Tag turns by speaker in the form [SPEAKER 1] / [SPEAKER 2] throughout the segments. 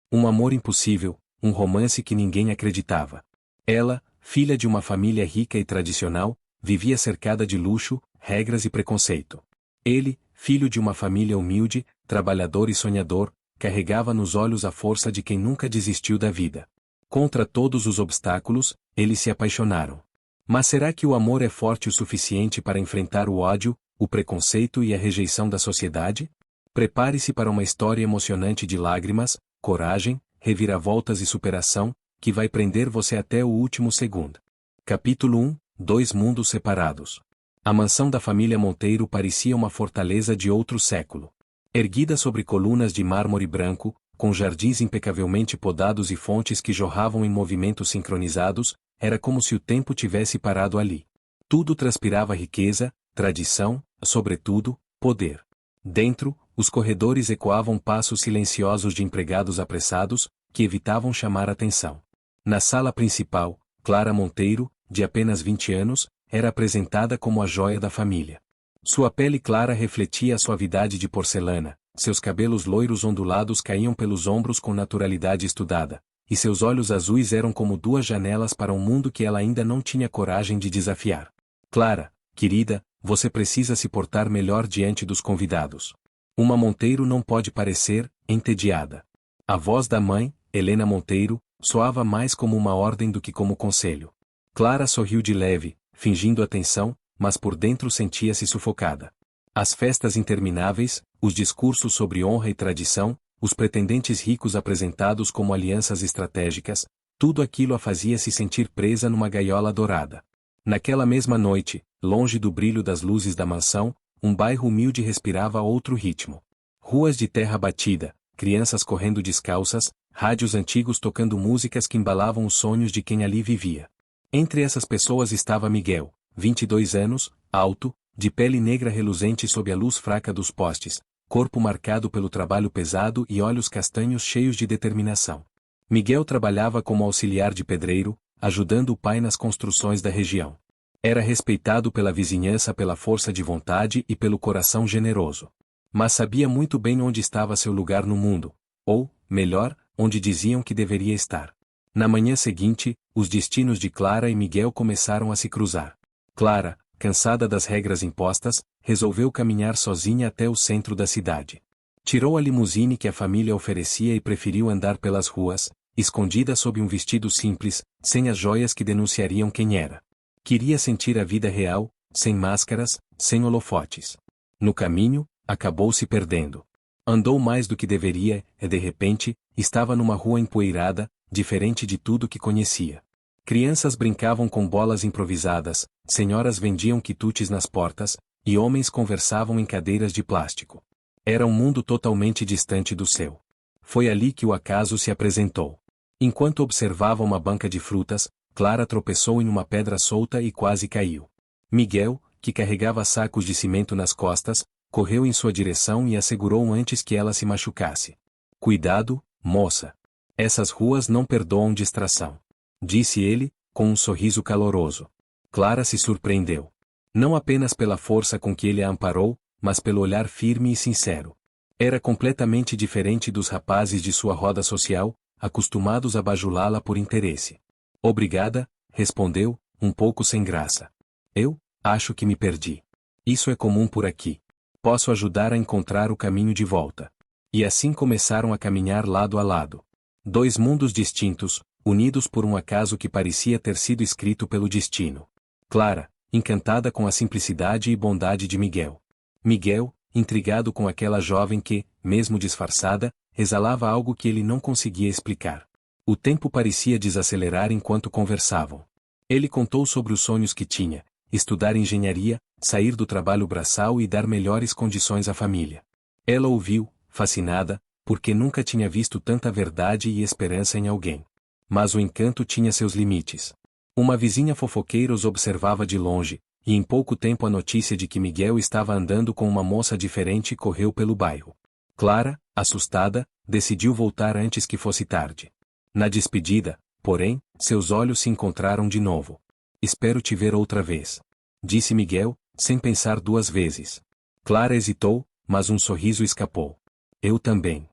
[SPEAKER 1] Um amor impossível, um romance que ninguém acreditava. Ela, filha de uma família rica e tradicional, vivia cercada de luxo, regras e preconceito. Ele, filho de uma família humilde, trabalhador e sonhador, carregava nos olhos a força de quem nunca desistiu da vida. Contra todos os obstáculos, eles se apaixonaram. Mas será que o amor é forte o suficiente para enfrentar o ódio, o preconceito e a rejeição da sociedade? Prepare-se para uma história emocionante de lágrimas, coragem, reviravoltas e superação, que vai prender você até o último segundo. Capítulo 1 – Dois mundos separados. A mansão da família Monteiro parecia uma fortaleza de outro século. Erguida sobre colunas de mármore branco, com jardins impecavelmente podados e fontes que jorravam em movimentos sincronizados, era como se o tempo tivesse parado ali. Tudo transpirava riqueza, tradição, sobretudo, poder. Dentro, os corredores ecoavam passos silenciosos de empregados apressados, que evitavam chamar atenção. Na sala principal, Clara Monteiro, de apenas 20 anos, era apresentada como a joia da família. Sua pele clara refletia a suavidade de porcelana, seus cabelos loiros ondulados caíam pelos ombros com naturalidade estudada, e seus olhos azuis eram como duas janelas para um mundo que ela ainda não tinha coragem de desafiar. Clara, querida, você precisa se portar melhor diante dos convidados. Uma Monteiro não pode parecer entediada. A voz da mãe, Helena Monteiro, soava mais como uma ordem do que como conselho. Clara sorriu de leve, fingindo atenção, mas por dentro sentia-se sufocada. As festas intermináveis, os discursos sobre honra e tradição, os pretendentes ricos apresentados como alianças estratégicas, tudo aquilo a fazia se sentir presa numa gaiola dourada. Naquela mesma noite, longe do brilho das luzes da mansão, um bairro humilde respirava outro ritmo. Ruas de terra batida, crianças correndo descalças, rádios antigos tocando músicas que embalavam os sonhos de quem ali vivia. Entre essas pessoas estava Miguel, 22 anos, alto, de pele negra reluzente sob a luz fraca dos postes, corpo marcado pelo trabalho pesado e olhos castanhos cheios de determinação. Miguel trabalhava como auxiliar de pedreiro, ajudando o pai nas construções da região. Era respeitado pela vizinhança pela força de vontade e pelo coração generoso. Mas sabia muito bem onde estava seu lugar no mundo, ou, melhor, onde diziam que deveria estar. Na manhã seguinte, os destinos de Clara e Miguel começaram a se cruzar. Clara, cansada das regras impostas, resolveu caminhar sozinha até o centro da cidade. Tirou a limusine que a família oferecia e preferiu andar pelas ruas, escondida sob um vestido simples, sem as joias que denunciariam quem era. Queria sentir a vida real, sem máscaras, sem holofotes. No caminho, acabou se perdendo. Andou mais do que deveria e, de repente, estava numa rua empoeirada, diferente de tudo que conhecia. Crianças brincavam com bolas improvisadas, senhoras vendiam quitutes nas portas, e homens conversavam em cadeiras de plástico. Era um mundo totalmente distante do seu. Foi ali que o acaso se apresentou. Enquanto observava uma banca de frutas, Clara tropeçou em uma pedra solta e quase caiu. Miguel, que carregava sacos de cimento nas costas, correu em sua direção e a segurou antes que ela se machucasse. Cuidado, moça. Essas ruas não perdoam distração. Disse ele, com um sorriso caloroso. Clara se surpreendeu. Não apenas pela força com que ele a amparou, mas pelo olhar firme e sincero. Era completamente diferente dos rapazes de sua roda social, acostumados a bajulá-la por interesse. Obrigada, respondeu, um pouco sem graça. Eu, acho que me perdi. Isso é comum por aqui. Posso ajudar a encontrar o caminho de volta. E assim começaram a caminhar lado a lado. Dois mundos distintos, unidos por um acaso que parecia ter sido escrito pelo destino. Clara, encantada com a simplicidade e bondade de Miguel. Miguel, intrigado com aquela jovem que, mesmo disfarçada, exalava algo que ele não conseguia explicar. O tempo parecia desacelerar enquanto conversavam. Ele contou sobre os sonhos que tinha, estudar engenharia, sair do trabalho braçal e dar melhores condições à família. Ela ouviu, fascinada, porque nunca tinha visto tanta verdade e esperança em alguém. Mas o encanto tinha seus limites. Uma vizinha fofoqueira os observava de longe, e em pouco tempo a notícia de que Miguel estava andando com uma moça diferente correu pelo bairro. Clara, assustada, decidiu voltar antes que fosse tarde. Na despedida, porém, seus olhos se encontraram de novo. Espero te ver outra vez. Disse Miguel, sem pensar duas vezes. Clara hesitou, mas um sorriso escapou. Eu também.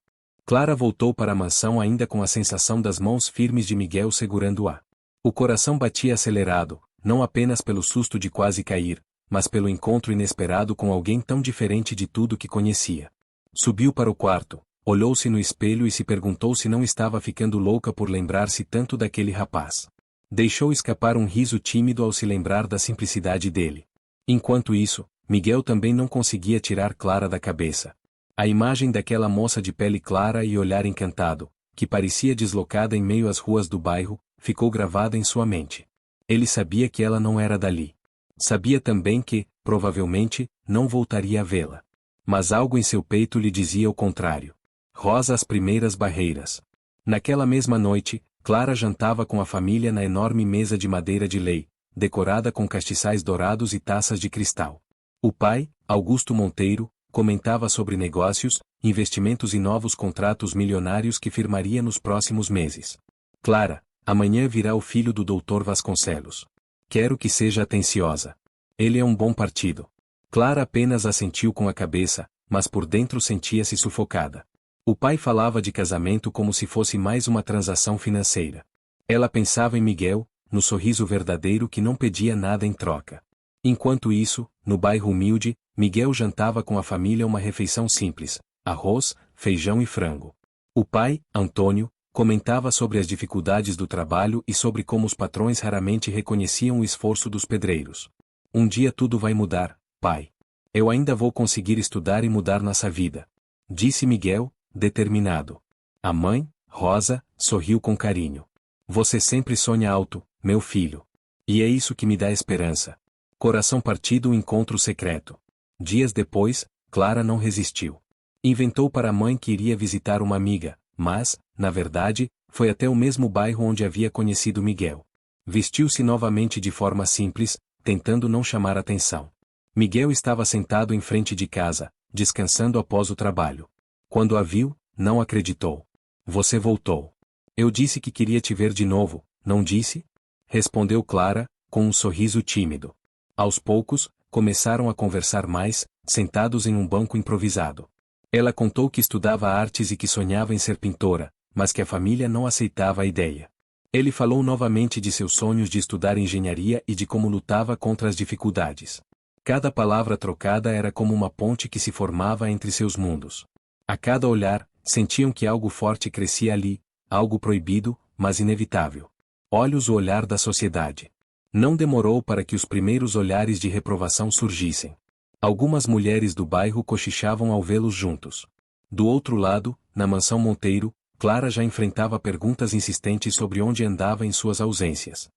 [SPEAKER 1] Clara voltou para a mansão ainda com a sensação das mãos firmes de Miguel segurando-a. O coração batia acelerado, não apenas pelo susto de quase cair, mas pelo encontro inesperado com alguém tão diferente de tudo que conhecia. Subiu para o quarto, olhou-se no espelho e se perguntou se não estava ficando louca por lembrar-se tanto daquele rapaz. Deixou escapar um riso tímido ao se lembrar da simplicidade dele. Enquanto isso, Miguel também não conseguia tirar Clara da cabeça. A imagem daquela moça de pele clara e olhar encantado, que parecia deslocada em meio às ruas do bairro, ficou gravada em sua mente. Ele sabia que ela não era dali. Sabia também que, provavelmente, não voltaria a vê-la. Mas algo em seu peito lhe dizia o contrário. Rosa as primeiras barreiras. Naquela mesma noite, Clara jantava com a família na enorme mesa de madeira de lei, decorada com castiçais dourados e taças de cristal. O pai, Augusto Monteiro, comentava sobre negócios, investimentos e novos contratos milionários que firmaria nos próximos meses. Clara, amanhã virá o filho do Dr. Vasconcelos. Quero que seja atenciosa. Ele é um bom partido. Clara apenas assentiu com a cabeça, mas por dentro sentia-se sufocada. O pai falava de casamento como se fosse mais uma transação financeira. Ela pensava em Miguel, no sorriso verdadeiro que não pedia nada em troca. Enquanto isso, no bairro humilde, Miguel jantava com a família uma refeição simples: arroz, feijão e frango. O pai, Antônio, comentava sobre as dificuldades do trabalho e sobre como os patrões raramente reconheciam o esforço dos pedreiros. Um dia tudo vai mudar, pai. Eu ainda vou conseguir estudar e mudar nossa vida, disse Miguel, determinado. A mãe, Rosa, sorriu com carinho. Você sempre sonha alto, meu filho. E é isso que me dá esperança. Coração partido, um encontro secreto. Dias depois, Clara não resistiu. Inventou para a mãe que iria visitar uma amiga, mas, na verdade, foi até o mesmo bairro onde havia conhecido Miguel. Vestiu-se novamente de forma simples, tentando não chamar atenção. Miguel estava sentado em frente de casa, descansando após o trabalho. Quando a viu, não acreditou. Você voltou. Eu disse que queria te ver de novo, não disse? Respondeu Clara, com um sorriso tímido. Aos poucos, começaram a conversar mais, sentados em um banco improvisado. Ela contou que estudava artes e que sonhava em ser pintora, mas que a família não aceitava a ideia. Ele falou novamente de seus sonhos de estudar engenharia e de como lutava contra as dificuldades. Cada palavra trocada era como uma ponte que se formava entre seus mundos. A cada olhar, sentiam que algo forte crescia ali, algo proibido, mas inevitável. Olhos, o olhar da sociedade. Não demorou para que os primeiros olhares de reprovação surgissem. Algumas mulheres do bairro cochichavam ao vê-los juntos. Do outro lado, na mansão Monteiro, Clara já enfrentava perguntas insistentes sobre onde andava em suas ausências.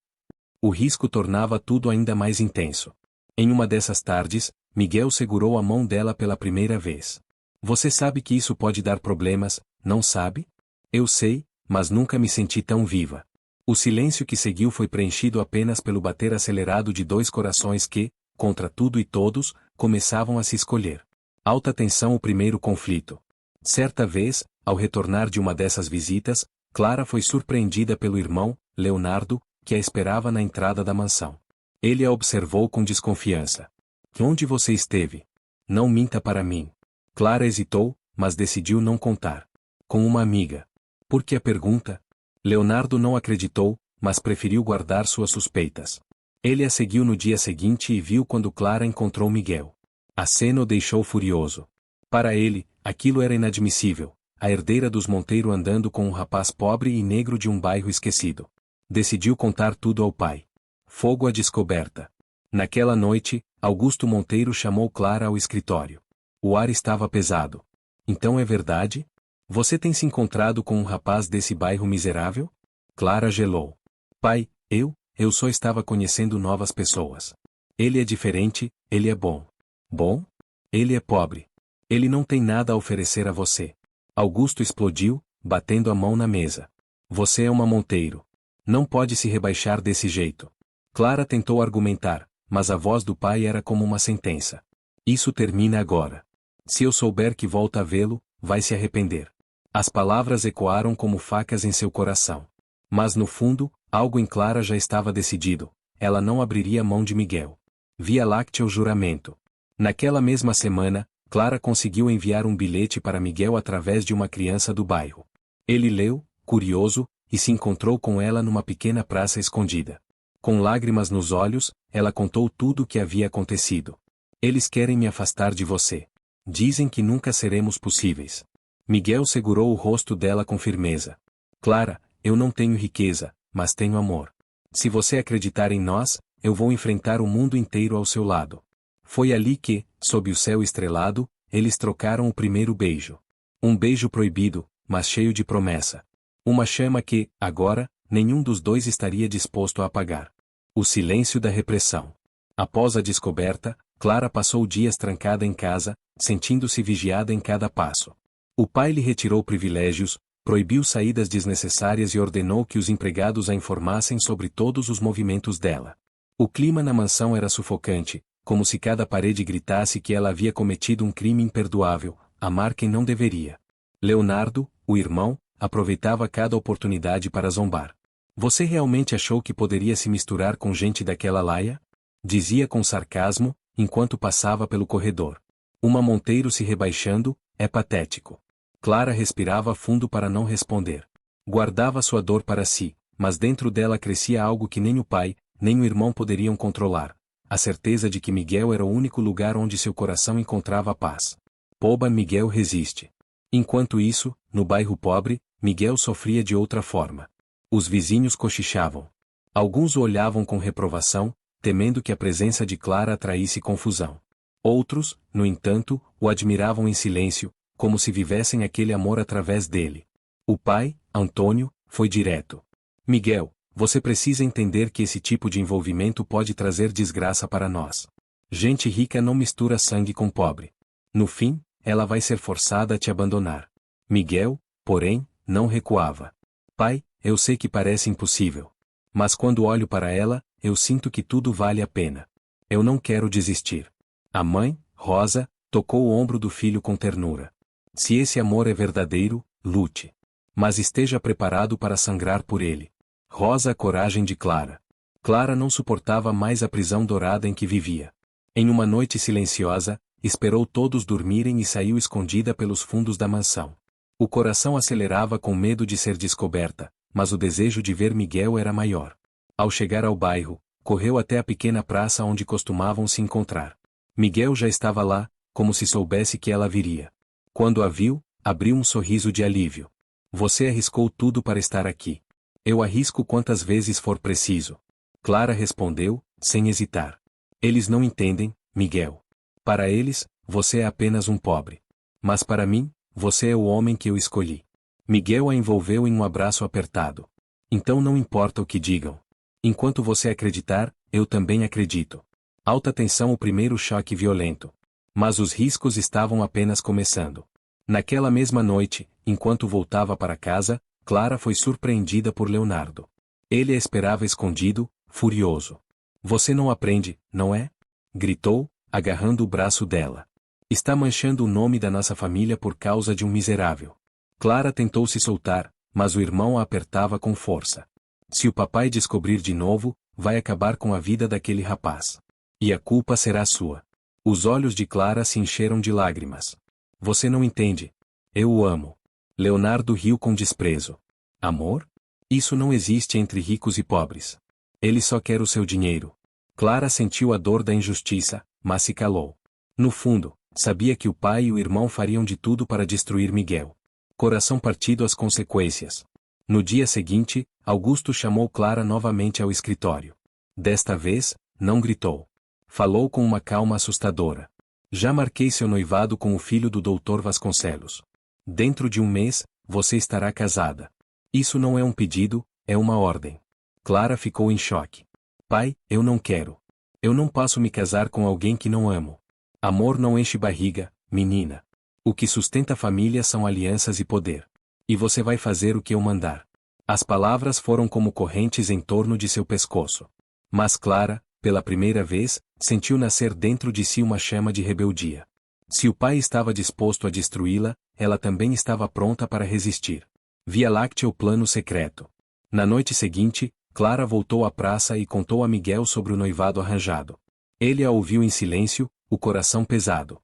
[SPEAKER 1] O risco tornava tudo ainda mais intenso. Em uma dessas tardes, Miguel segurou a mão dela pela primeira vez. Você sabe que isso pode dar problemas, não sabe? Eu sei, mas nunca me senti tão viva. O silêncio que seguiu foi preenchido apenas pelo bater acelerado de dois corações que, contra tudo e todos, começavam a se escolher. Alta tensão, o primeiro conflito. Certa vez, ao retornar de uma dessas visitas, Clara foi surpreendida pelo irmão, Leonardo, que a esperava na entrada da mansão. Ele a observou com desconfiança. Onde você esteve? Não minta para mim. Clara hesitou, mas decidiu não contar. Com uma amiga. Por que a pergunta? Leonardo não acreditou, mas preferiu guardar suas suspeitas. Ele a seguiu no dia seguinte e viu quando Clara encontrou Miguel. A cena o deixou furioso. Para ele, aquilo era inadmissível, a herdeira dos Monteiro andando com um rapaz pobre e negro de um bairro esquecido. Decidiu contar tudo ao pai. Fogo à descoberta. Naquela noite, Augusto Monteiro chamou Clara ao escritório. O ar estava pesado. Então é verdade? Você tem se encontrado com um rapaz desse bairro miserável? Clara gelou. Pai, eu só estava conhecendo novas pessoas. Ele é diferente, ele é bom. Bom? Ele é pobre. Ele não tem nada a oferecer a você. Augusto explodiu, batendo a mão na mesa. Você é uma Monteiro. Não pode se rebaixar desse jeito. Clara tentou argumentar, mas a voz do pai era como uma sentença. Isso termina agora. Se eu souber que volta a vê-lo, vai se arrepender. As palavras ecoaram como facas em seu coração. Mas no fundo, algo em Clara já estava decidido. Ela não abriria mão de Miguel. Via Láctea o juramento. Naquela mesma semana, Clara conseguiu enviar um bilhete para Miguel através de uma criança do bairro. Ele leu, curioso, e se encontrou com ela numa pequena praça escondida. Com lágrimas nos olhos, ela contou tudo o que havia acontecido. Eles querem me afastar de você. Dizem que nunca seremos possíveis. Miguel segurou o rosto dela com firmeza. Clara, eu não tenho riqueza, mas tenho amor. Se você acreditar em nós, eu vou enfrentar o mundo inteiro ao seu lado. Foi ali que, sob o céu estrelado, eles trocaram o primeiro beijo. Um beijo proibido, mas cheio de promessa. Uma chama que, agora, nenhum dos dois estaria disposto a apagar. O silêncio da repressão. Após a descoberta, Clara passou dias trancada em casa, sentindo-se vigiada em cada passo. O pai lhe retirou privilégios, proibiu saídas desnecessárias e ordenou que os empregados a informassem sobre todos os movimentos dela. O clima na mansão era sufocante, como se cada parede gritasse que ela havia cometido um crime imperdoável, amar quem não deveria. Leonardo, o irmão, aproveitava cada oportunidade para zombar. Você realmente achou que poderia se misturar com gente daquela laia? Dizia com sarcasmo, enquanto passava pelo corredor. Uma Monteiro se rebaixando, é patético. Clara respirava fundo para não responder. Guardava sua dor para si, mas dentro dela crescia algo que nem o pai, nem o irmão poderiam controlar. A certeza de que Miguel era o único lugar onde seu coração encontrava paz. Poba Miguel resiste. Enquanto isso, no bairro pobre, Miguel sofria de outra forma. Os vizinhos cochichavam. Alguns o olhavam com reprovação, temendo que a presença de Clara atraísse confusão. Outros, no entanto, o admiravam em silêncio, como se vivessem aquele amor através dele. O pai, Antônio, foi direto. Miguel, você precisa entender que esse tipo de envolvimento pode trazer desgraça para nós. Gente rica não mistura sangue com pobre. No fim, ela vai ser forçada a te abandonar. Miguel, porém, não recuava. Pai, eu sei que parece impossível. Mas quando olho para ela, eu sinto que tudo vale a pena. Eu não quero desistir. A mãe, Rosa, tocou o ombro do filho com ternura. Se esse amor é verdadeiro, lute. Mas esteja preparado para sangrar por ele. Rosa a coragem de Clara. Clara não suportava mais a prisão dourada em que vivia. Em uma noite silenciosa, esperou todos dormirem e saiu escondida pelos fundos da mansão. O coração acelerava com medo de ser descoberta, mas o desejo de ver Miguel era maior. Ao chegar ao bairro, correu até a pequena praça onde costumavam se encontrar. Miguel já estava lá, como se soubesse que ela viria. Quando a viu, abriu um sorriso de alívio. Você arriscou tudo para estar aqui. Eu arrisco quantas vezes for preciso. Clara respondeu, sem hesitar. Eles não entendem, Miguel. Para eles, você é apenas um pobre. Mas para mim, você é o homem que eu escolhi. Miguel a envolveu em um abraço apertado. Então não importa o que digam. Enquanto você acreditar, eu também acredito. Alta tensão, o primeiro choque violento. Mas os riscos estavam apenas começando. Naquela mesma noite, enquanto voltava para casa, Clara foi surpreendida por Leonardo. Ele a esperava escondido, furioso. Você não aprende, não é? Gritou, agarrando o braço dela. Está manchando o nome da nossa família por causa de um miserável. Clara tentou se soltar, mas o irmão a apertava com força. Se o papai descobrir de novo, vai acabar com a vida daquele rapaz. E a culpa será sua. Os olhos de Clara se encheram de lágrimas. Você não entende. Eu o amo. Leonardo riu com desprezo. Amor? Isso não existe entre ricos e pobres. Ele só quer o seu dinheiro. Clara sentiu a dor da injustiça, mas se calou. No fundo, sabia que o pai e o irmão fariam de tudo para destruir Miguel. Coração partido às consequências. No dia seguinte, Augusto chamou Clara novamente ao escritório. Desta vez, não gritou. Falou com uma calma assustadora. Já marquei seu noivado com o filho do Dr. Vasconcelos. Dentro de um mês, você estará casada. Isso não é um pedido, é uma ordem. Clara ficou em choque. Pai, eu não quero. Eu não posso me casar com alguém que não amo. Amor não enche barriga, menina. O que sustenta a família são alianças e poder. E você vai fazer o que eu mandar. As palavras foram como correntes em torno de seu pescoço. Mas Clara, pela primeira vez, sentiu nascer dentro de si uma chama de rebeldia. Se o pai estava disposto a destruí-la, ela também estava pronta para resistir. Via Láctea, o plano secreto. Na noite seguinte, Clara voltou à praça e contou a Miguel sobre o noivado arranjado. Ele a ouviu em silêncio, o coração pesado.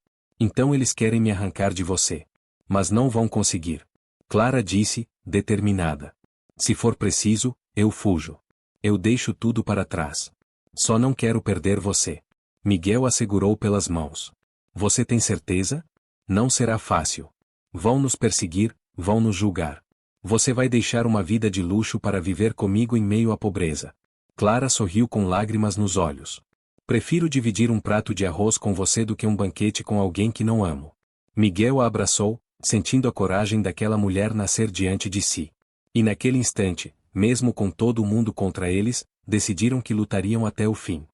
[SPEAKER 1] Então eles querem me arrancar de você. Mas não vão conseguir. Clara disse, determinada. Se for preciso, eu fujo. Eu deixo tudo para trás. Só não quero perder você. Miguel a segurou pelas mãos. Você tem certeza? Não será fácil. Vão nos perseguir, vão nos julgar. Você vai deixar uma vida de luxo para viver comigo em meio à pobreza. Clara sorriu com lágrimas nos olhos. Prefiro dividir um prato de arroz com você do que um banquete com alguém que não amo. Miguel a abraçou, sentindo a coragem daquela mulher nascer diante de si. E naquele instante, mesmo com todo o mundo contra eles, decidiram que lutariam até o fim.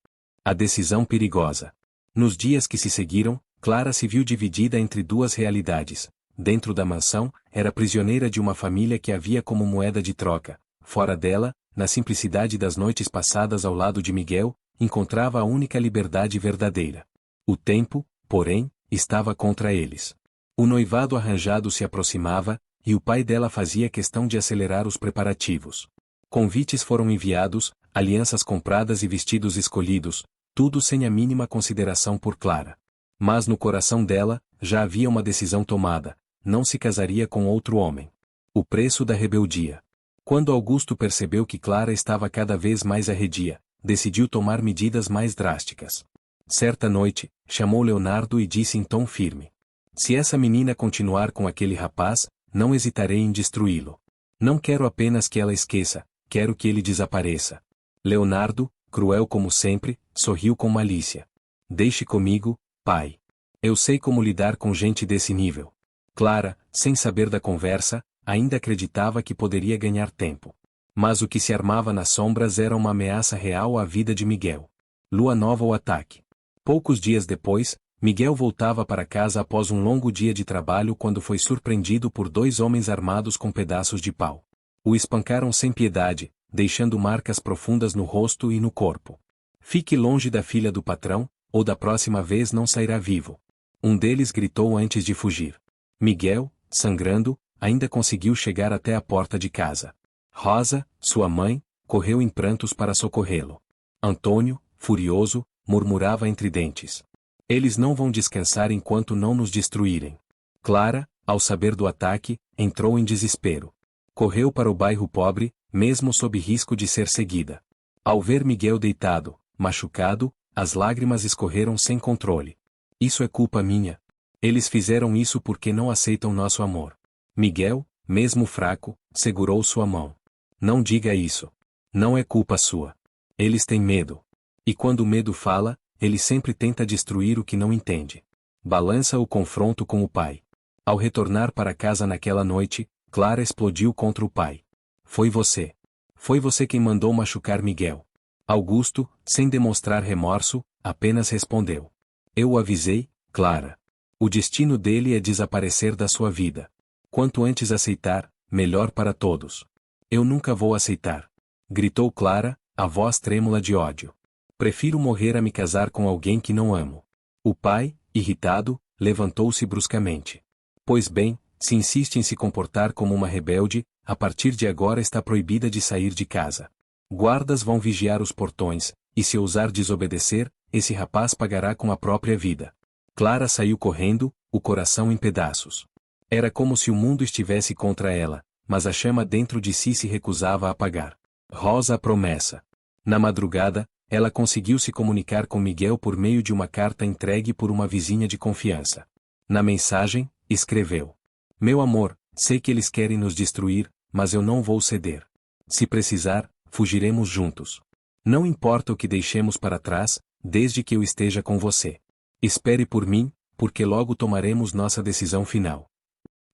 [SPEAKER 1] A decisão perigosa. Nos dias que se seguiram, Clara se viu dividida entre duas realidades. Dentro da mansão, era prisioneira de uma família que havia como moeda de troca. Fora dela, na simplicidade das noites passadas ao lado de Miguel, encontrava a única liberdade verdadeira. O tempo, porém, estava contra eles. O noivado arranjado se aproximava, e o pai dela fazia questão de acelerar os preparativos. Convites foram enviados, alianças compradas e vestidos escolhidos, tudo sem a mínima consideração por Clara. Mas no coração dela, já havia uma decisão tomada: não se casaria com outro homem. O preço da rebeldia. Quando Augusto percebeu que Clara estava cada vez mais arredia, decidiu tomar medidas mais drásticas. Certa noite, chamou Leonardo e disse em tom firme: se essa menina continuar com aquele rapaz, não hesitarei em destruí-lo. Não quero apenas que ela esqueça, quero que ele desapareça. Leonardo, cruel como sempre, sorriu com malícia. Deixe comigo, pai. Eu sei como lidar com gente desse nível. Clara, sem saber da conversa, ainda acreditava que poderia ganhar tempo. Mas o que se armava nas sombras era uma ameaça real à vida de Miguel. Lua nova ou ataque. Poucos dias depois, Miguel voltava para casa após um longo dia de trabalho quando foi surpreendido por dois homens armados com pedaços de pau. O espancaram sem piedade, deixando marcas profundas no rosto e no corpo. Fique longe da filha do patrão, ou da próxima vez não sairá vivo. Um deles gritou antes de fugir. Miguel, sangrando, ainda conseguiu chegar até a porta de casa. Rosa, sua mãe, correu em prantos para socorrê-lo. Antônio, furioso, murmurava entre dentes: eles não vão descansar enquanto não nos destruírem. Clara, ao saber do ataque, entrou em desespero. Correu para o bairro pobre, mesmo sob risco de ser seguida. Ao ver Miguel deitado, machucado, as lágrimas escorreram sem controle. Isso é culpa minha. Eles fizeram isso porque não aceitam nosso amor. Miguel, mesmo fraco, segurou sua mão. Não diga isso. Não é culpa sua. Eles têm medo. E quando o medo fala, ele sempre tenta destruir o que não entende. Balança o confronto com o pai. Ao retornar para casa naquela noite, Clara explodiu contra o pai. Foi você. Foi você quem mandou machucar Miguel. Augusto, sem demonstrar remorso, apenas respondeu: eu o avisei, Clara. O destino dele é desaparecer da sua vida. Quanto antes aceitar, melhor para todos. Eu nunca vou aceitar. Gritou Clara, a voz trêmula de ódio. Prefiro morrer a me casar com alguém que não amo. O pai, irritado, levantou-se bruscamente. Pois bem, se insiste em se comportar como uma rebelde, a partir de agora está proibida de sair de casa. Guardas vão vigiar os portões, e se ousar desobedecer, esse rapaz pagará com a própria vida. Clara saiu correndo, o coração em pedaços. Era como se o mundo estivesse contra ela, mas a chama dentro de si se recusava a apagar. Rosa a promessa. Na madrugada, ela conseguiu se comunicar com Miguel por meio de uma carta entregue por uma vizinha de confiança. Na mensagem, escreveu: meu amor, sei que eles querem nos destruir, mas eu não vou ceder. Se precisar, fugiremos juntos. Não importa o que deixemos para trás, desde que eu esteja com você. Espere por mim, porque logo tomaremos nossa decisão final.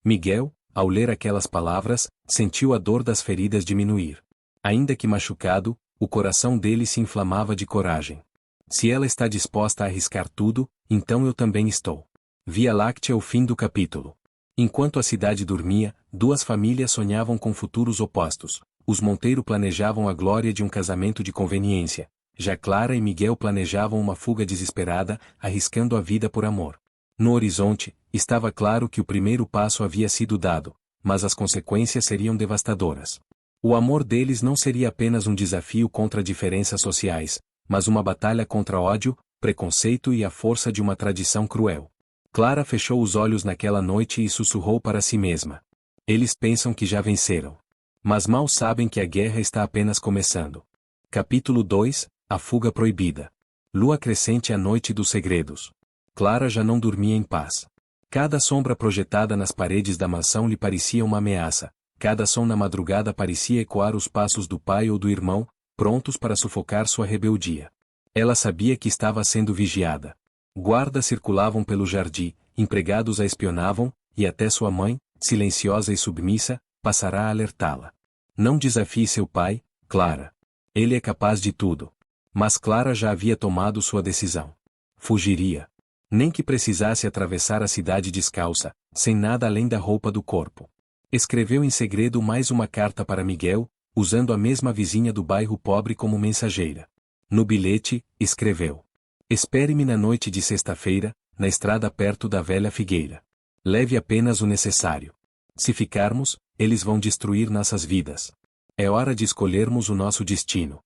[SPEAKER 1] Miguel, ao ler aquelas palavras, sentiu a dor das feridas diminuir. Ainda que machucado, o coração dele se inflamava de coragem. Se ela está disposta a arriscar tudo, então eu também estou. Via Láctea, o fim do capítulo. Enquanto a cidade dormia, duas famílias sonhavam com futuros opostos. Os Monteiro planejavam a glória de um casamento de conveniência. Já Clara e Miguel planejavam uma fuga desesperada, arriscando a vida por amor. No horizonte, estava claro que o primeiro passo havia sido dado, mas as consequências seriam devastadoras. O amor deles não seria apenas um desafio contra diferenças sociais, mas uma batalha contra ódio, preconceito e a força de uma tradição cruel. Clara fechou os olhos naquela noite e sussurrou para si mesma. Eles pensam que já venceram. Mas mal sabem que a guerra está apenas começando. Capítulo 2, A Fuga Proibida. Lua crescente à noite dos segredos. Clara já não dormia em paz. Cada sombra projetada nas paredes da mansão lhe parecia uma ameaça, cada som na madrugada parecia ecoar os passos do pai ou do irmão, prontos para sufocar sua rebeldia. Ela sabia que estava sendo vigiada. Guardas circulavam pelo jardim, empregados a espionavam, e até sua mãe, silenciosa e submissa, passará a alertá-la. Não desafie seu pai, Clara. Ele é capaz de tudo. Mas Clara já havia tomado sua decisão. Fugiria. Nem que precisasse atravessar a cidade descalça, sem nada além da roupa do corpo. Escreveu em segredo mais uma carta para Miguel, usando a mesma vizinha do bairro pobre como mensageira. No bilhete, escreveu: Espere-me na noite de sexta-feira, na estrada perto da velha figueira. Leve apenas o necessário. Se ficarmos, eles vão destruir nossas vidas. É hora de escolhermos o nosso destino.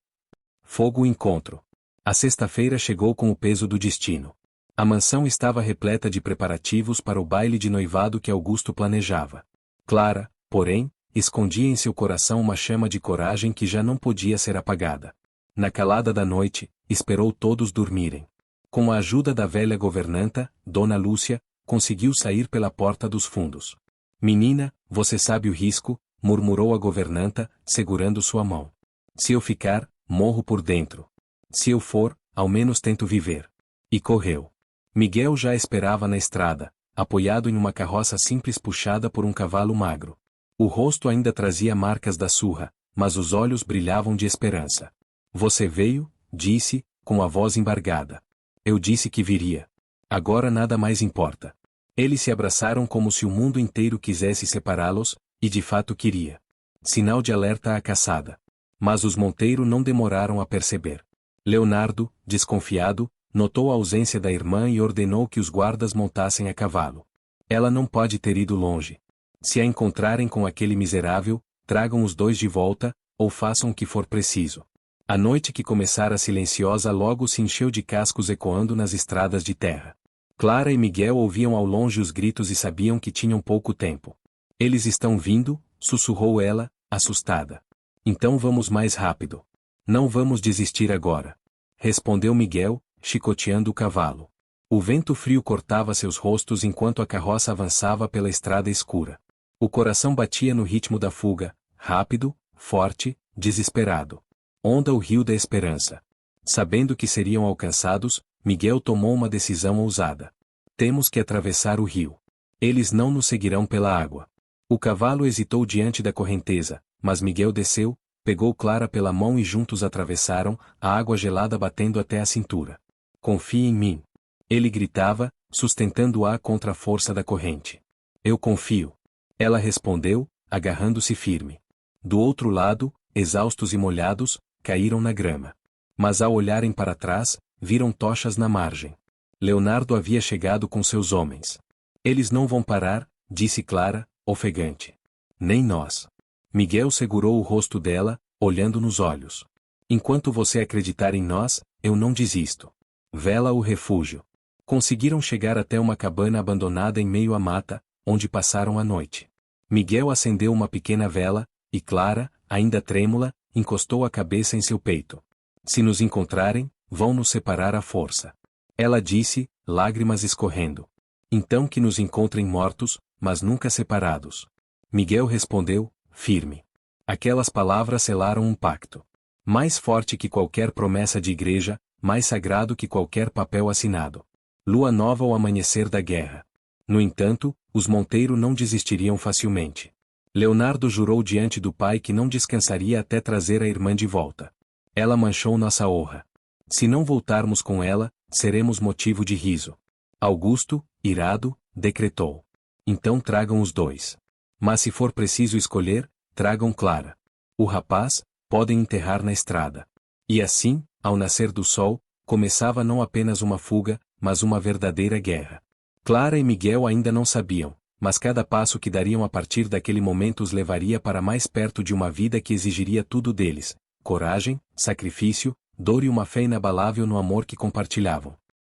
[SPEAKER 1] Fogo encontro. A sexta-feira chegou com o peso do destino. A mansão estava repleta de preparativos para o baile de noivado que Augusto planejava. Clara, porém, escondia em seu coração uma chama de coragem que já não podia ser apagada. Na calada da noite, esperou todos dormirem. Com a ajuda da velha governanta, Dona Lúcia, conseguiu sair pela porta dos fundos. Menina, você sabe o risco, murmurou a governanta, segurando sua mão. Se eu ficar, morro por dentro. Se eu for, ao menos tento viver. E correu. Miguel já esperava na estrada, apoiado em uma carroça simples puxada por um cavalo magro. O rosto ainda trazia marcas da surra, mas os olhos brilhavam de esperança. Você veio, disse, com a voz embargada. Eu disse que viria. Agora nada mais importa. Eles se abraçaram como se o mundo inteiro quisesse separá-los, e de fato queria. Sinal de alerta à caçada. Mas os Monteiro não demoraram a perceber. Leonardo, desconfiado, notou a ausência da irmã e ordenou que os guardas montassem a cavalo. Ela não pode ter ido longe. Se a encontrarem com aquele miserável, tragam os dois de volta, ou façam o que for preciso. A noite que começara silenciosa logo se encheu de cascos ecoando nas estradas de terra. Clara e Miguel ouviam ao longe os gritos e sabiam que tinham pouco tempo. Eles estão vindo, sussurrou ela, assustada. Então vamos mais rápido. Não vamos desistir agora. Respondeu Miguel, chicoteando o cavalo. O vento frio cortava seus rostos enquanto a carroça avançava pela estrada escura. O coração batia no ritmo da fuga, rápido, forte, desesperado. Onda o rio da esperança. Sabendo que seriam alcançados, Miguel tomou uma decisão ousada. Temos que atravessar o rio. Eles não nos seguirão pela água. O cavalo hesitou diante da correnteza, mas Miguel desceu, pegou Clara pela mão e juntos atravessaram, a água gelada batendo até a cintura. Confie em mim. Ele gritava, sustentando-a contra a força da corrente. Eu confio. Ela respondeu, agarrando-se firme. Do outro lado, exaustos e molhados, caíram na grama. Mas ao olharem para trás, viram tochas na margem. Leonardo havia chegado com seus homens. Eles não vão parar, disse Clara, ofegante. Nem nós. Miguel segurou o rosto dela, olhando nos olhos. Enquanto você acreditar em nós, eu não desisto. Vela o refúgio. Conseguiram chegar até uma cabana abandonada em meio à mata, onde passaram a noite. Miguel acendeu uma pequena vela, e Clara, ainda trêmula, encostou a cabeça em seu peito. Se nos encontrarem, vão nos separar à força. Ela disse, lágrimas escorrendo. Então que nos encontrem mortos, mas nunca separados. Miguel respondeu, firme. Aquelas palavras selaram um pacto. Mais forte que qualquer promessa de igreja, mais sagrado que qualquer papel assinado. Lua nova ao amanhecer da guerra. No entanto, os Monteiro não desistiriam facilmente. Leonardo jurou diante do pai que não descansaria até trazer a irmã de volta. Ela manchou nossa honra. Se não voltarmos com ela, seremos motivo de riso. Augusto, irado, decretou. Então tragam os dois. Mas se for preciso escolher, tragam Clara. O rapaz, podem enterrar na estrada. E assim, ao nascer do sol, começava não apenas uma fuga, mas uma verdadeira guerra. Clara e Miguel ainda não sabiam, mas cada passo que dariam a partir daquele momento os levaria para mais perto de uma vida que exigiria tudo deles: coragem, sacrifício, dor e uma fé inabalável no amor que compartilhavam.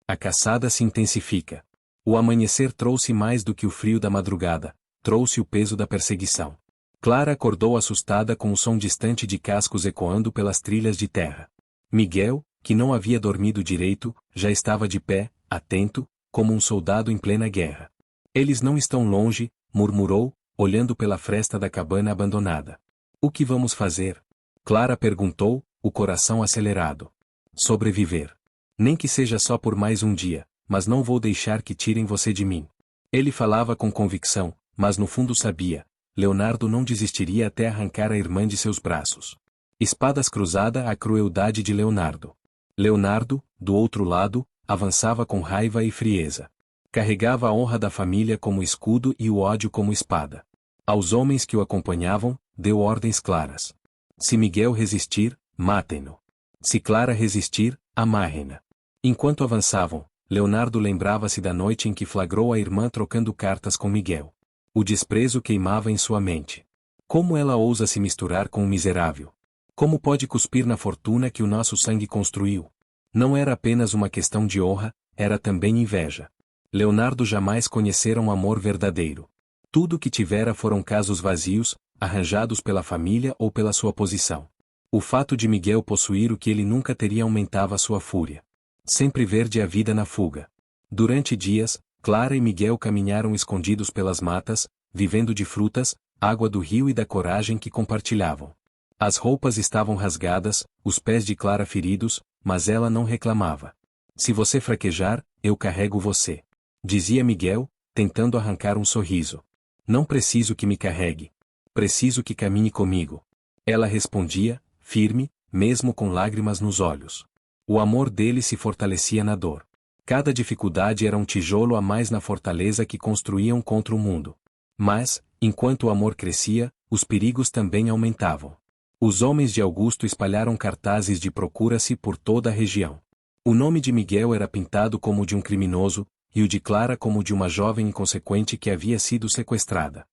[SPEAKER 1] A caçada se intensifica. O amanhecer trouxe mais do que o frio da madrugada, trouxe o peso da perseguição. Clara acordou assustada com o som distante de cascos ecoando pelas trilhas de terra. Miguel, que não havia dormido direito, já estava de pé, atento, como um soldado em plena guerra. Eles não estão longe, murmurou, olhando pela fresta da cabana abandonada. O que vamos fazer? Clara perguntou, o coração acelerado. Sobreviver. Nem que seja só por mais um dia, mas não vou deixar que tirem você de mim. Ele falava com convicção, mas no fundo sabia. Leonardo não desistiria até arrancar a irmã de seus braços. Espadas cruzada a crueldade de Leonardo. Leonardo, do outro lado, avançava com raiva e frieza. Carregava a honra da família como escudo e o ódio como espada. Aos homens que o acompanhavam, deu ordens claras. Se Miguel resistir, matem-no. Se Clara resistir, amarrem-na. Enquanto avançavam, Leonardo lembrava-se da noite em que flagrou a irmã trocando cartas com Miguel. O desprezo queimava em sua mente. Como ela ousa se misturar com um miserável? Como pode cuspir na fortuna que o nosso sangue construiu? Não era apenas uma questão de honra, era também inveja. Leonardo jamais conhecera um amor verdadeiro. Tudo o que tivera foram casos vazios, arranjados pela família ou pela sua posição. O fato de Miguel possuir o que ele nunca teria aumentava sua fúria. Sempre verde a vida na fuga. Durante dias, Clara e Miguel caminharam escondidos pelas matas, vivendo de frutas, água do rio e da coragem que compartilhavam. As roupas estavam rasgadas, os pés de Clara feridos, mas ela não reclamava. Se você fraquejar, eu carrego você. Dizia Miguel, tentando arrancar um sorriso. Não preciso que me carregue. Preciso que caminhe comigo. Ela respondia, firme, mesmo com lágrimas nos olhos. O amor dele se fortalecia na dor. Cada dificuldade era um tijolo a mais na fortaleza que construíam contra o mundo. Mas, enquanto o amor crescia, os perigos também aumentavam. Os homens de Augusto espalharam cartazes de procura-se por toda a região. O nome de Miguel era pintado como o de um criminoso, e o de Clara como o de uma jovem inconsequente que havia sido sequestrada.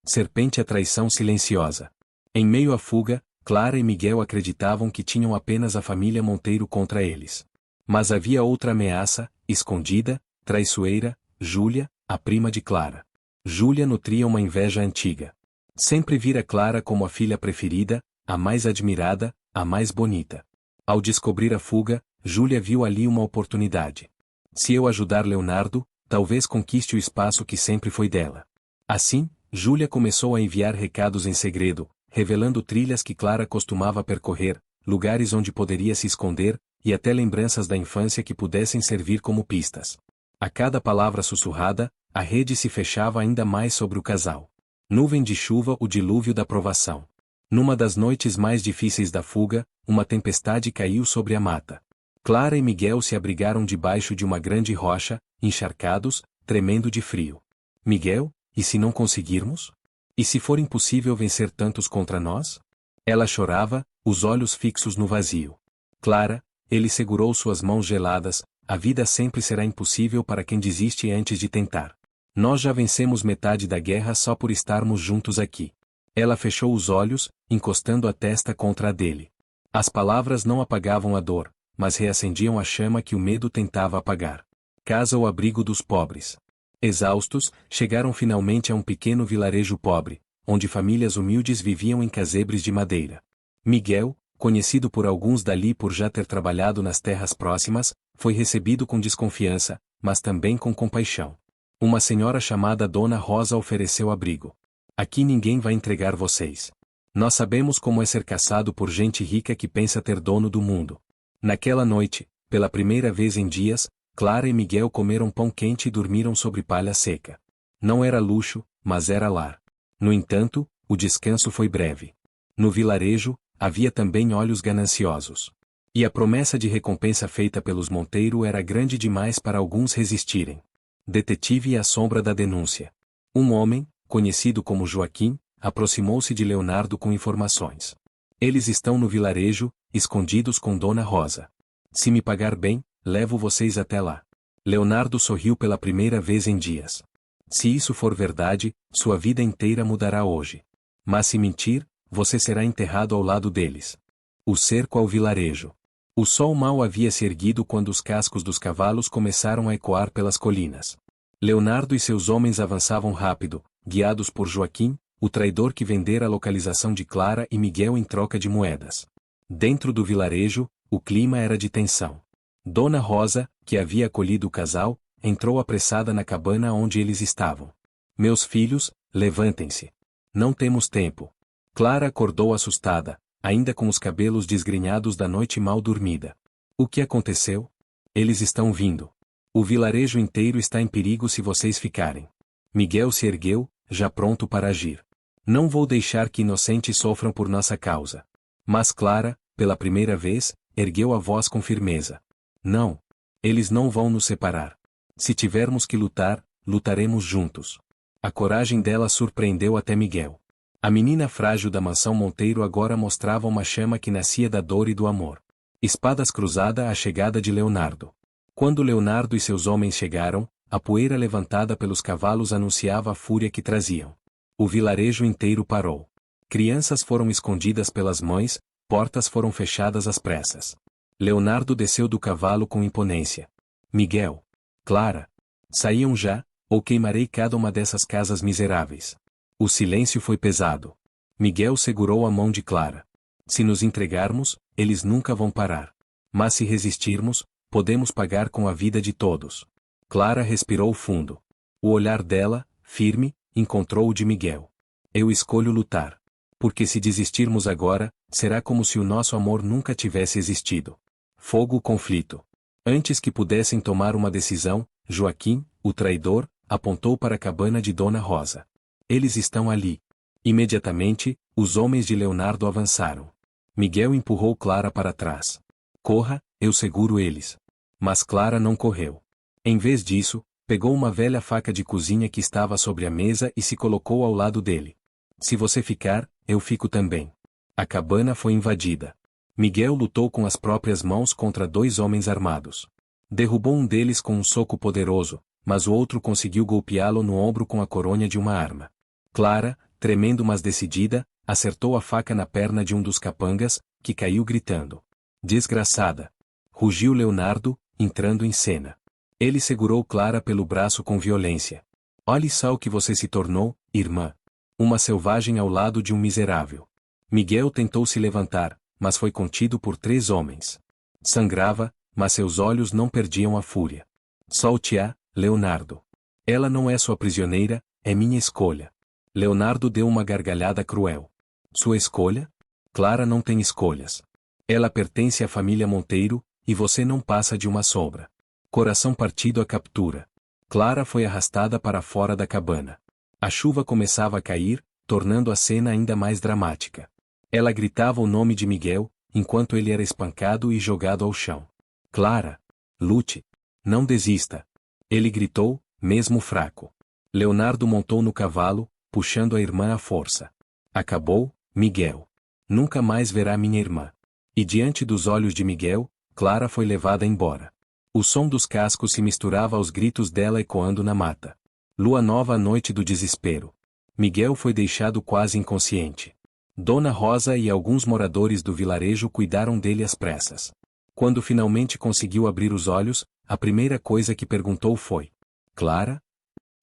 [SPEAKER 1] Serpente a traição silenciosa. Em meio à fuga, Clara e Miguel acreditavam que tinham apenas a família Monteiro contra eles. Mas havia outra ameaça, escondida, traiçoeira, Júlia, a prima de Clara. Júlia nutria uma inveja antiga. Sempre vira Clara como a filha preferida, a mais admirada, a mais bonita. Ao descobrir a fuga, Júlia viu ali uma oportunidade. Se eu ajudar Leonardo, talvez conquiste o espaço que sempre foi dela. Assim, Júlia começou a enviar recados em segredo, revelando trilhas que Clara costumava percorrer, lugares onde poderia se esconder, e até lembranças da infância que pudessem servir como pistas. A cada palavra sussurrada, a rede se fechava ainda mais sobre o casal. Nuvem de chuva, o dilúvio da provação. Numa das noites mais difíceis da fuga, uma tempestade caiu sobre a mata. Clara e Miguel se abrigaram debaixo de uma grande rocha, encharcados, tremendo de frio. Miguel, e se não conseguirmos? E se for impossível vencer tantos contra nós? Ela chorava, os olhos fixos no vazio. Clara, ele segurou suas mãos geladas, a vida sempre será impossível para quem desiste antes de tentar. Nós já vencemos metade da guerra só por estarmos juntos aqui. Ela fechou os olhos, encostando a testa contra a dele. As palavras não apagavam a dor, mas reacendiam a chama que o medo tentava apagar. Casa o abrigo dos pobres. Exaustos, chegaram finalmente a um pequeno vilarejo pobre, onde famílias humildes viviam em casebres de madeira. Miguel, conhecido por alguns dali por já ter trabalhado nas terras próximas, foi recebido com desconfiança, mas também com compaixão. Uma senhora chamada Dona Rosa ofereceu abrigo. Aqui ninguém vai entregar vocês. Nós sabemos como é ser caçado por gente rica que pensa ter dono do mundo. Naquela noite, pela primeira vez em dias, Clara e Miguel comeram pão quente e dormiram sobre palha seca. Não era luxo, mas era lar. No entanto, o descanso foi breve. No vilarejo, havia também olhos gananciosos. E a promessa de recompensa feita pelos Monteiro era grande demais para alguns resistirem. Detetive e a sombra da denúncia. Um homem, conhecido como Joaquim, aproximou-se de Leonardo com informações. Eles estão no vilarejo, escondidos com Dona Rosa. Se me pagar bem, levo vocês até lá. Leonardo sorriu pela primeira vez em dias. Se isso for verdade, sua vida inteira mudará hoje. Mas se mentir, você será enterrado ao lado deles. O cerco ao vilarejo. O sol mal havia se erguido quando os cascos dos cavalos começaram a ecoar pelas colinas. Leonardo e seus homens avançavam rápido, guiados por Joaquim, o traidor que vendera a localização de Clara e Miguel em troca de moedas. Dentro do vilarejo, o clima era de tensão. Dona Rosa, que havia acolhido o casal, entrou apressada na cabana onde eles estavam. Meus filhos, levantem-se. Não temos tempo. Clara acordou assustada, ainda com os cabelos desgrenhados da noite mal dormida. O que aconteceu? Eles estão vindo. O vilarejo inteiro está em perigo se vocês ficarem. Miguel se ergueu, já pronto para agir. Não vou deixar que inocentes sofram por nossa causa. Mas Clara, pela primeira vez, ergueu a voz com firmeza. Não. Eles não vão nos separar. Se tivermos que lutar, lutaremos juntos. A coragem dela surpreendeu até Miguel. A menina frágil da mansão Monteiro agora mostrava uma chama que nascia da dor e do amor. Espadas cruzada à chegada de Leonardo. Quando Leonardo e seus homens chegaram, a poeira levantada pelos cavalos anunciava a fúria que traziam. O vilarejo inteiro parou. Crianças foram escondidas pelas mães, portas foram fechadas às pressas. Leonardo desceu do cavalo com imponência. Miguel. Clara. Saiam já, ou queimarei cada uma dessas casas miseráveis. O silêncio foi pesado. Miguel segurou a mão de Clara. Se nos entregarmos, eles nunca vão parar. Mas se resistirmos, podemos pagar com a vida de todos. Clara respirou fundo. O olhar dela, firme, encontrou o de Miguel. Eu escolho lutar. Porque se desistirmos agora, será como se o nosso amor nunca tivesse existido. Fogo o conflito. Antes que pudessem tomar uma decisão, Joaquim, o traidor, apontou para a cabana de Dona Rosa. Eles estão ali. Imediatamente, os homens de Leonardo avançaram. Miguel empurrou Clara para trás. Corra, eu seguro eles. Mas Clara não correu. Em vez disso, pegou uma velha faca de cozinha que estava sobre a mesa e se colocou ao lado dele. Se você ficar, eu fico também. A cabana foi invadida. Miguel lutou com as próprias mãos contra 2 homens armados. Derrubou um deles com um soco poderoso, mas o outro conseguiu golpeá-lo no ombro com a coronha de uma arma. Clara, tremendo mas decidida, acertou a faca na perna de um dos capangas, que caiu gritando. Desgraçada! Rugiu Leonardo, entrando em cena. Ele segurou Clara pelo braço com violência. Olhe só o que você se tornou, irmã. Uma selvagem ao lado de um miserável. Miguel tentou se levantar, mas foi contido por 3 homens. Sangrava, mas seus olhos não perdiam a fúria. Solte-a, Leonardo. Ela não é sua prisioneira, é minha escolha. Leonardo deu uma gargalhada cruel. Sua escolha? Clara não tem escolhas. Ela pertence à família Monteiro, e você não passa de uma sombra. Coração partido à captura. Clara foi arrastada para fora da cabana. A chuva começava a cair, tornando a cena ainda mais dramática. Ela gritava o nome de Miguel, enquanto ele era espancado e jogado ao chão. Clara! Lute! Não desista! Ele gritou, mesmo fraco. Leonardo montou no cavalo, puxando a irmã à força. Acabou, Miguel. Nunca mais verá minha irmã. E diante dos olhos de Miguel, Clara foi levada embora. O som dos cascos se misturava aos gritos dela ecoando na mata. Lua nova à noite do desespero. Miguel foi deixado quase inconsciente. Dona Rosa e alguns moradores do vilarejo cuidaram dele às pressas. Quando finalmente conseguiu abrir os olhos, a primeira coisa que perguntou foi: Clara?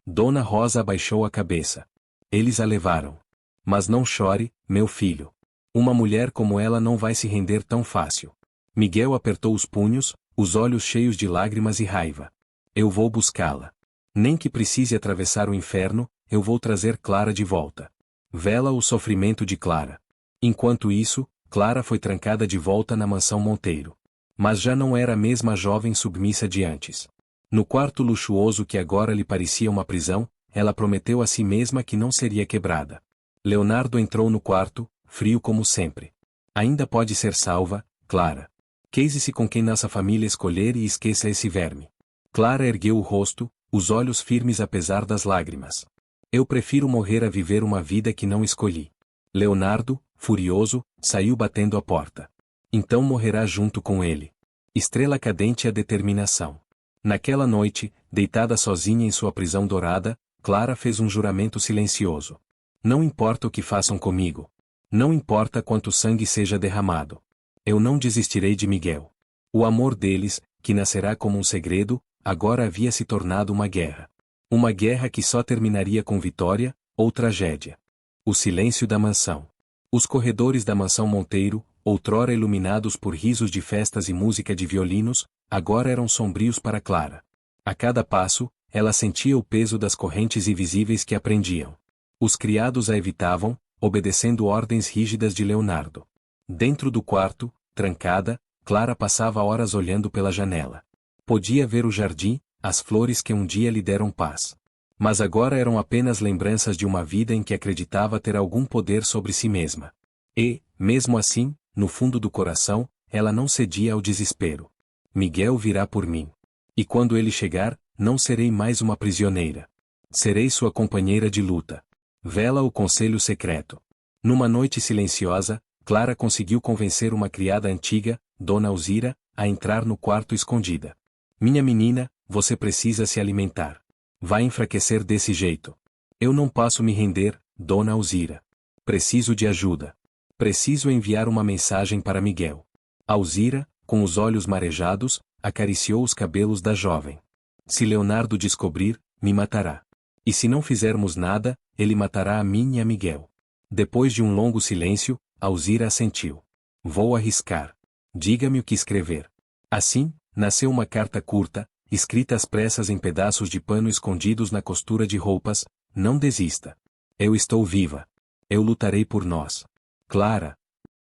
[SPEAKER 1] Dona Rosa abaixou a cabeça. Eles a levaram. Mas não chore, meu filho. Uma mulher como ela não vai se render tão fácil. Miguel apertou os punhos, os olhos cheios de lágrimas e raiva. Eu vou buscá-la. Nem que precise atravessar o inferno, eu vou trazer Clara de volta. Vela o sofrimento de Clara. Enquanto isso, Clara foi trancada de volta na mansão Monteiro. Mas já não era a mesma jovem submissa de antes. No quarto luxuoso que agora lhe parecia uma prisão, ela prometeu a si mesma que não seria quebrada. Leonardo entrou no quarto, frio como sempre. Ainda pode ser salva, Clara. Case-se com quem nossa família escolher e esqueça esse verme. Clara ergueu o rosto, os olhos firmes apesar das lágrimas. Eu prefiro morrer a viver uma vida que não escolhi. Leonardo, furioso, saiu batendo a porta. Então morrerá junto com ele. Estrela cadente a determinação. Naquela noite, deitada sozinha em sua prisão dourada, Clara fez um juramento silencioso. Não importa o que façam comigo. Não importa quanto sangue seja derramado. Eu não desistirei de Miguel. O amor deles, que nascerá como um segredo, agora havia se tornado uma guerra. Uma guerra que só terminaria com vitória, ou tragédia. O silêncio da mansão. Os corredores da mansão Monteiro, outrora iluminados por risos de festas e música de violinos, agora eram sombrios para Clara. A cada passo, ela sentia o peso das correntes invisíveis que a prendiam. Os criados a evitavam, obedecendo ordens rígidas de Leonardo. Dentro do quarto, trancada, Clara passava horas olhando pela janela. Podia ver o jardim, as flores que um dia lhe deram paz. Mas agora eram apenas lembranças de uma vida em que acreditava ter algum poder sobre si mesma. E, mesmo assim, no fundo do coração, ela não cedia ao desespero. Miguel virá por mim. E quando ele chegar, não serei mais uma prisioneira. Serei sua companheira de luta. Vela o conselho secreto. Numa noite silenciosa, Clara conseguiu convencer uma criada antiga, Dona Alzira, a entrar no quarto escondida. Minha menina, você precisa se alimentar. Vai enfraquecer desse jeito. Eu não posso me render, Dona Alzira. Preciso de ajuda. Preciso enviar uma mensagem para Miguel. Alzira, com os olhos marejados, acariciou os cabelos da jovem. Se Leonardo descobrir, me matará. E se não fizermos nada, ele matará a mim e a Miguel. Depois de um longo silêncio, Alzira assentiu. Vou arriscar. Diga-me o que escrever. Assim, nasceu uma carta curta, escrita às pressas em pedaços de pano escondidos na costura de roupas. Não desista. Eu estou viva. Eu lutarei por nós. Clara.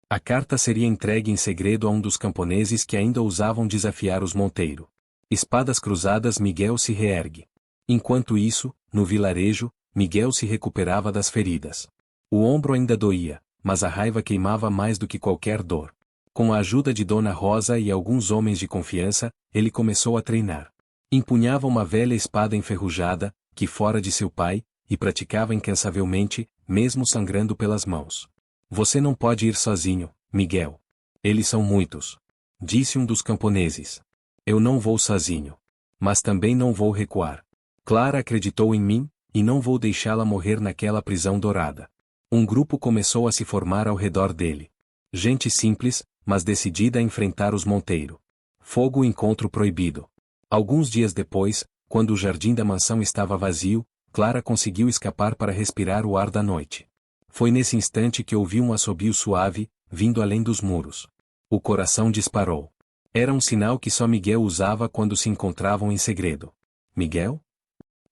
[SPEAKER 1] A carta seria entregue em segredo a um dos camponeses que ainda ousavam desafiar os Monteiro. Espadas cruzadas. Miguel se reergue. Enquanto isso, no vilarejo, Miguel se recuperava das feridas. O ombro ainda doía, mas a raiva queimava mais do que qualquer dor. Com a ajuda de Dona Rosa e alguns homens de confiança, ele começou a treinar. Empunhava uma velha espada enferrujada, que fora de seu pai, e praticava incansavelmente, mesmo sangrando pelas mãos. Você não pode ir sozinho, Miguel. Eles são muitos. Disse um dos camponeses. Eu não vou sozinho. Mas também não vou recuar. Clara acreditou em mim, e não vou deixá-la morrer naquela prisão dourada. Um grupo começou a se formar ao redor dele. Gente simples, mas decidida a enfrentar os Monteiro. Fogo. Encontro proibido. Alguns dias depois, quando o jardim da mansão estava vazio, Clara conseguiu escapar para respirar o ar da noite. Foi nesse instante que ouviu um assobio suave, vindo além dos muros. O coração disparou. Era um sinal que só Miguel usava quando se encontravam em segredo. Miguel?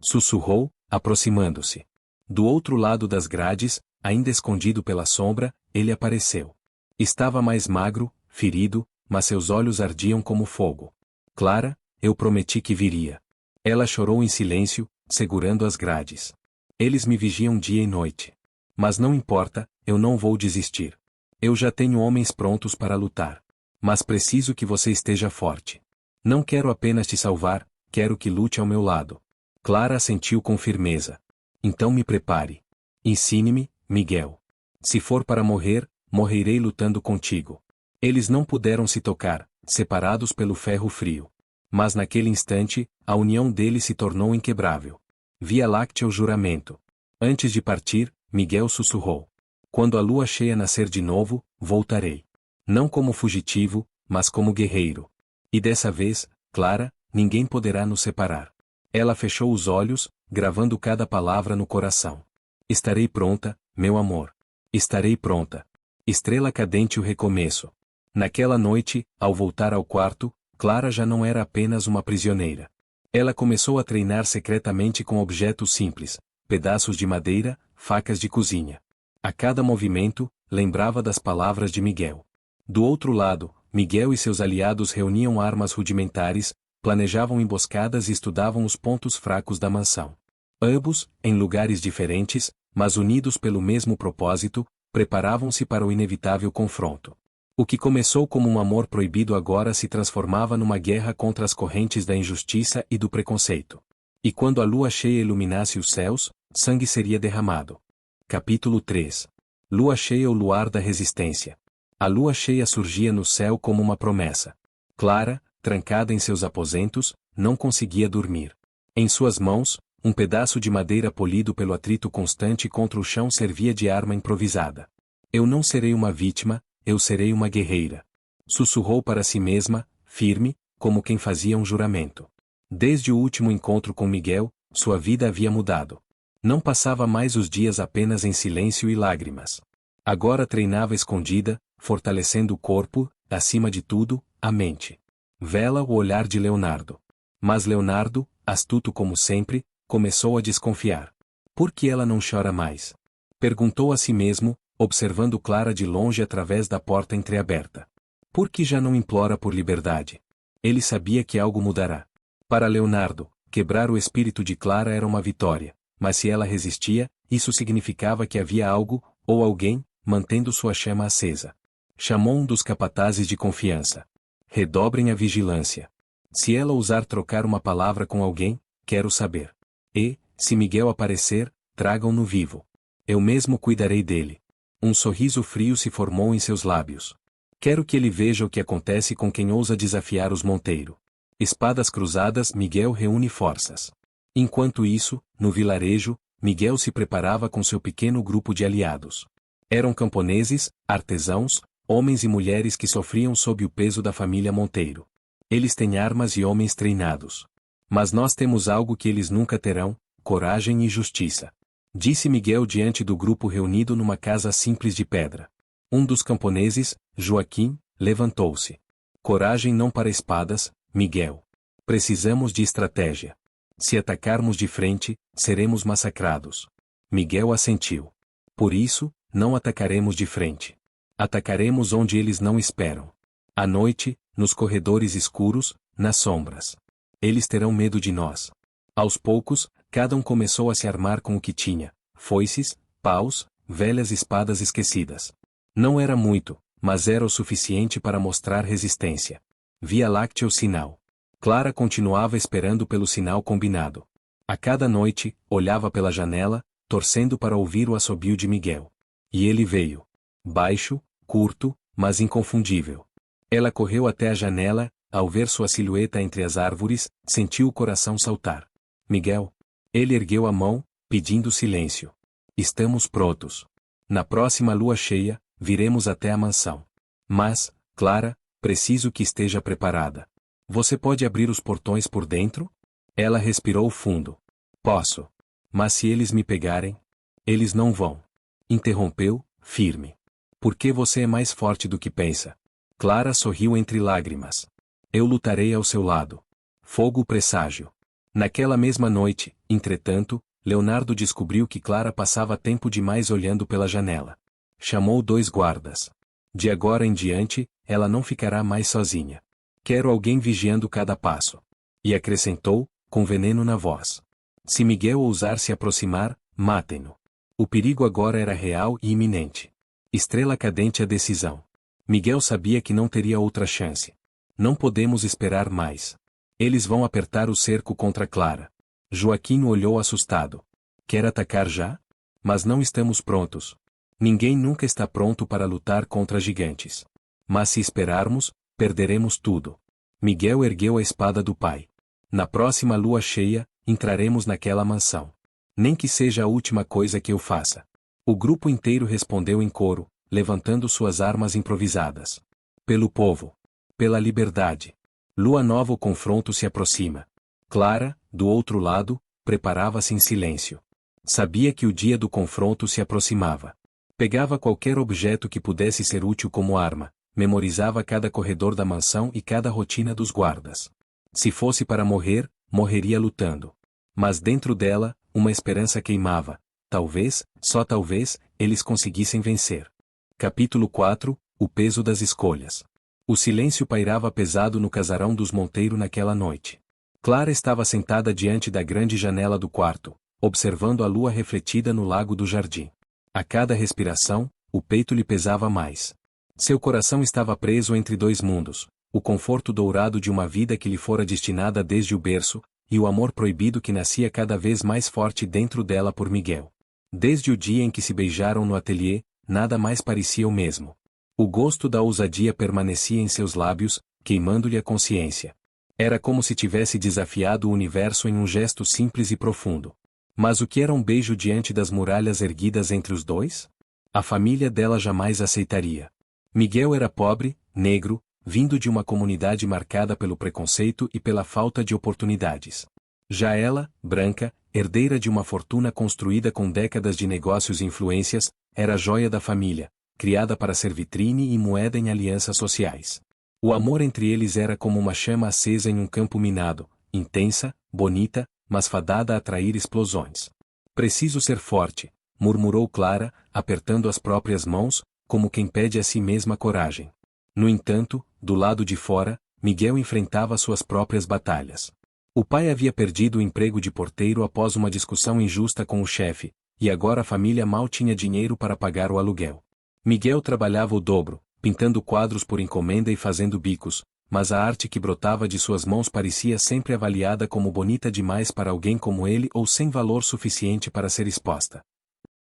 [SPEAKER 1] Sussurrou, aproximando-se. Do outro lado das grades, ainda escondido pela sombra, ele apareceu. Estava mais magro, ferido, mas seus olhos ardiam como fogo. Clara, eu prometi que viria. Ela chorou em silêncio, segurando as grades. Eles me vigiam dia e noite. Mas não importa, eu não vou desistir. Eu já tenho homens prontos para lutar. Mas preciso que você esteja forte. Não quero apenas te salvar, quero que lute ao meu lado. Clara assentiu com firmeza. Então me prepare. Ensine-me, Miguel. Se for para morrer, morrerei lutando contigo. Eles não puderam se tocar, separados pelo ferro frio. Mas naquele instante, a união deles se tornou inquebrável. Via Láctea o juramento. Antes de partir, Miguel sussurrou. Quando a lua cheia nascer de novo, voltarei. Não como fugitivo, mas como guerreiro. E dessa vez, Clara, ninguém poderá nos separar. Ela fechou os olhos, gravando cada palavra no coração. Estarei pronta, meu amor. Estarei pronta. Estrela cadente. O recomeço. Naquela noite, ao voltar ao quarto, Clara já não era apenas uma prisioneira. Ela começou a treinar secretamente com objetos simples, pedaços de madeira, facas de cozinha. A cada movimento, lembrava das palavras de Miguel. Do outro lado, Miguel e seus aliados reuniam armas rudimentares, planejavam emboscadas e estudavam os pontos fracos da mansão. Ambos, em lugares diferentes, mas unidos pelo mesmo propósito, preparavam-se para o inevitável confronto. O que começou como um amor proibido agora se transformava numa guerra contra as correntes da injustiça e do preconceito. E quando a lua cheia iluminasse os céus, sangue seria derramado. Capítulo 3. Lua cheia ou luar da resistência. A lua cheia surgia no céu como uma promessa. Clara, trancada em seus aposentos, não conseguia dormir. Em suas mãos, um pedaço de madeira polido pelo atrito constante contra o chão servia de arma improvisada. Eu não serei uma vítima, eu serei uma guerreira. Sussurrou para si mesma, firme, como quem fazia um juramento. Desde o último encontro com Miguel, Sua vida havia mudado. Não passava mais os dias apenas em silêncio e lágrimas. Agora treinava escondida, fortalecendo o corpo, acima de tudo, a mente. Vela o olhar de Leonardo. Mas Leonardo, astuto como sempre, começou a desconfiar. Por que ela não chora mais? Perguntou a si mesmo, observando Clara de longe através da porta entreaberta. Por que já não implora por liberdade? Ele sabia que algo mudará. Para Leonardo, quebrar o espírito de Clara era uma vitória, mas se ela resistia, isso significava que havia algo, ou alguém, mantendo sua chama acesa. Chamou um dos capatazes de confiança. Redobrem a vigilância. Se ela ousar trocar uma palavra com alguém, quero saber. E, se Miguel aparecer, tragam-no vivo. Eu mesmo cuidarei dele. Um sorriso frio se formou em seus lábios. Quero que ele veja o que acontece com quem ousa desafiar os Monteiro. Espadas cruzadas, Miguel reúne forças. Enquanto isso, no vilarejo, Miguel se preparava com seu pequeno grupo de aliados. Eram camponeses, artesãos, homens e mulheres que sofriam sob o peso da família Monteiro. Eles têm armas e homens treinados. Mas nós temos algo que eles nunca terão: coragem e justiça. Disse Miguel diante do grupo reunido numa casa simples de pedra. Um dos camponeses, Joaquim, levantou-se. Coragem não para espadas, Miguel. Precisamos de estratégia. Se atacarmos de frente, seremos massacrados. Miguel assentiu. Por isso, não atacaremos de frente. Atacaremos onde eles não esperam. À noite, nos corredores escuros, nas sombras. Eles terão medo de nós. Aos poucos, cada um começou a se armar com o que tinha: foices, paus, velhas espadas esquecidas. Não era muito, mas era o suficiente para mostrar resistência. Via Láctea o sinal. Clara continuava esperando pelo sinal combinado. A cada noite, olhava pela janela, torcendo para ouvir o assobio de Miguel. E ele veio. Baixo, curto, mas inconfundível. Ela correu até a janela, ao ver sua silhueta entre as árvores, sentiu o coração saltar. Miguel. Ele ergueu a mão, pedindo silêncio. Estamos prontos. Na próxima lua cheia, viremos até a mansão. Mas, Clara, preciso que esteja preparada. Você pode abrir os portões por dentro? Ela respirou fundo. Posso. Mas se eles me pegarem? Eles não vão. Interrompeu, firme. Porque você é mais forte do que pensa. Clara sorriu entre lágrimas. Eu lutarei ao seu lado. Fogo presságio. Naquela mesma noite, entretanto, Leonardo descobriu que Clara passava tempo demais olhando pela janela. Chamou 2 guardas. De agora em diante, ela não ficará mais sozinha. Quero alguém vigiando cada passo. E acrescentou, com veneno na voz. Se Miguel ousar se aproximar, matem-no. O perigo agora era real e iminente. Estrela cadente a decisão. Miguel sabia que não teria outra chance. Não podemos esperar mais. Eles vão apertar o cerco contra Clara. Joaquim olhou assustado. Quer atacar já? Mas não estamos prontos. Ninguém nunca está pronto para lutar contra gigantes. Mas se esperarmos, perderemos tudo. Miguel ergueu a espada do pai. Na próxima lua cheia, entraremos naquela mansão. Nem que seja a última coisa que eu faça. O grupo inteiro respondeu em coro, levantando suas armas improvisadas. Pelo povo. Pela liberdade. Lua nova, o confronto se aproxima. Clara, do outro lado, preparava-se em silêncio. Sabia que o dia do confronto se aproximava. Pegava qualquer objeto que pudesse ser útil como arma, memorizava cada corredor da mansão e cada rotina dos guardas. Se fosse para morrer, morreria lutando. Mas dentro dela, uma esperança queimava. Talvez, só talvez, eles conseguissem vencer. Capítulo 4 – O peso das escolhas. O silêncio pairava pesado no casarão dos Monteiro naquela noite. Clara estava sentada diante da grande janela do quarto, observando a lua refletida no lago do jardim. A cada respiração, o peito lhe pesava mais. Seu coração estava preso entre 2 mundos, o conforto dourado de uma vida que lhe fora destinada desde o berço, e o amor proibido que nascia cada vez mais forte dentro dela por Miguel. Desde o dia em que se beijaram no ateliê, nada mais parecia o mesmo. O gosto da ousadia permanecia em seus lábios, queimando-lhe a consciência. Era como se tivesse desafiado o universo em um gesto simples e profundo. Mas o que era um beijo diante das muralhas erguidas entre os dois? A família dela jamais aceitaria. Miguel era pobre, negro, vindo de uma comunidade marcada pelo preconceito e pela falta de oportunidades. Já ela, branca, herdeira de uma fortuna construída com décadas de negócios e influências, era a joia da família, criada para ser vitrine e moeda em alianças sociais. O amor entre eles era como uma chama acesa em um campo minado, intensa, bonita, mas fadada a atrair explosões. Preciso ser forte, murmurou Clara, apertando as próprias mãos, como quem pede a si mesma coragem. No entanto, do lado de fora, Miguel enfrentava suas próprias batalhas. O pai havia perdido o emprego de porteiro após uma discussão injusta com o chefe, e agora a família mal tinha dinheiro para pagar o aluguel. Miguel trabalhava o dobro, pintando quadros por encomenda e fazendo bicos, mas a arte que brotava de suas mãos parecia sempre avaliada como bonita demais para alguém como ele ou sem valor suficiente para ser exposta.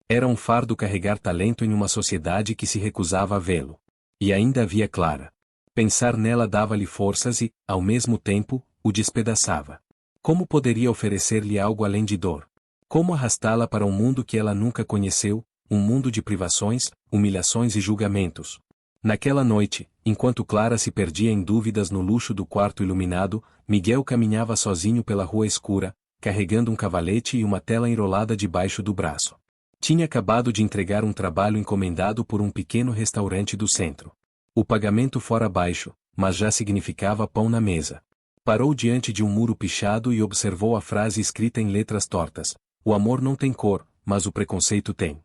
[SPEAKER 1] Era um fardo carregar talento em uma sociedade que se recusava a vê-lo. E ainda havia Clara. Pensar nela dava-lhe forças e, ao mesmo tempo, o despedaçava. Como poderia oferecer-lhe algo além de dor? Como arrastá-la para um mundo que ela nunca conheceu, um mundo de privações, humilhações e julgamentos? Naquela noite, enquanto Clara se perdia em dúvidas no luxo do quarto iluminado, Miguel caminhava sozinho pela rua escura, carregando um cavalete e uma tela enrolada debaixo do braço. Tinha acabado de entregar um trabalho encomendado por um pequeno restaurante do centro. O pagamento fora baixo, mas já significava pão na mesa. Parou diante de um muro pichado e observou a frase escrita em letras tortas: "O amor não tem cor, mas o preconceito tem."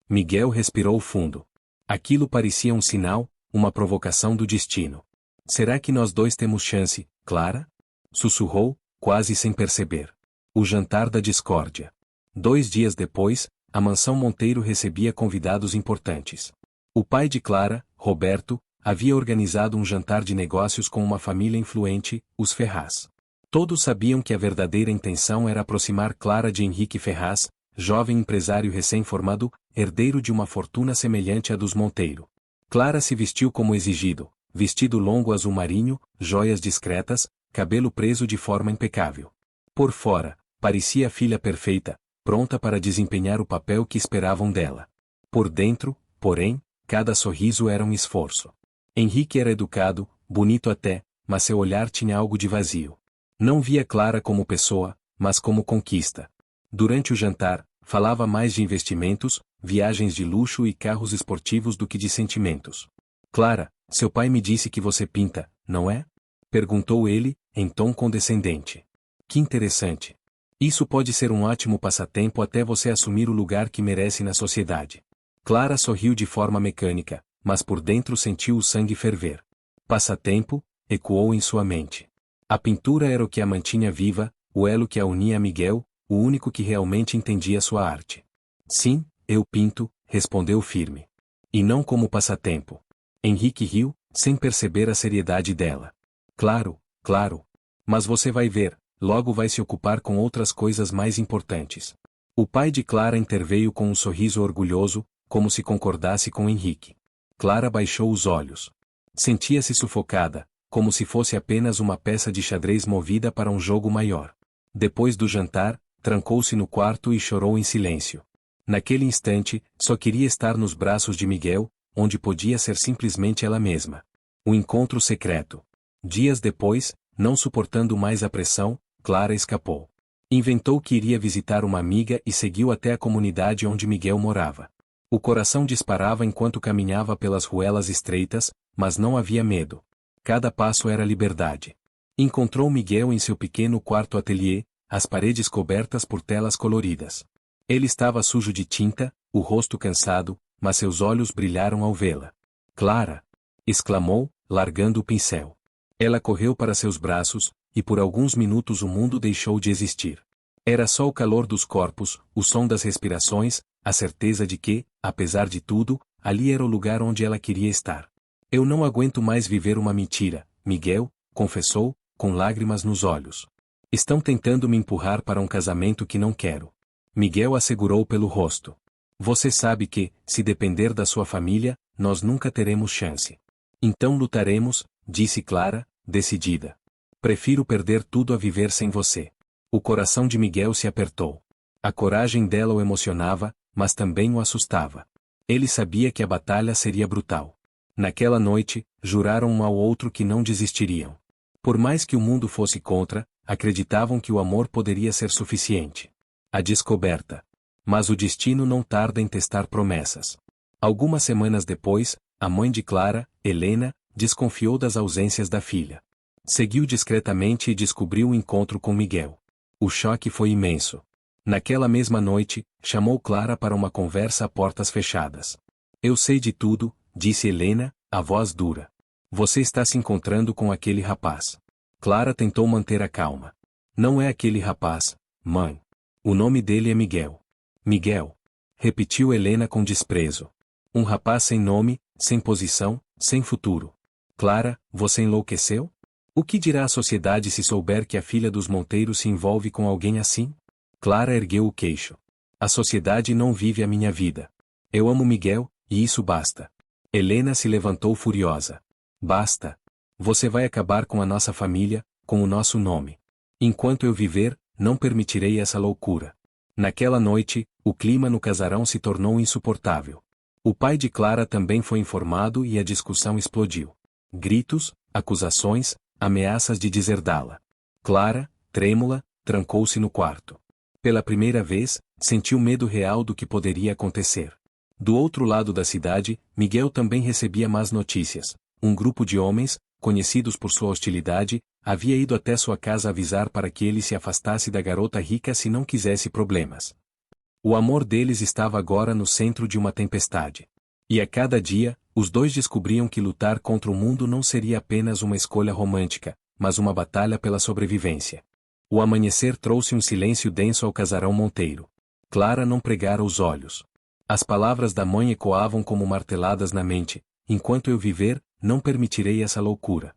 [SPEAKER 1] Miguel respirou fundo. Aquilo parecia um sinal, uma provocação do destino. "Será que nós dois temos chance, Clara?" Sussurrou, quase sem perceber. O jantar da discórdia. 2 dias depois, a mansão Monteiro recebia convidados importantes. O pai de Clara, Roberto, havia organizado um jantar de negócios com uma família influente, os Ferraz. Todos sabiam que a verdadeira intenção era aproximar Clara de Henrique Ferraz, jovem empresário recém-formado, herdeiro de uma fortuna semelhante à dos Monteiro. Clara se vestiu como exigido, vestido longo azul marinho, joias discretas, cabelo preso de forma impecável. Por fora, parecia a filha perfeita, pronta para desempenhar o papel que esperavam dela. Por dentro, porém, cada sorriso era um esforço. Henrique era educado, bonito até, mas seu olhar tinha algo de vazio. Não via Clara como pessoa, mas como conquista. Durante o jantar, falava mais de investimentos, viagens de luxo e carros esportivos do que de sentimentos. "Clara, seu pai me disse que você pinta, não é?" perguntou ele, em tom condescendente. "Que interessante. Isso pode ser um ótimo passatempo até você assumir o lugar que merece na sociedade." Clara sorriu de forma mecânica, mas por dentro sentiu o sangue ferver. "Passatempo?" ecoou em sua mente. A pintura era o que a mantinha viva, o elo que a unia a Miguel, o único que realmente entendia sua arte. "Sim, eu pinto", respondeu firme. "E não como passatempo." Henrique riu, sem perceber a seriedade dela. "Claro, claro. Mas você vai ver, logo vai se ocupar com outras coisas mais importantes." O pai de Clara interveio com um sorriso orgulhoso, como se concordasse com Henrique. Clara baixou os olhos. Sentia-se sufocada, como se fosse apenas uma peça de xadrez movida para um jogo maior. Depois do jantar, trancou-se no quarto e chorou em silêncio. Naquele instante, só queria estar nos braços de Miguel, onde podia ser simplesmente ela mesma. O encontro secreto. Dias depois, não suportando mais a pressão, Clara escapou. Inventou que iria visitar uma amiga e seguiu até a comunidade onde Miguel morava. O coração disparava enquanto caminhava pelas ruelas estreitas, mas não havia medo. Cada passo era liberdade. Encontrou Miguel em seu pequeno quarto-ateliê, as paredes cobertas por telas coloridas. Ele estava sujo de tinta, o rosto cansado, mas seus olhos brilharam ao vê-la. "Clara!" exclamou, largando o pincel. Ela correu para seus braços, e por alguns minutos o mundo deixou de existir. Era só o calor dos corpos, o som das respirações, a certeza de que, apesar de tudo, ali era o lugar onde ela queria estar. "Eu não aguento mais viver uma mentira", Miguel confessou, com lágrimas nos olhos. "Estão tentando me empurrar para um casamento que não quero." Miguel assegurou pelo rosto. "Você sabe que, se depender da sua família, nós nunca teremos chance." "Então lutaremos", disse Clara, decidida. "Prefiro perder tudo a viver sem você." O coração de Miguel se apertou. A coragem dela o emocionava, mas também o assustava. Ele sabia que a batalha seria brutal. Naquela noite, juraram um ao outro que não desistiriam. Por mais que o mundo fosse contra, acreditavam que o amor poderia ser suficiente. A descoberta. Mas o destino não tarda em testar promessas. Algumas semanas depois, a mãe de Clara, Helena, desconfiou das ausências da filha. Seguiu discretamente e descobriu o encontro com Miguel. O choque foi imenso. Naquela mesma noite, chamou Clara para uma conversa a portas fechadas. Eu sei de tudo, disse Helena, a voz dura. Você está se encontrando com aquele rapaz. Clara tentou manter a calma. Não é aquele rapaz, mãe. O nome dele é Miguel. Miguel. Repetiu Helena com desprezo. Um rapaz sem nome, sem posição, sem futuro. Clara, você enlouqueceu? O que dirá a sociedade se souber que a filha dos Monteiros se envolve com alguém assim? Clara ergueu o queixo. A sociedade não vive a minha vida. Eu amo Miguel, e isso basta. Helena se levantou furiosa. Basta. Você vai acabar com a nossa família, com o nosso nome. Enquanto eu viver, não permitirei essa loucura. Naquela noite, o clima no casarão se tornou insuportável. O pai de Clara também foi informado e a discussão explodiu. Gritos, acusações, ameaças de deserdá-la. Clara, trêmula, trancou-se no quarto. Pela primeira vez, sentiu medo real do que poderia acontecer. Do outro lado da cidade, Miguel também recebia más notícias. Um grupo de homens, conhecidos por sua hostilidade, havia ido até sua casa avisar para que ele se afastasse da garota rica se não quisesse problemas. O amor deles estava agora no centro de uma tempestade. E a cada dia, os dois descobriam que lutar contra o mundo não seria apenas uma escolha romântica, mas uma batalha pela sobrevivência. O amanhecer trouxe um silêncio denso ao casarão Monteiro. Clara não pregara os olhos. As palavras da mãe ecoavam como marteladas na mente: enquanto eu viver, não permitirei essa loucura.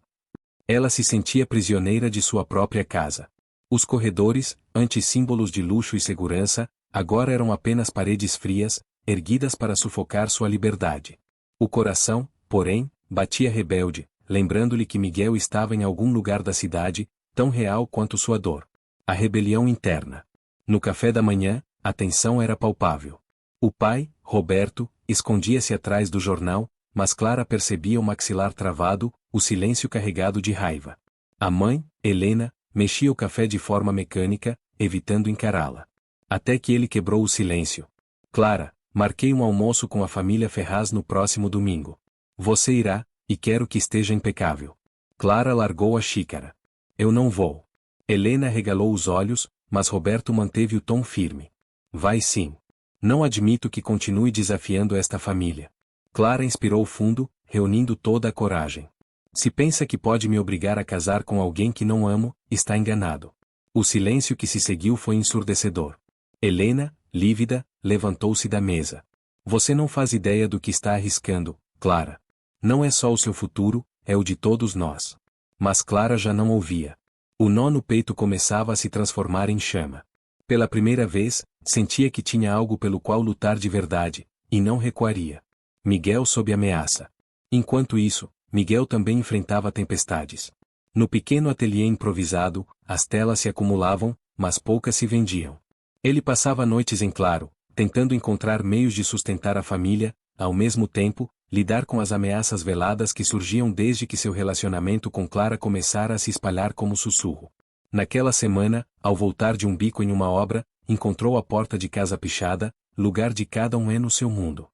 [SPEAKER 1] Ela se sentia prisioneira de sua própria casa. Os corredores, antes símbolos de luxo e segurança, agora eram apenas paredes frias, erguidas para sufocar sua liberdade. O coração, porém, batia rebelde, lembrando-lhe que Miguel estava em algum lugar da cidade, tão real quanto sua dor. A rebelião interna. No café da manhã, a tensão era palpável. O pai, Roberto, escondia-se atrás do jornal, mas Clara percebia o maxilar travado, o silêncio carregado de raiva. A mãe, Helena, mexia o café de forma mecânica, evitando encará-la. Até que ele quebrou o silêncio. Clara, marquei um almoço com a família Ferraz no próximo domingo. Você irá, e quero que esteja impecável. Clara largou a xícara. Eu não vou. Helena regalou os olhos, mas Roberto manteve o tom firme. Vai sim. Não admito que continue desafiando esta família. Clara inspirou fundo, reunindo toda a coragem. Se pensa que pode me obrigar a casar com alguém que não amo, está enganado. O silêncio que se seguiu foi ensurdecedor. Helena, lívida, levantou-se da mesa. Você não faz ideia do que está arriscando, Clara. Não é só o seu futuro, é o de todos nós. Mas Clara já não ouvia. O nó no peito começava a se transformar em chama. Pela primeira vez, sentia que tinha algo pelo qual lutar de verdade, e não recuaria. Miguel sob ameaça. Enquanto isso, Miguel também enfrentava tempestades. No pequeno ateliê improvisado, as telas se acumulavam, mas poucas se vendiam. Ele passava noites em claro, tentando encontrar meios de sustentar a família, ao mesmo tempo, lidar com as ameaças veladas que surgiam desde que seu relacionamento com Clara começara a se espalhar como sussurro. Naquela semana, ao voltar de um bico em uma obra, encontrou a porta de casa pichada, lugar de cada um é no seu mundo.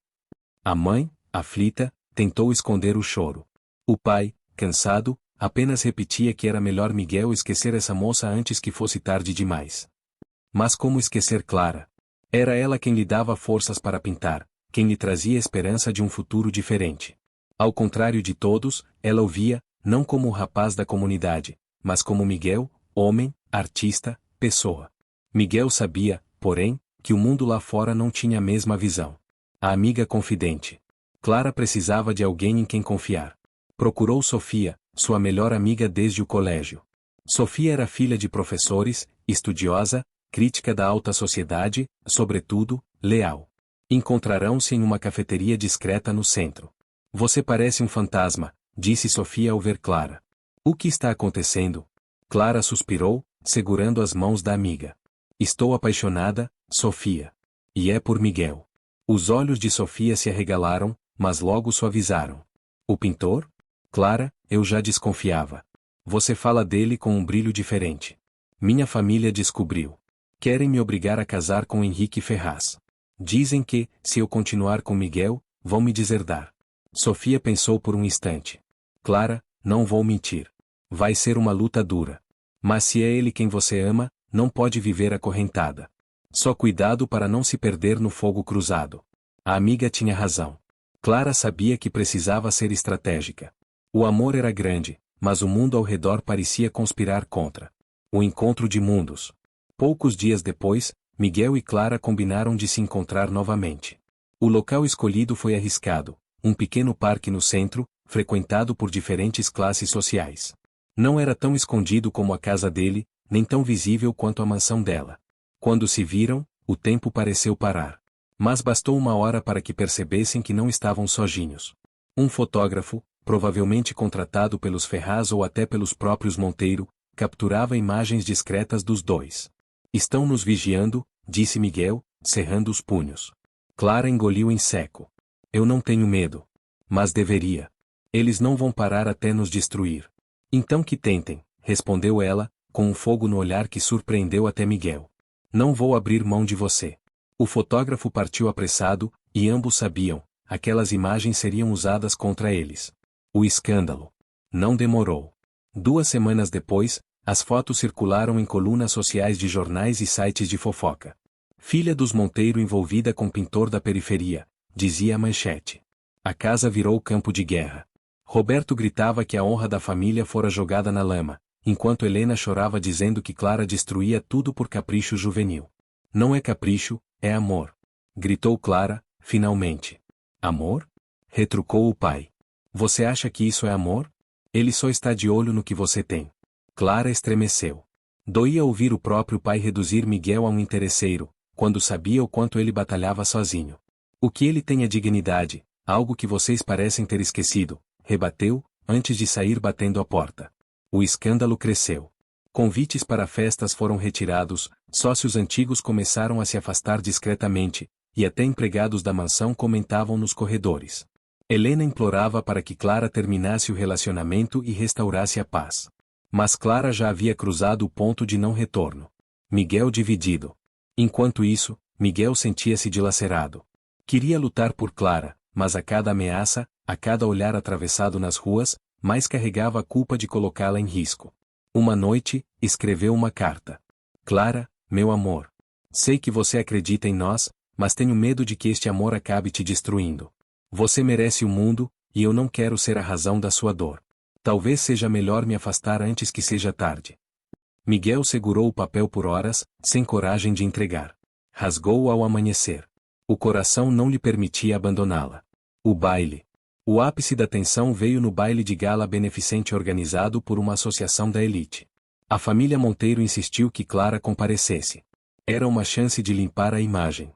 [SPEAKER 1] A mãe, aflita, tentou esconder o choro. O pai, cansado, apenas repetia que era melhor Miguel esquecer essa moça antes que fosse tarde demais. Mas como esquecer Clara? Era ela quem lhe dava forças para pintar, quem lhe trazia esperança de um futuro diferente. Ao contrário de todos, ela o via, não como o rapaz da comunidade, mas como Miguel, homem, artista, pessoa. Miguel sabia, porém, que o mundo lá fora não tinha a mesma visão. A amiga confidente. Clara precisava de alguém em quem confiar. Procurou Sofia, sua melhor amiga desde o colégio. Sofia era filha de professores, estudiosa, crítica da alta sociedade, sobretudo, leal. Encontrarão-se em uma cafeteria discreta no centro. Você parece um fantasma, disse Sofia ao ver Clara. O que está acontecendo? Clara suspirou, segurando as mãos da amiga. Estou apaixonada, Sofia. E é por Miguel. Os olhos de Sofia se arregalaram, mas logo suavizaram. O pintor? Clara, eu já desconfiava. Você fala dele com um brilho diferente. Minha família descobriu. Querem me obrigar a casar com Henrique Ferraz. Dizem que, se eu continuar com Miguel, vão me deserdar. Sofia pensou por um instante. Clara, não vou mentir. Vai ser uma luta dura. Mas se é ele quem você ama, não pode viver acorrentada. Só cuidado para não se perder no fogo cruzado. A amiga tinha razão. Clara sabia que precisava ser estratégica. O amor era grande, mas o mundo ao redor parecia conspirar contra. O encontro de mundos. Poucos dias depois, Miguel e Clara combinaram de se encontrar novamente. O local escolhido foi arriscado, um pequeno parque no centro, frequentado por diferentes classes sociais. Não era tão escondido como a casa dele, nem tão visível quanto a mansão dela. Quando se viram, o tempo pareceu parar. Mas bastou uma hora para que percebessem que não estavam sozinhos. Um fotógrafo, provavelmente contratado pelos Ferraz ou até pelos próprios Monteiro, capturava imagens discretas dos dois. Estão nos vigiando, disse Miguel, cerrando os punhos. Clara engoliu em seco. Eu não tenho medo. Mas deveria. Eles não vão parar até nos destruir. Então que tentem, respondeu ela, com um fogo no olhar que surpreendeu até Miguel. Não vou abrir mão de você. O fotógrafo partiu apressado, e ambos sabiam, aquelas imagens seriam usadas contra eles. O escândalo. Não demorou. 2 semanas depois, as fotos circularam em colunas sociais de jornais e sites de fofoca. Filha dos Monteiro envolvida com pintor da periferia, dizia a manchete. A casa virou campo de guerra. Roberto gritava que a honra da família fora jogada na lama, enquanto Helena chorava dizendo que Clara destruía tudo por capricho juvenil. Não é capricho, é amor. Gritou Clara, finalmente. Amor? Retrucou o pai. Você acha que isso é amor? Ele só está de olho no que você tem. Clara estremeceu. Doía ouvir o próprio pai reduzir Miguel a um interesseiro, quando sabia o quanto ele batalhava sozinho. O que ele tem é dignidade, algo que vocês parecem ter esquecido, rebateu, antes de sair batendo a porta. O escândalo cresceu. Convites para festas foram retirados, sócios antigos começaram a se afastar discretamente, e até empregados da mansão comentavam nos corredores. Helena implorava para que Clara terminasse o relacionamento e restaurasse a paz. Mas Clara já havia cruzado o ponto de não retorno. Miguel dividido. Enquanto isso, Miguel sentia-se dilacerado. Queria lutar por Clara, mas a cada ameaça, a cada olhar atravessado nas ruas, mais carregava a culpa de colocá-la em risco. Uma noite, escreveu uma carta. Clara, meu amor. Sei que você acredita em nós, mas tenho medo de que este amor acabe te destruindo. Você merece o mundo, e eu não quero ser a razão da sua dor. Talvez seja melhor me afastar antes que seja tarde. Miguel segurou o papel por horas, sem coragem de entregar. Rasgou-o ao amanhecer. O coração não lhe permitia abandoná-la. O baile. O ápice da tensão veio no baile de gala beneficente organizado por uma associação da elite. A família Monteiro insistiu que Clara comparecesse. Era uma chance de limpar a imagem.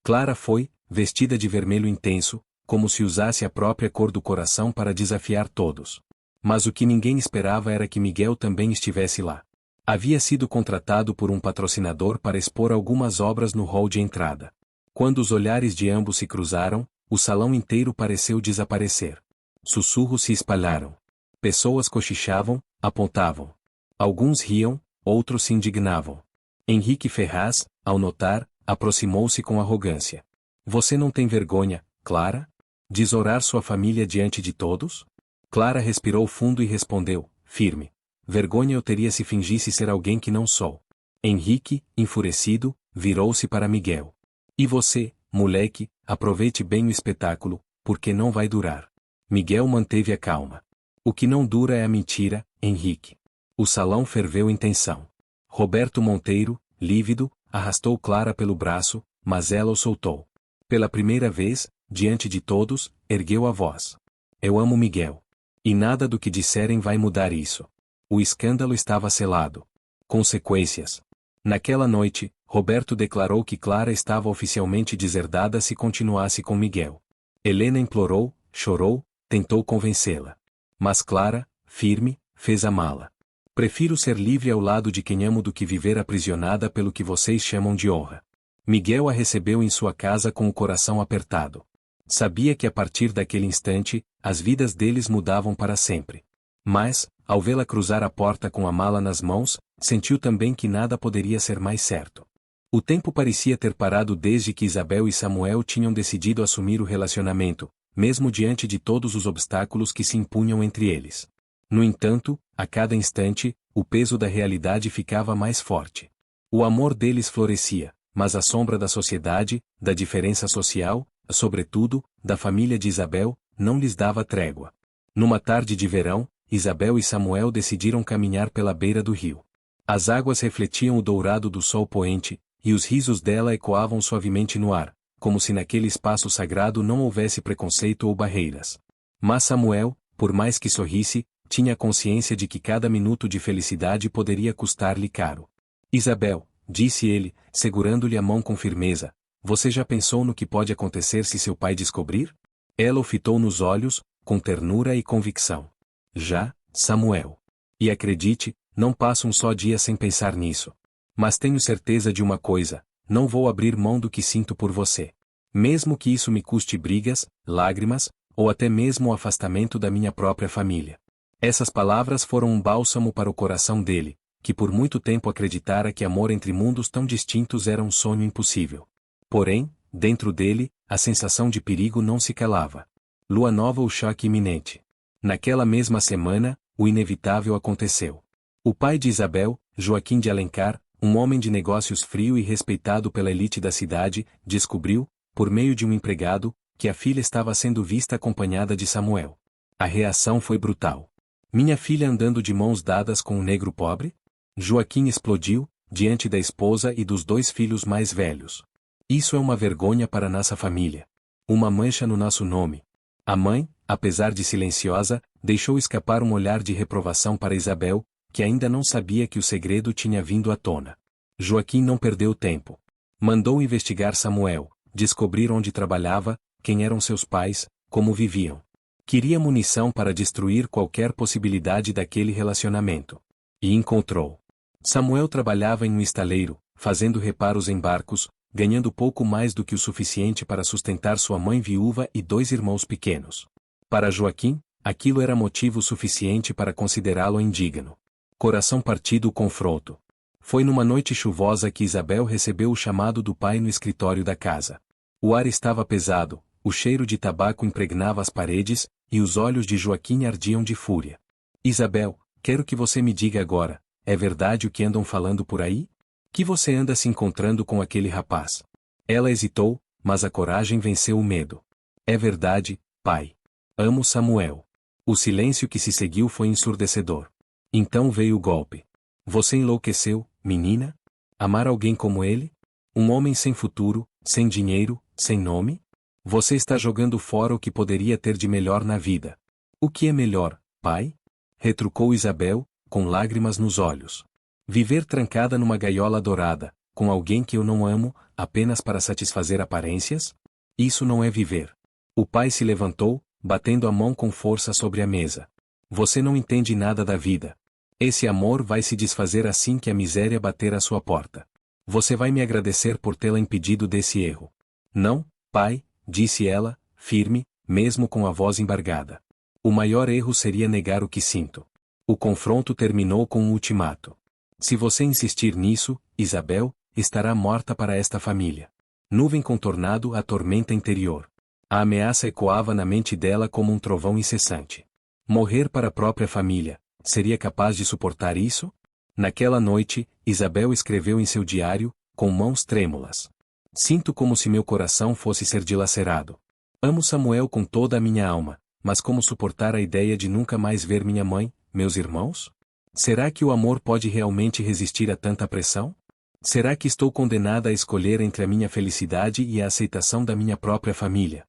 [SPEAKER 1] Clara foi, vestida de vermelho intenso, como se usasse a própria cor do coração para desafiar todos. Mas o que ninguém esperava era que Miguel também estivesse lá. Havia sido contratado por um patrocinador para expor algumas obras no hall de entrada. Quando os olhares de ambos se cruzaram, o salão inteiro pareceu desaparecer. Sussurros se espalharam. Pessoas cochichavam, apontavam. Alguns riam, outros se indignavam. Henrique Ferraz, ao notar, aproximou-se com arrogância. Você não tem vergonha, Clara? Desonrar sua família diante de todos? Clara respirou fundo e respondeu, firme. Vergonha eu teria se fingisse ser alguém que não sou. Henrique, enfurecido, virou-se para Miguel. E você, moleque, aproveite bem o espetáculo, porque não vai durar. Miguel manteve a calma. O que não dura é a mentira, Henrique. O salão ferveu em tensão. Roberto Monteiro, lívido, arrastou Clara pelo braço, mas ela o soltou. Pela primeira vez, diante de todos, ergueu a voz. Eu amo Miguel. E nada do que disserem vai mudar isso. O escândalo estava selado. Consequências. Naquela noite, Roberto declarou que Clara estava oficialmente deserdada se continuasse com Miguel. Helena implorou, chorou, tentou convencê-la. Mas Clara, firme, fez a mala. Prefiro ser livre ao lado de quem amo do que viver aprisionada pelo que vocês chamam de honra. Miguel a recebeu em sua casa com o coração apertado. Sabia que a partir daquele instante, as vidas deles mudavam para sempre. Mas, ao vê-la cruzar a porta com a mala nas mãos, sentiu também que nada poderia ser mais certo. O tempo parecia ter parado desde que Isabel e Samuel tinham decidido assumir o relacionamento, mesmo diante de todos os obstáculos que se impunham entre eles. No entanto, a cada instante, o peso da realidade ficava mais forte. O amor deles florescia, mas a sombra da sociedade, da diferença social, sobretudo, da família de Isabel, não lhes dava trégua. Numa tarde de verão, Isabel e Samuel decidiram caminhar pela beira do rio. As águas refletiam o dourado do sol poente, e os risos dela ecoavam suavemente no ar, como se naquele espaço sagrado não houvesse preconceito ou barreiras. Mas Samuel, por mais que sorrisse, tinha consciência de que cada minuto de felicidade poderia custar-lhe caro. Isabel, disse ele, segurando-lhe a mão com firmeza, você já pensou no que pode acontecer se seu pai descobrir? Ela o fitou nos olhos, com ternura e convicção. Já, Samuel. E acredite, não passo um só dia sem pensar nisso. Mas tenho certeza de uma coisa, não vou abrir mão do que sinto por você. Mesmo que isso me custe brigas, lágrimas, ou até mesmo o afastamento da minha própria família. Essas palavras foram um bálsamo para o coração dele, que por muito tempo acreditara que amor entre mundos tão distintos era um sonho impossível. Porém, dentro dele, a sensação de perigo não se calava. Lua nova, o choque iminente. Naquela mesma semana, o inevitável aconteceu. O pai de Isabel, Joaquim de Alencar, um homem de negócios frio e respeitado pela elite da cidade, descobriu, por meio de um empregado, que a filha estava sendo vista acompanhada de Samuel. A reação foi brutal. Minha filha andando de mãos dadas com um negro pobre? Joaquim explodiu, diante da esposa e dos 2 filhos mais velhos. Isso é uma vergonha para nossa família. Uma mancha no nosso nome. A mãe, apesar de silenciosa, deixou escapar um olhar de reprovação para Isabel, que ainda não sabia que o segredo tinha vindo à tona. Joaquim não perdeu tempo. Mandou investigar Samuel, descobrir onde trabalhava, quem eram seus pais, como viviam. Queria munição para destruir qualquer possibilidade daquele relacionamento. E encontrou. Samuel trabalhava em um estaleiro, fazendo reparos em barcos, ganhando pouco mais do que o suficiente para sustentar sua mãe viúva e 2 irmãos pequenos. Para Joaquim, aquilo era motivo suficiente para considerá-lo indigno. Coração partido o confronto. Foi numa noite chuvosa que Isabel recebeu o chamado do pai no escritório da casa. O ar estava pesado, o cheiro de tabaco impregnava as paredes, e os olhos de Joaquim ardiam de fúria. Isabel, quero que você me diga agora, é verdade o que andam falando por aí? Que você anda se encontrando com aquele rapaz? Ela hesitou, mas a coragem venceu o medo. É verdade, pai. Amo Samuel. O silêncio que se seguiu foi ensurdecedor. Então veio o golpe. Você enlouqueceu, menina? Amar alguém como ele? Um homem sem futuro, sem dinheiro, sem nome? Você está jogando fora o que poderia ter de melhor na vida. O que é melhor, pai? Retrucou Isabel, com lágrimas nos olhos. Viver trancada numa gaiola dourada, com alguém que eu não amo, apenas para satisfazer aparências? Isso não é viver. O pai se levantou, batendo a mão com força sobre a mesa. Você não entende nada da vida. Esse amor vai se desfazer assim que a miséria bater à sua porta. Você vai me agradecer por tê-la impedido desse erro. Não, pai, disse ela, firme, mesmo com a voz embargada. O maior erro seria negar o que sinto. O confronto terminou com um ultimato. Se você insistir nisso, Isabel, estará morta para esta família. Nuvem contornado a tormenta interior. A ameaça ecoava na mente dela como um trovão incessante. Morrer para a própria família. Seria capaz de suportar isso? Naquela noite, Isabel escreveu em seu diário, com mãos trêmulas. Sinto como se meu coração fosse ser dilacerado. Amo Samuel com toda a minha alma, mas como suportar a ideia de nunca mais ver minha mãe, meus irmãos? Será que o amor pode realmente resistir a tanta pressão? Será que estou condenada a escolher entre a minha felicidade e a aceitação da minha própria família?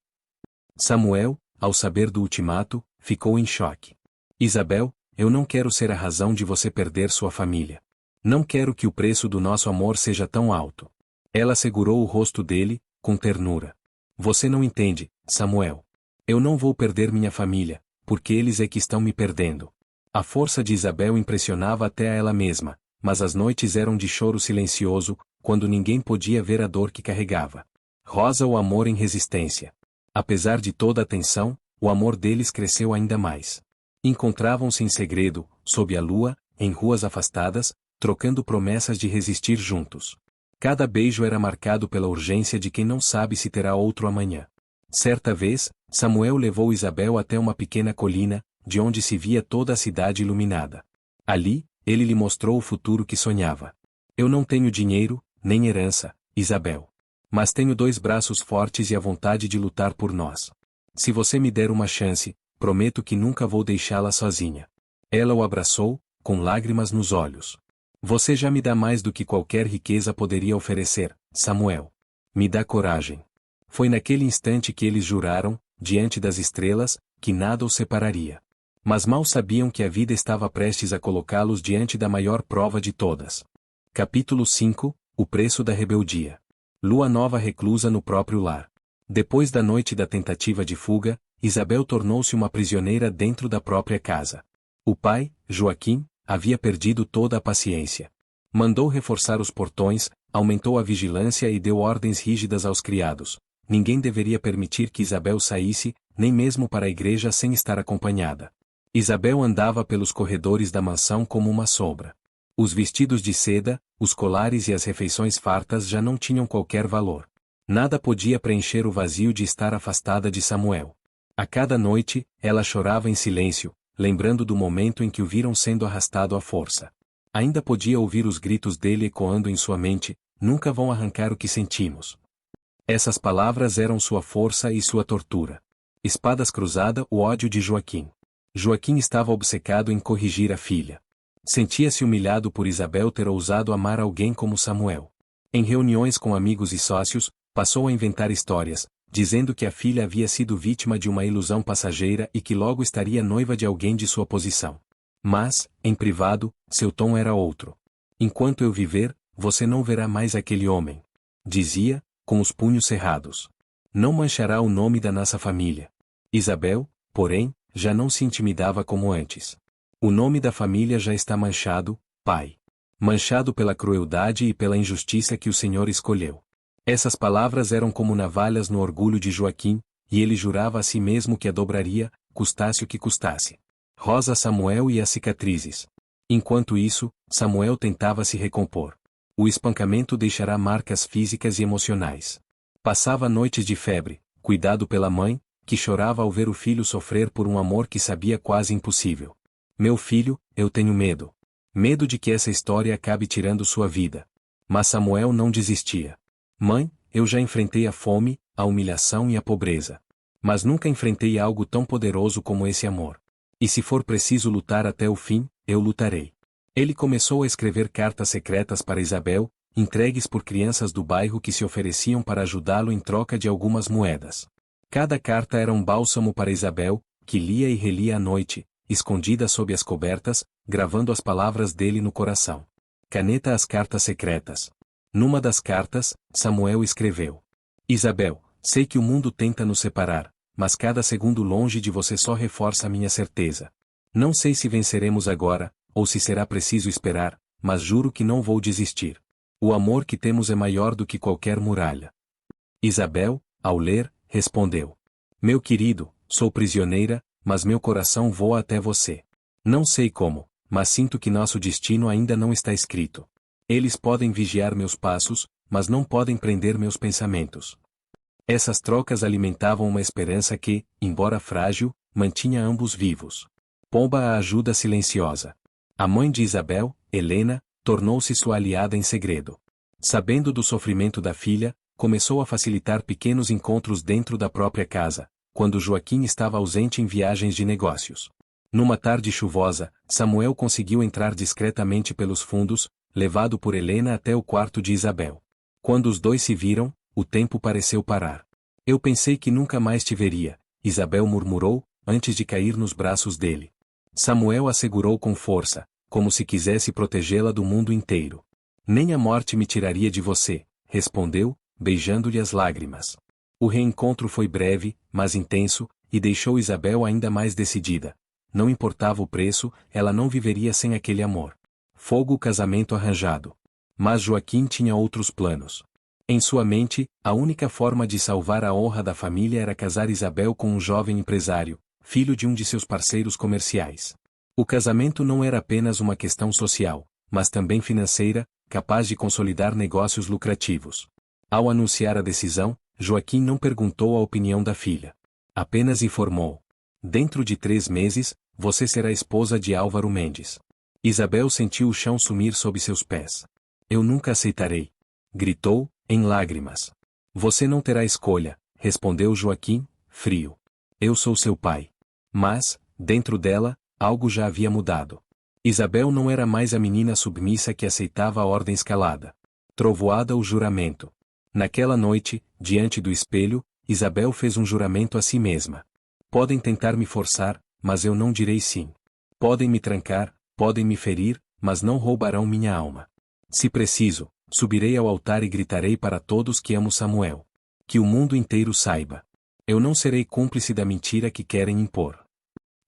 [SPEAKER 1] Samuel, ao saber do ultimato, ficou em choque. Isabel, eu não quero ser a razão de você perder sua família. Não quero que o preço do nosso amor seja tão alto. Ela segurou o rosto dele, com ternura. Você não entende, Samuel. Eu não vou perder minha família, porque eles é que estão me perdendo. A força de Isabel impressionava até a ela mesma, mas as noites eram de choro silencioso, quando ninguém podia ver a dor que carregava. Rosa, o amor em resistência. Apesar de toda a tensão, o amor deles cresceu ainda mais. Encontravam-se em segredo, sob a lua, em ruas afastadas, trocando promessas de resistir juntos. Cada beijo era marcado pela urgência de quem não sabe se terá outro amanhã. Certa vez, Samuel levou Isabel até uma pequena colina, de onde se via toda a cidade iluminada. Ali, ele lhe mostrou o futuro que sonhava. Eu não tenho dinheiro, nem herança, Isabel. Mas tenho 2 braços fortes e a vontade de lutar por nós. Se você me der uma chance, prometo que nunca vou deixá-la sozinha. Ela o abraçou, com lágrimas nos olhos. Você já me dá mais do que qualquer riqueza poderia oferecer, Samuel. Me dá coragem. Foi naquele instante que eles juraram, diante das estrelas, que nada os separaria. Mas mal sabiam que a vida estava prestes a colocá-los diante da maior prova de todas. Capítulo 5 – O preço da rebeldia. Lua nova reclusa no próprio lar. Depois da noite da tentativa de fuga, Isabel tornou-se uma prisioneira dentro da própria casa. O pai, Joaquim, havia perdido toda a paciência. Mandou reforçar os portões, aumentou a vigilância e deu ordens rígidas aos criados. Ninguém deveria permitir que Isabel saísse, nem mesmo para a igreja sem estar acompanhada. Isabel andava pelos corredores da mansão como uma sombra. Os vestidos de seda, os colares e as refeições fartas já não tinham qualquer valor. Nada podia preencher o vazio de estar afastada de Samuel. A cada noite, ela chorava em silêncio, lembrando do momento em que o viram sendo arrastado à força. Ainda podia ouvir os gritos dele ecoando em sua mente: nunca vão arrancar o que sentimos. Essas palavras eram sua força e sua tortura. Espadas cruzada, o ódio de Joaquim. Joaquim estava obcecado em corrigir a filha. Sentia-se humilhado por Isabel ter ousado amar alguém como Samuel. Em reuniões com amigos e sócios, passou a inventar histórias, dizendo que a filha havia sido vítima de uma ilusão passageira e que logo estaria noiva de alguém de sua posição. Mas, em privado, seu tom era outro. Enquanto eu viver, você não verá mais aquele homem. Dizia, com os punhos cerrados. Não manchará o nome da nossa família. Isabel, porém, já não se intimidava como antes. O nome da família já está manchado, pai. Manchado pela crueldade e pela injustiça que o Senhor escolheu. Essas palavras eram como navalhas no orgulho de Joaquim, e ele jurava a si mesmo que a dobraria, custasse o que custasse. Rosa Samuel e as cicatrizes. Enquanto isso, Samuel tentava se recompor. O espancamento deixará marcas físicas e emocionais. Passava noites de febre, cuidado pela mãe, que chorava ao ver o filho sofrer por um amor que sabia quase impossível. Meu filho, eu tenho medo. Medo de que essa história acabe tirando sua vida. Mas Samuel não desistia. Mãe, eu já enfrentei a fome, a humilhação e a pobreza. Mas nunca enfrentei algo tão poderoso como esse amor. E se for preciso lutar até o fim, eu lutarei. Ele começou a escrever cartas secretas para Isabel, entregues por crianças do bairro que se ofereciam para ajudá-lo em troca de algumas moedas. Cada carta era um bálsamo para Isabel, que lia e relia à noite, escondida sob as cobertas, gravando as palavras dele no coração. Caneta as cartas secretas. Numa das cartas, Samuel escreveu: Isabel, sei que o mundo tenta nos separar, mas cada segundo longe de você só reforça a minha certeza. Não sei se venceremos agora, ou se será preciso esperar, mas juro que não vou desistir. O amor que temos é maior do que qualquer muralha. Isabel, ao ler, respondeu: Meu querido, sou prisioneira, mas meu coração voa até você. Não sei como, mas sinto que nosso destino ainda não está escrito. Eles podem vigiar meus passos, mas não podem prender meus pensamentos. Essas trocas alimentavam uma esperança que, embora frágil, mantinha ambos vivos. Pomba a ajuda silenciosa. A mãe de Isabel, Helena, tornou-se sua aliada em segredo. Sabendo do sofrimento da filha, começou a facilitar pequenos encontros dentro da própria casa, quando Joaquim estava ausente em viagens de negócios. Numa tarde chuvosa, Samuel conseguiu entrar discretamente pelos fundos, levado por Helena até o quarto de Isabel. Quando os dois se viram, o tempo pareceu parar. Eu pensei que nunca mais te veria, Isabel murmurou, antes de cair nos braços dele. Samuel a segurou com força, como se quisesse protegê-la do mundo inteiro. Nem a morte me tiraria de você, respondeu, beijando-lhe as lágrimas. O reencontro foi breve, mas intenso, e deixou Isabel ainda mais decidida. Não importava o preço, ela não viveria sem aquele amor. Fogo casamento arranjado. Mas Joaquim tinha outros planos. Em sua mente, a única forma de salvar a honra da família era casar Isabel com um jovem empresário, filho de um de seus parceiros comerciais. O casamento não era apenas uma questão social, mas também financeira, capaz de consolidar negócios lucrativos. Ao anunciar a decisão, Joaquim não perguntou a opinião da filha. Apenas informou: dentro de 3 meses, você será esposa de Álvaro Mendes. Isabel sentiu o chão sumir sob seus pés. Eu nunca aceitarei. Gritou, em lágrimas. Você não terá escolha, respondeu Joaquim, frio. Eu sou seu pai. Mas, dentro dela, algo já havia mudado. Isabel não era mais a menina submissa que aceitava a ordem escalada. Trovoada o juramento. Naquela noite, diante do espelho, Isabel fez um juramento a si mesma. Podem tentar me forçar, mas eu não direi sim. Podem me trancar, podem me ferir, mas não roubarão minha alma. Se preciso, subirei ao altar e gritarei para todos que amo Samuel. Que o mundo inteiro saiba. Eu não serei cúmplice da mentira que querem impor.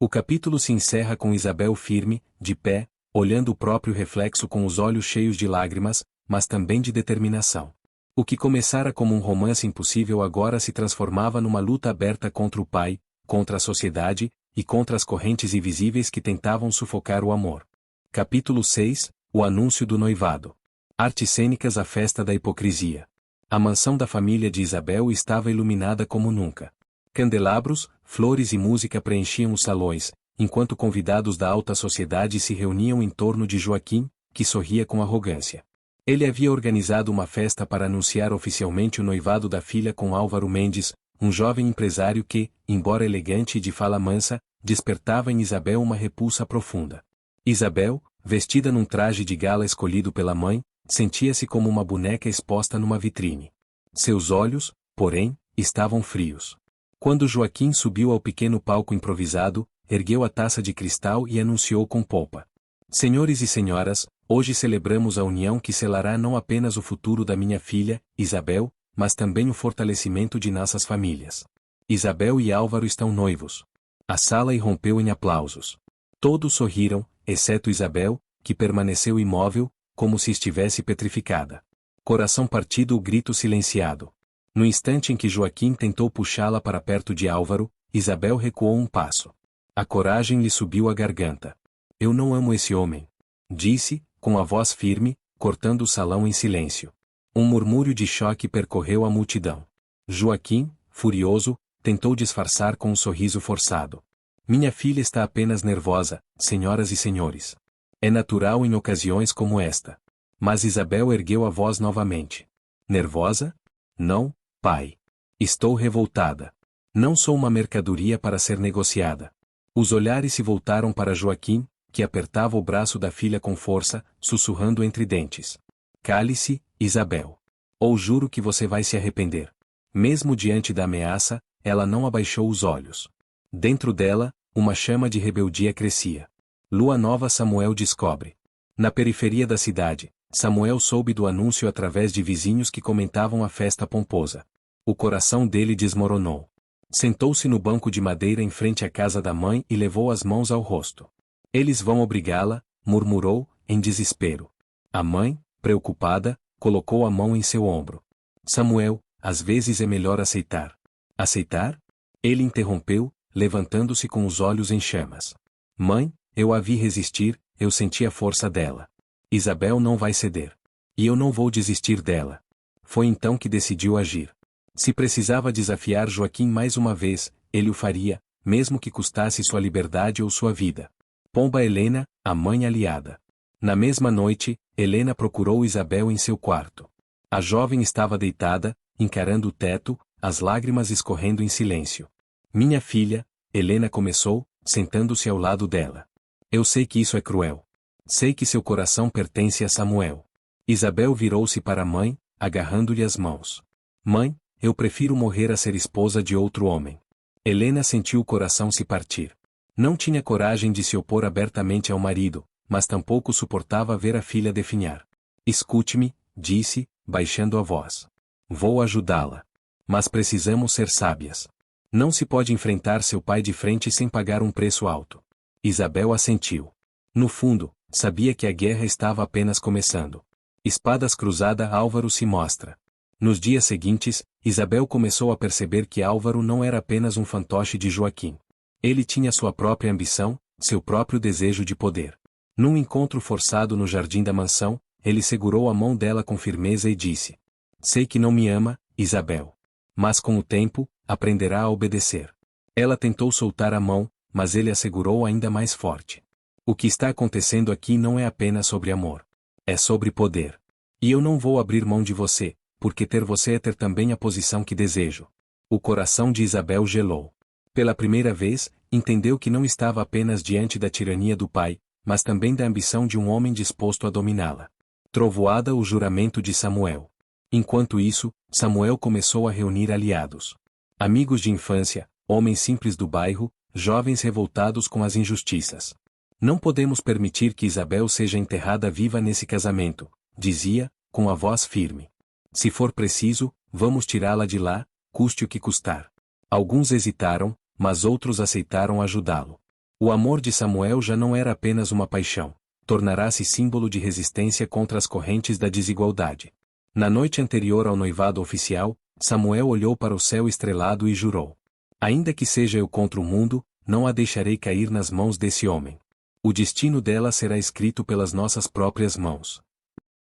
[SPEAKER 1] O capítulo se encerra com Isabel firme, de pé, olhando o próprio reflexo com os olhos cheios de lágrimas, mas também de determinação. O que começara como um romance impossível agora se transformava numa luta aberta contra o pai, contra a sociedade, e contra as correntes invisíveis que tentavam sufocar o amor. Capítulo 6 – O anúncio do noivado. Artes cênicas. A festa da hipocrisia. A mansão da família de Isabel estava iluminada como nunca. Candelabros, flores e música preenchiam os salões, enquanto convidados da alta sociedade se reuniam em torno de Joaquim, que sorria com arrogância. Ele havia organizado uma festa para anunciar oficialmente o noivado da filha com Álvaro Mendes, um jovem empresário que, embora elegante e de fala mansa, despertava em Isabel uma repulsa profunda. Isabel, vestida num traje de gala escolhido pela mãe, sentia-se como uma boneca exposta numa vitrine. Seus olhos, porém, estavam frios. Quando Joaquim subiu ao pequeno palco improvisado, ergueu a taça de cristal e anunciou com pompa: Senhores e senhoras, hoje celebramos a união que selará não apenas o futuro da minha filha, Isabel, mas também o fortalecimento de nossas famílias. Isabel e Álvaro estão noivos. A sala irrompeu em aplausos. Todos sorriram, exceto Isabel, que permaneceu imóvel, como se estivesse petrificada. Coração partido. O grito silenciado. No instante em que Joaquim tentou puxá-la para perto de Álvaro, Isabel recuou um passo. A coragem lhe subiu à garganta. Eu não amo esse homem, disse, com a voz firme, cortando o salão em silêncio. Um murmúrio de choque percorreu a multidão. Joaquim, furioso, tentou disfarçar com um sorriso forçado. Minha filha está apenas nervosa, senhoras e senhores. É natural em ocasiões como esta. Mas Isabel ergueu a voz novamente. Nervosa? Não, pai. Estou revoltada. Não sou uma mercadoria para ser negociada. Os olhares se voltaram para Joaquim, que apertava o braço da filha com força, sussurrando entre dentes. Cale-se, Isabel. Ou juro que você vai se arrepender. Mesmo diante da ameaça, ela não abaixou os olhos. Dentro dela, uma chama de rebeldia crescia. Lua nova. Samuel descobre. Na periferia da cidade, Samuel soube do anúncio através de vizinhos que comentavam a festa pomposa. O coração dele desmoronou. Sentou-se no banco de madeira em frente à casa da mãe e levou as mãos ao rosto. Eles vão obrigá-la, murmurou, em desespero. A mãe, preocupada, colocou a mão em seu ombro. Samuel, às vezes é melhor aceitar. Aceitar? Ele interrompeu, levantando-se com os olhos em chamas. Mãe, eu a vi resistir, eu senti a força dela. Isabel não vai ceder. E eu não vou desistir dela. Foi então que decidiu agir. Se precisava desafiar Joaquim mais uma vez, ele o faria, mesmo que custasse sua liberdade ou sua vida. Pomba Helena, a mãe aliada. Na mesma noite, Helena procurou Isabel em seu quarto. A jovem estava deitada, encarando o teto, as lágrimas escorrendo em silêncio. Minha filha, Helena começou, sentando-se ao lado dela. Eu sei que isso é cruel. Sei que seu coração pertence a Samuel. Isabel virou-se para a mãe, agarrando-lhe as mãos. Mãe, eu prefiro morrer a ser esposa de outro homem. Helena sentiu o coração se partir. Não tinha coragem de se opor abertamente ao marido, mas tampouco suportava ver a filha definhar. Escute-me, disse, baixando a voz. Vou ajudá-la. Mas precisamos ser sábias. Não se pode enfrentar seu pai de frente sem pagar um preço alto. Isabel assentiu. No fundo, sabia que a guerra estava apenas começando. Espadas cruzada. Álvaro se mostra. Nos dias seguintes, Isabel começou a perceber que Álvaro não era apenas um fantoche de Joaquim. Ele tinha sua própria ambição, seu próprio desejo de poder. Num encontro forçado no jardim da mansão, ele segurou a mão dela com firmeza e disse: Sei que não me ama, Isabel. Mas com o tempo, aprenderá a obedecer. Ela tentou soltar a mão, mas ele a segurou ainda mais forte. O que está acontecendo aqui não é apenas sobre amor. É sobre poder. E eu não vou abrir mão de você, porque ter você é ter também a posição que desejo. O coração de Isabel gelou. Pela primeira vez, entendeu que não estava apenas diante da tirania do pai, mas também da ambição de um homem disposto a dominá-la. Trovoada o juramento de Samuel. Enquanto isso, Samuel começou a reunir aliados. Amigos de infância, homens simples do bairro, jovens revoltados com as injustiças. Não podemos permitir que Isabel seja enterrada viva nesse casamento, dizia, com a voz firme. Se for preciso, vamos tirá-la de lá, custe o que custar. Alguns hesitaram, mas outros aceitaram ajudá-lo. O amor de Samuel já não era apenas uma paixão, tornará-se símbolo de resistência contra as correntes da desigualdade. Na noite anterior ao noivado oficial, Samuel olhou para o céu estrelado e jurou: Ainda que seja eu contra o mundo, não a deixarei cair nas mãos desse homem. O destino dela será escrito pelas nossas próprias mãos.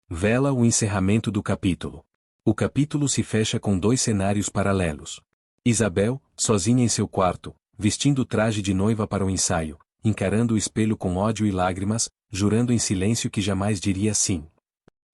[SPEAKER 1] Vela o encerramento do capítulo. O capítulo se fecha com dois cenários paralelos. Isabel, sozinha em seu quarto, vestindo o traje de noiva para o ensaio, encarando o espelho com ódio e lágrimas, jurando em silêncio que jamais diria sim.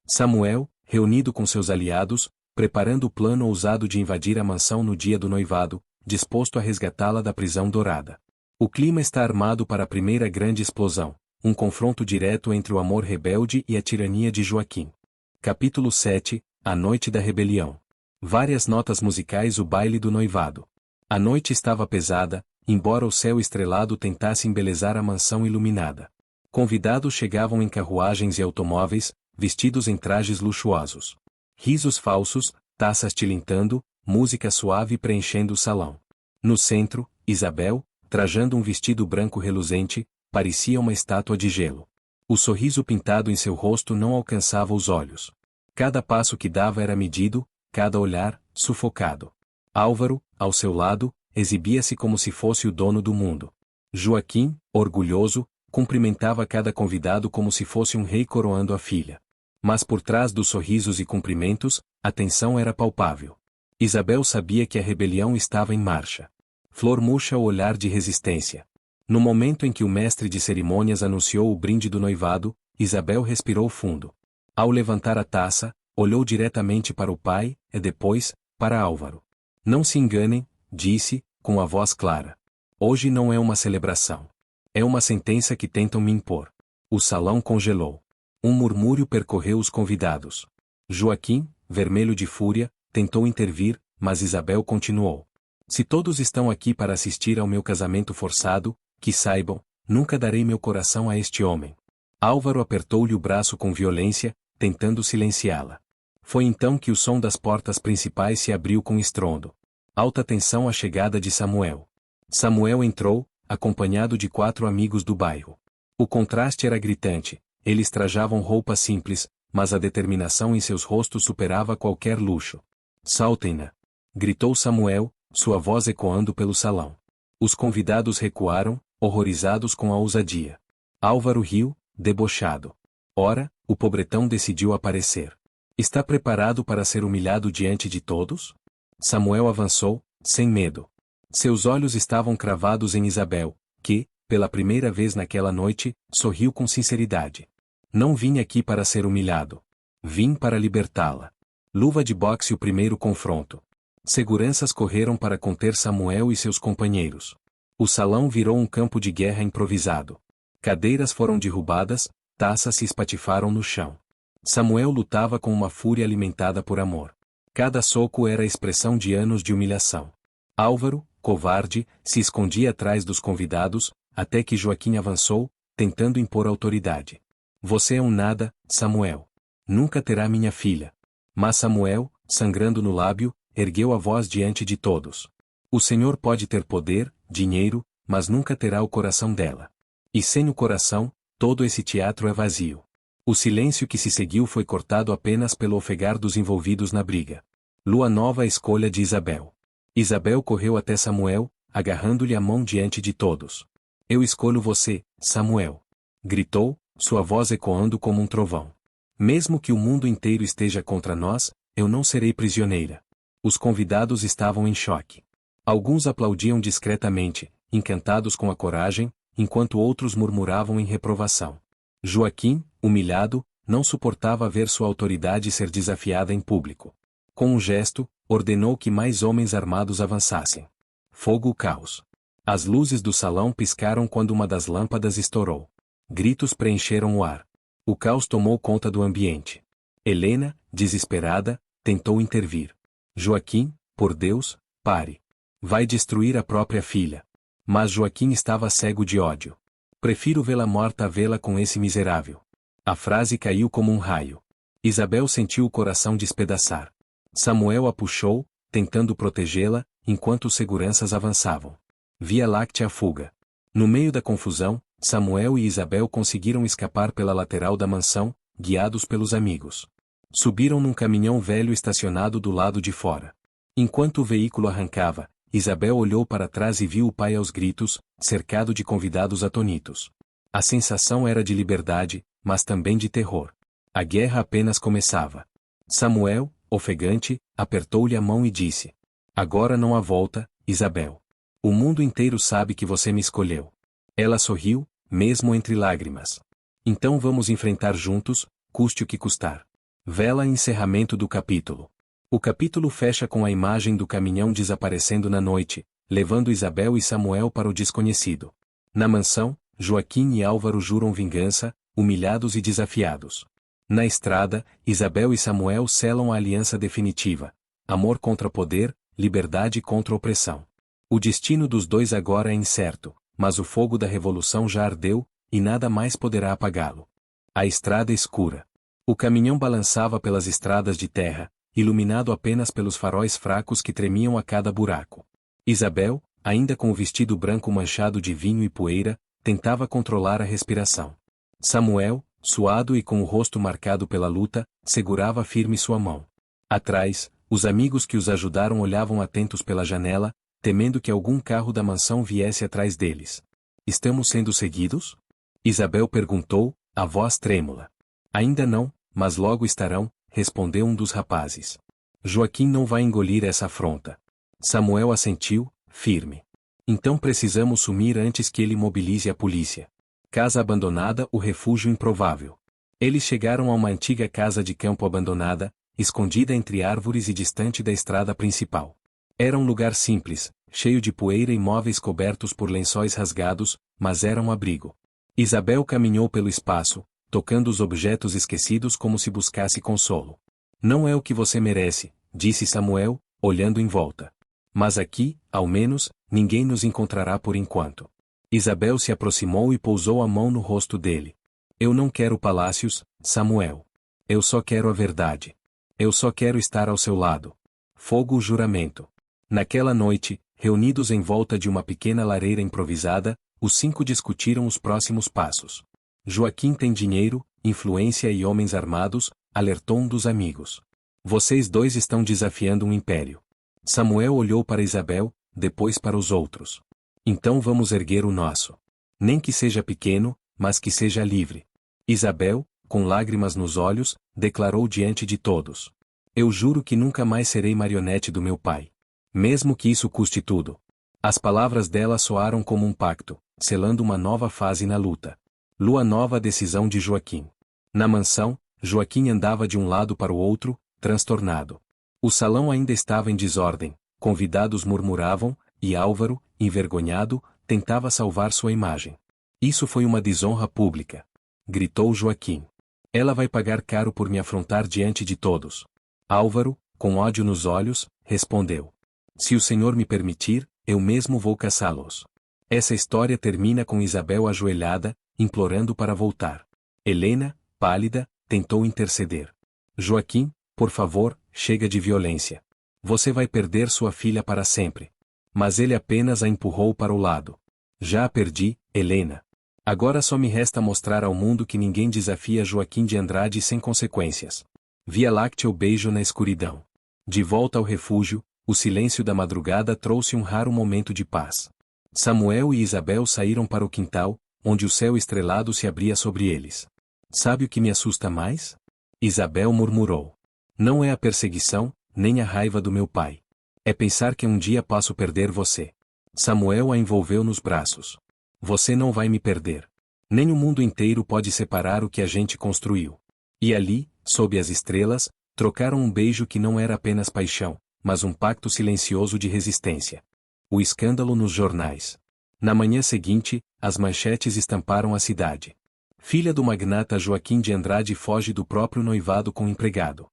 [SPEAKER 1] Samuel, reunido com seus aliados, preparando o plano ousado de invadir a mansão no dia do noivado, disposto a resgatá-la da prisão dourada. O clima está armado para a primeira grande explosão, um confronto direto entre o amor rebelde e a tirania de Joaquim. Capítulo 7, A Noite da Rebelião. Várias notas musicais. O baile do noivado. A noite estava pesada, embora o céu estrelado tentasse embelezar a mansão iluminada. Convidados chegavam em carruagens e automóveis, vestidos em trajes luxuosos. Risos falsos, taças tilintando, música suave preenchendo o salão. No centro, Isabel, trajando um vestido branco reluzente, parecia uma estátua de gelo. O sorriso pintado em seu rosto não alcançava os olhos. Cada passo que dava era medido, cada olhar, sufocado. Álvaro, ao seu lado, exibia-se como se fosse o dono do mundo. Joaquim, orgulhoso, cumprimentava cada convidado como se fosse um rei coroando a filha. Mas por trás dos sorrisos e cumprimentos, a tensão era palpável. Isabel sabia que a rebelião estava em marcha. Flor murcha o olhar de resistência. No momento em que o mestre de cerimônias anunciou o brinde do noivado, Isabel respirou fundo. Ao levantar a taça, olhou diretamente para o pai, e depois, para Álvaro. Não se enganem, disse, com a voz clara. Hoje não é uma celebração. É uma sentença que tentam me impor. O salão congelou. Um murmúrio percorreu os convidados. Joaquim, vermelho de fúria, tentou intervir, mas Isabel continuou. Se todos estão aqui para assistir ao meu casamento forçado, que saibam, nunca darei meu coração a este homem. Álvaro apertou-lhe o braço com violência, tentando silenciá-la. Foi então que o som das portas principais se abriu com estrondo. Alta tensão à chegada de Samuel. Samuel entrou, acompanhado de 4 amigos do bairro. O contraste era gritante, eles trajavam roupas simples, mas a determinação em seus rostos superava qualquer luxo. Saltem-na! Gritou Samuel, sua voz ecoando pelo salão. Os convidados recuaram, horrorizados com a ousadia. Álvaro riu, debochado. Ora, o pobretão decidiu aparecer. Está preparado para ser humilhado diante de todos? Samuel avançou, sem medo. Seus olhos estavam cravados em Isabel, que, pela primeira vez naquela noite, sorriu com sinceridade. Não vim aqui para ser humilhado. Vim para libertá-la. Luva de boxe. O primeiro confronto. Seguranças correram para conter Samuel e seus companheiros. O salão virou um campo de guerra improvisado. Cadeiras foram derrubadas, taças se espatifaram no chão. Samuel lutava com uma fúria alimentada por amor. Cada soco era a expressão de anos de humilhação. Álvaro, covarde, se escondia atrás dos convidados, até que Joaquim avançou, tentando impor autoridade. Você é um nada, Samuel. Nunca terá minha filha. Mas Samuel, sangrando no lábio, ergueu a voz diante de todos. O Senhor pode ter poder, dinheiro, mas nunca terá o coração dela. E sem o coração, todo esse teatro é vazio. O silêncio que se seguiu foi cortado apenas pelo ofegar dos envolvidos na briga. Lua nova. A escolha de Isabel. Isabel correu até Samuel, agarrando-lhe a mão diante de todos. Eu escolho você, Samuel. Gritou, sua voz ecoando como um trovão. Mesmo que o mundo inteiro esteja contra nós, eu não serei prisioneira. Os convidados estavam em choque. Alguns aplaudiam discretamente, encantados com a coragem, enquanto outros murmuravam em reprovação. Joaquim, humilhado, não suportava ver sua autoridade ser desafiada em público. Com um gesto, ordenou que mais homens armados avançassem. Fogo, caos. As luzes do salão piscaram quando uma das lâmpadas estourou. Gritos preencheram o ar. O caos tomou conta do ambiente. Helena, desesperada, tentou intervir. Joaquim, por Deus, pare. Vai destruir a própria filha. Mas Joaquim estava cego de ódio. Prefiro vê-la morta a vê-la com esse miserável. A frase caiu como um raio. Isabel sentiu o coração despedaçar. Samuel a puxou, tentando protegê-la, enquanto os seguranças avançavam. Via Láctea fuga. No meio da confusão, Samuel e Isabel conseguiram escapar pela lateral da mansão, guiados pelos amigos. Subiram num caminhão velho estacionado do lado de fora. Enquanto o veículo arrancava, Isabel olhou para trás e viu o pai aos gritos, cercado de convidados atonitos. A sensação era de liberdade, mas também de terror. A guerra apenas começava. Samuel, ofegante, apertou-lhe a mão e disse: Agora não há volta, Isabel. O mundo inteiro sabe que você me escolheu. Ela sorriu, mesmo entre lágrimas. Então vamos enfrentar juntos, custe o que custar. Vela encerramento do capítulo. O capítulo fecha com a imagem do caminhão desaparecendo na noite, levando Isabel e Samuel para o desconhecido. Na mansão, Joaquim e Álvaro juram vingança, humilhados e desafiados. Na estrada, Isabel e Samuel selam a aliança definitiva. Amor contra poder, liberdade contra opressão. O destino dos dois agora é incerto, mas o fogo da revolução já ardeu, e nada mais poderá apagá-lo. A estrada escura. O caminhão balançava pelas estradas de terra, iluminado apenas pelos faróis fracos que tremiam a cada buraco. Isabel, ainda com o vestido branco manchado de vinho e poeira, tentava controlar a respiração. Samuel, suado e com o rosto marcado pela luta, segurava firme sua mão. Atrás, os amigos que os ajudaram olhavam atentos pela janela, temendo que algum carro da mansão viesse atrás deles. Estamos sendo seguidos? Isabel perguntou, a voz trêmula. Ainda não, mas logo estarão, respondeu um dos rapazes. Joaquim não vai engolir essa afronta. Samuel assentiu, firme. Então precisamos sumir antes que ele mobilize a polícia. Casa abandonada, o refúgio improvável. Eles chegaram a uma antiga casa de campo abandonada, escondida entre árvores e distante da estrada principal. Era um lugar simples, cheio de poeira e móveis cobertos por lençóis rasgados, mas era um abrigo. Isabel caminhou pelo espaço, tocando os objetos esquecidos como se buscasse consolo. Não é o que você merece, disse Samuel, olhando em volta. Mas aqui, ao menos, ninguém nos encontrará por enquanto. Isabel se aproximou e pousou a mão no rosto dele. Eu não quero palácios, Samuel. Eu só quero a verdade. Eu só quero estar ao seu lado. Fogo o juramento. Naquela noite, reunidos em volta de uma pequena lareira improvisada, os 5 discutiram os próximos passos. Joaquim tem dinheiro, influência e homens armados, alertou um dos amigos. Vocês dois estão desafiando um império. Samuel olhou para Isabel, depois para os outros. Então vamos erguer o nosso. Nem que seja pequeno, mas que seja livre. Isabel, com lágrimas nos olhos, declarou diante de todos. Eu juro que nunca mais serei marionete do meu pai. Mesmo que isso custe tudo. As palavras dela soaram como um pacto, selando uma nova fase na luta. Lua nova a decisão de Joaquim. Na mansão, Joaquim andava de um lado para o outro, transtornado. O salão ainda estava em desordem, convidados murmuravam, e Álvaro, envergonhado, tentava salvar sua imagem. Isso foi uma desonra pública. Gritou Joaquim. Ela vai pagar caro por me afrontar diante de todos. Álvaro, com ódio nos olhos, respondeu. Se o senhor me permitir, eu mesmo vou caçá-los. Essa história termina com Isabel ajoelhada, implorando para voltar. Helena, pálida, tentou interceder. Joaquim, por favor, chega de violência. Você vai perder sua filha para sempre. Mas ele apenas a empurrou para o lado. Já a perdi, Helena. Agora só me resta mostrar ao mundo que ninguém desafia Joaquim de Andrade sem consequências. Via Láctea o beijo na escuridão. De volta ao refúgio, o silêncio da madrugada trouxe um raro momento de paz. Samuel e Isabel saíram para o quintal, onde o céu estrelado se abria sobre eles. Sabe o que me assusta mais? Isabel murmurou. Não é a perseguição, nem a raiva do meu pai. É pensar que um dia posso perder você. Samuel a envolveu nos braços. Você não vai me perder. Nem o mundo inteiro pode separar o que a gente construiu. E ali, sob as estrelas, trocaram um beijo que não era apenas paixão, mas um pacto silencioso de resistência. O escândalo nos jornais. Na manhã seguinte, as manchetes estamparam a cidade. Filha do magnata Joaquim de Andrade foge do próprio noivado com empregado.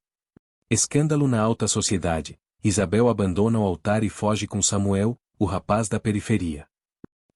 [SPEAKER 1] Escândalo na alta sociedade. Isabel abandona o altar e foge com Samuel, o rapaz da periferia.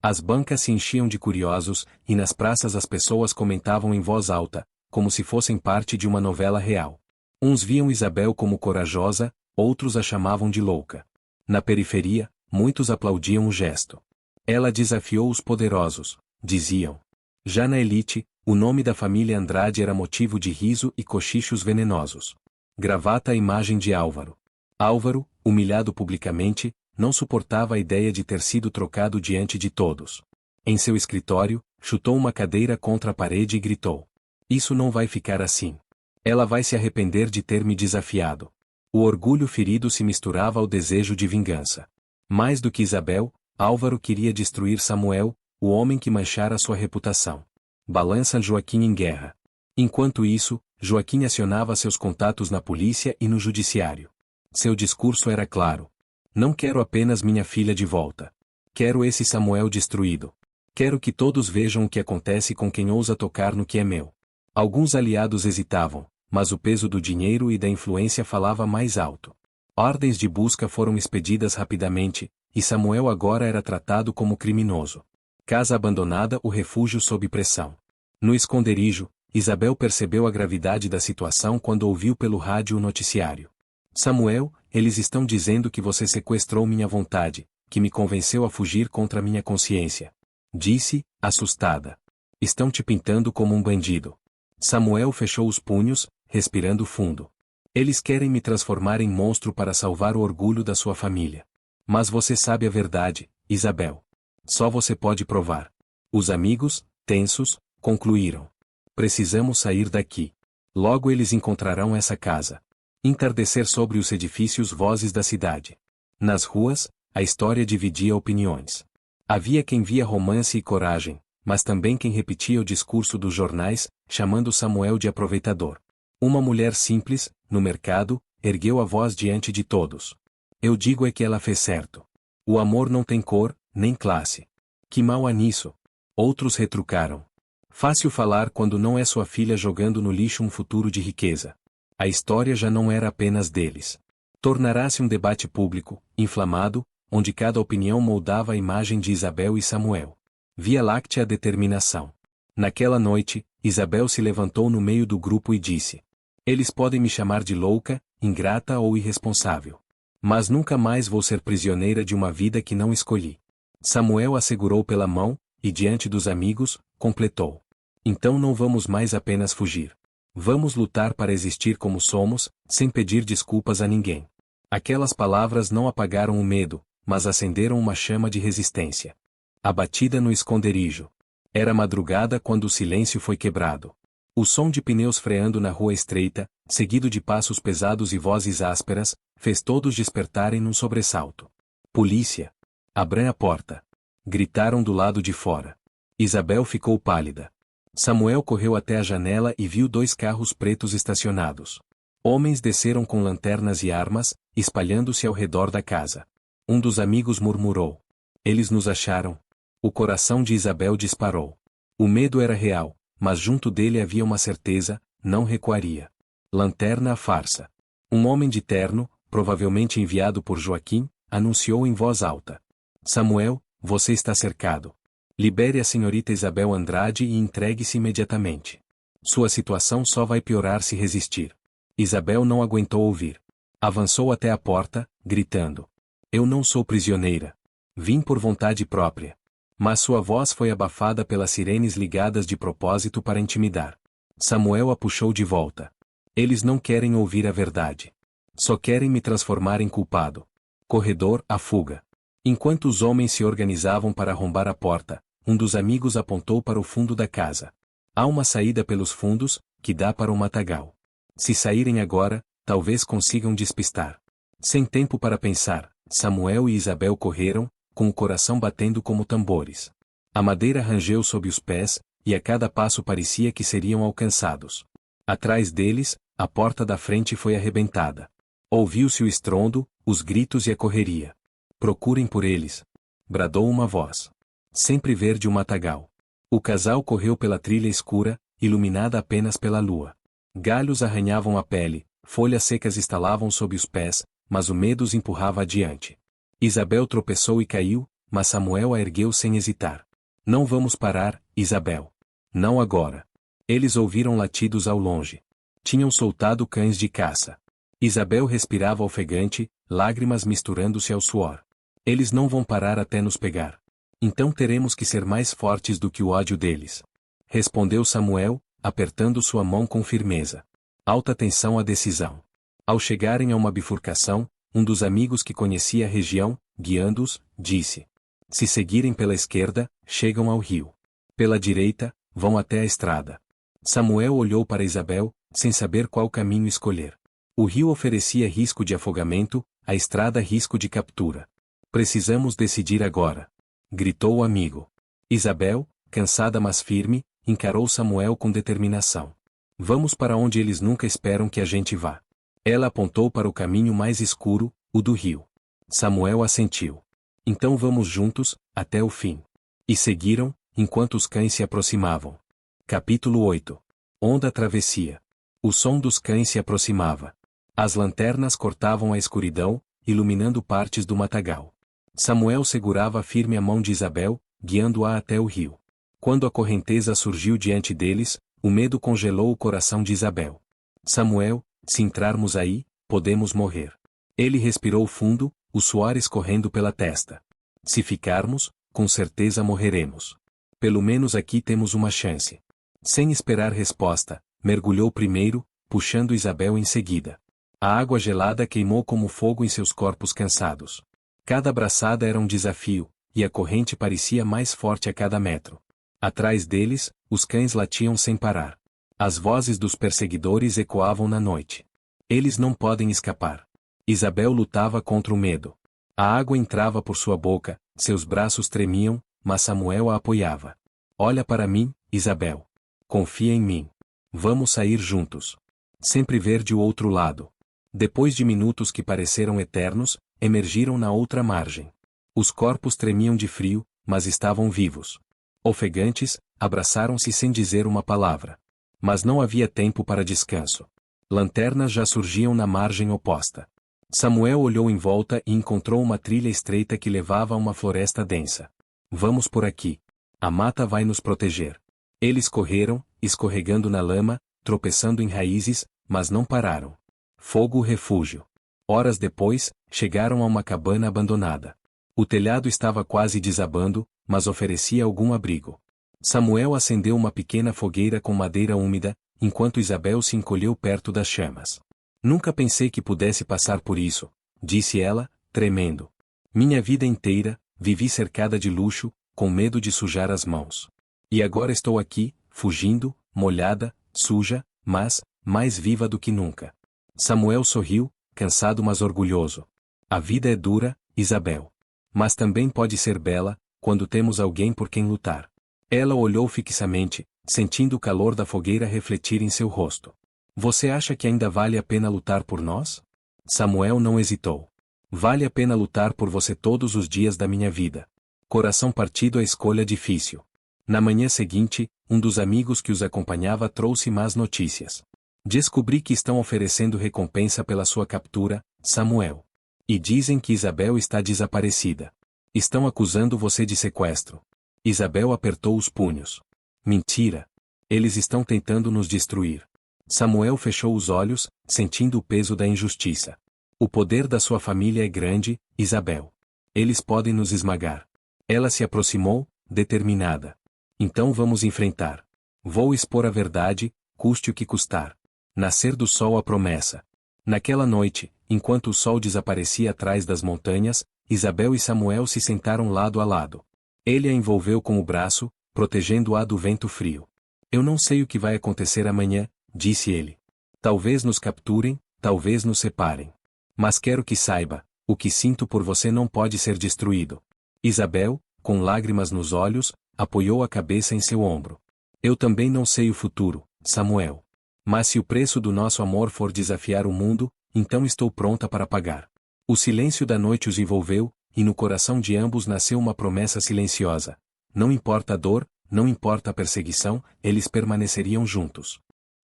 [SPEAKER 1] As bancas se enchiam de curiosos, e nas praças as pessoas comentavam em voz alta, como se fossem parte de uma novela real. Uns viam Isabel como corajosa, outros a chamavam de louca. Na periferia, muitos aplaudiam o gesto. Ela desafiou os poderosos, diziam. Já na elite, o nome da família Andrade era motivo de riso e cochichos venenosos. Gravata a imagem de Álvaro. Álvaro, humilhado publicamente, não suportava a ideia de ter sido trocado diante de todos. Em seu escritório, chutou uma cadeira contra a parede e gritou. Isso não vai ficar assim. Ela vai se arrepender de ter me desafiado. O orgulho ferido se misturava ao desejo de vingança. Mais do que Isabel, Álvaro queria destruir Samuel, o homem que manchara sua reputação. Balança Joaquim em guerra. Enquanto isso, Joaquim acionava seus contatos na polícia e no judiciário. Seu discurso era claro. Não quero apenas minha filha de volta. Quero esse Samuel destruído. Quero que todos vejam o que acontece com quem ousa tocar no que é meu. Alguns aliados hesitavam, mas o peso do dinheiro e da influência falava mais alto. Ordens de busca foram expedidas rapidamente, e Samuel agora era tratado como criminoso. Casa abandonada, o refúgio sob pressão. No esconderijo, Isabel percebeu a gravidade da situação quando ouviu pelo rádio o noticiário. Samuel, eles estão dizendo que você sequestrou minha vontade, que me convenceu a fugir contra minha consciência. Disse, assustada. Estão te pintando como um bandido. Samuel fechou os punhos, respirando fundo. Eles querem me transformar em monstro para salvar o orgulho da sua família. Mas você sabe a verdade, Isabel. Só você pode provar. Os amigos, tensos, concluíram. Precisamos sair daqui. Logo eles encontrarão essa casa. Entardecer sobre os edifícios, vozes da cidade. Nas ruas, a história dividia opiniões. Havia quem via romance e coragem, mas também quem repetia o discurso dos jornais, chamando Samuel de aproveitador. Uma mulher simples, no mercado, ergueu a voz diante de todos. Eu digo é que ela fez certo. O amor não tem cor, nem classe. Que mal há nisso? Outros retrucaram. Fácil falar quando não é sua filha jogando no lixo um futuro de riqueza. A história já não era apenas deles. Tornará-se um debate público, inflamado, onde cada opinião moldava a imagem de Isabel e Samuel. Via Láctea a determinação. Naquela noite, Isabel se levantou no meio do grupo e disse: Eles podem me chamar de louca, ingrata ou irresponsável. Mas nunca mais vou ser prisioneira de uma vida que não escolhi. Samuel a segurou pela mão, e diante dos amigos, completou. Então não vamos mais apenas fugir. Vamos lutar para existir como somos, sem pedir desculpas a ninguém. Aquelas palavras não apagaram o medo, mas acenderam uma chama de resistência. Abatida no esconderijo. Era madrugada quando o silêncio foi quebrado. O som de pneus freando na rua estreita, seguido de passos pesados e vozes ásperas, fez todos despertarem num sobressalto. Polícia! Abram a porta! Gritaram do lado de fora. Isabel ficou pálida. Samuel correu até a janela e viu 2 carros pretos estacionados. Homens desceram com lanternas e armas, espalhando-se ao redor da casa. Um dos amigos murmurou. Eles nos acharam. O coração de Isabel disparou. O medo era real, mas junto dele havia uma certeza, não recuaria. Lanterna à farsa. Um homem de terno, provavelmente enviado por Joaquim, anunciou em voz alta. Samuel, você está cercado. Libere a senhorita Isabel Andrade e entregue-se imediatamente. Sua situação só vai piorar se resistir. Isabel não aguentou ouvir. Avançou até a porta, gritando. Eu não sou prisioneira. Vim por vontade própria. Mas sua voz foi abafada pelas sirenes ligadas de propósito para intimidar. Samuel a puxou de volta. Eles não querem ouvir a verdade. Só querem me transformar em culpado. Corredor, a fuga. Enquanto os homens se organizavam para arrombar a porta, um dos amigos apontou para o fundo da casa. Há uma saída pelos fundos, que dá para o matagal. Se saírem agora, talvez consigam despistar. Sem tempo para pensar, Samuel e Isabel correram, com o coração batendo como tambores. A madeira rangeu sob os pés, e a cada passo parecia que seriam alcançados. Atrás deles, a porta da frente foi arrebentada. Ouviu-se o estrondo, os gritos e a correria. Procurem por eles! Bradou uma voz. Sempre verde o matagal. O casal correu pela trilha escura, iluminada apenas pela lua. Galhos arranhavam a pele, folhas secas estalavam sob os pés, mas o medo os empurrava adiante. Isabel tropeçou e caiu, mas Samuel a ergueu sem hesitar. Não vamos parar, Isabel. Não agora. Eles ouviram latidos ao longe. Tinham soltado cães de caça. Isabel respirava ofegante, lágrimas misturando-se ao suor. Eles não vão parar até nos pegar. Então teremos que ser mais fortes do que o ódio deles. Respondeu Samuel, apertando sua mão com firmeza. Alta tensão à decisão. Ao chegarem a uma bifurcação, um dos amigos que conhecia a região, guiando-os, disse: se seguirem pela esquerda, chegam ao rio. Pela direita, vão até a estrada. Samuel olhou para Isabel, sem saber qual caminho escolher. O rio oferecia risco de afogamento, a estrada risco de captura. Precisamos decidir agora. Gritou o amigo. Isabel, cansada mas firme, encarou Samuel com determinação. Vamos para onde eles nunca esperam que a gente vá. Ela apontou para o caminho mais escuro, o do rio. Samuel assentiu. Então vamos juntos, até o fim. E seguiram, enquanto os cães se aproximavam. Capítulo 8. Onda travessia. O som dos cães se aproximava. As lanternas cortavam a escuridão, iluminando partes do matagal. Samuel segurava firme a mão de Isabel, guiando-a até o rio. Quando a correnteza surgiu diante deles, o medo congelou o coração de Isabel. Samuel, se entrarmos aí, podemos morrer. Ele respirou fundo, o suor escorrendo pela testa. Se ficarmos, com certeza morreremos. Pelo menos aqui temos uma chance. Sem esperar resposta, mergulhou primeiro, puxando Isabel em seguida. A água gelada queimou como fogo em seus corpos cansados. Cada braçada era um desafio, e a corrente parecia mais forte a cada metro. Atrás deles, os cães latiam sem parar. As vozes dos perseguidores ecoavam na noite. Eles não podem escapar. Isabel lutava contra o medo. A água entrava por sua boca, seus braços tremiam, mas Samuel a apoiava. Olha para mim, Isabel. Confia em mim. Vamos sair juntos. Sempre ver de outro lado. Depois de minutos que pareceram eternos, emergiram na outra margem. Os corpos tremiam de frio, mas estavam vivos. Ofegantes, abraçaram-se sem dizer uma palavra. Mas não havia tempo para descanso. Lanternas já surgiam na margem oposta. Samuel olhou em volta e encontrou uma trilha estreita que levava a uma floresta densa. Vamos por aqui. A mata vai nos proteger. Eles correram, escorregando na lama, tropeçando em raízes, mas não pararam. Fogo refúgio. Horas depois, chegaram a uma cabana abandonada. O telhado estava quase desabando, mas oferecia algum abrigo. Samuel acendeu uma pequena fogueira com madeira úmida, enquanto Isabel se encolheu perto das chamas. Nunca pensei que pudesse passar por isso, disse ela, tremendo. Minha vida inteira, vivi cercada de luxo, com medo de sujar as mãos. E agora estou aqui, fugindo, molhada, suja, mas, mais viva do que nunca. Samuel sorriu, cansado mas orgulhoso. A vida é dura, Isabel. Mas também pode ser bela, quando temos alguém por quem lutar. Ela olhou fixamente, sentindo o calor da fogueira refletir em seu rosto. Você acha que ainda vale a pena lutar por nós? Samuel não hesitou. Vale a pena lutar por você todos os dias da minha vida. Coração partido, a escolha difícil. Na manhã seguinte, um dos amigos que os acompanhava trouxe más notícias. Descobri que estão oferecendo recompensa pela sua captura, Samuel. E dizem que Isabel está desaparecida. Estão acusando você de sequestro. Isabel apertou os punhos. Mentira. Eles estão tentando nos destruir. Samuel fechou os olhos, sentindo o peso da injustiça. O poder da sua família é grande, Isabel. Eles podem nos esmagar. Ela se aproximou, determinada. Então vamos enfrentar. Vou expor a verdade, custe o que custar. Nascer do sol a promessa. Naquela noite, enquanto o sol desaparecia atrás das montanhas, Isabel e Samuel se sentaram lado a lado. Ele a envolveu com o braço, protegendo-a do vento frio. Eu não sei o que vai acontecer amanhã, disse ele. Talvez nos capturem, talvez nos separem. Mas quero que saiba, o que sinto por você não pode ser destruído. Isabel, com lágrimas nos olhos, apoiou a cabeça em seu ombro. Eu também não sei o futuro, Samuel. Mas se o preço do nosso amor for desafiar o mundo, então estou pronta para pagar. O silêncio da noite os envolveu, e no coração de ambos nasceu uma promessa silenciosa. Não importa a dor, não importa a perseguição, eles permaneceriam juntos.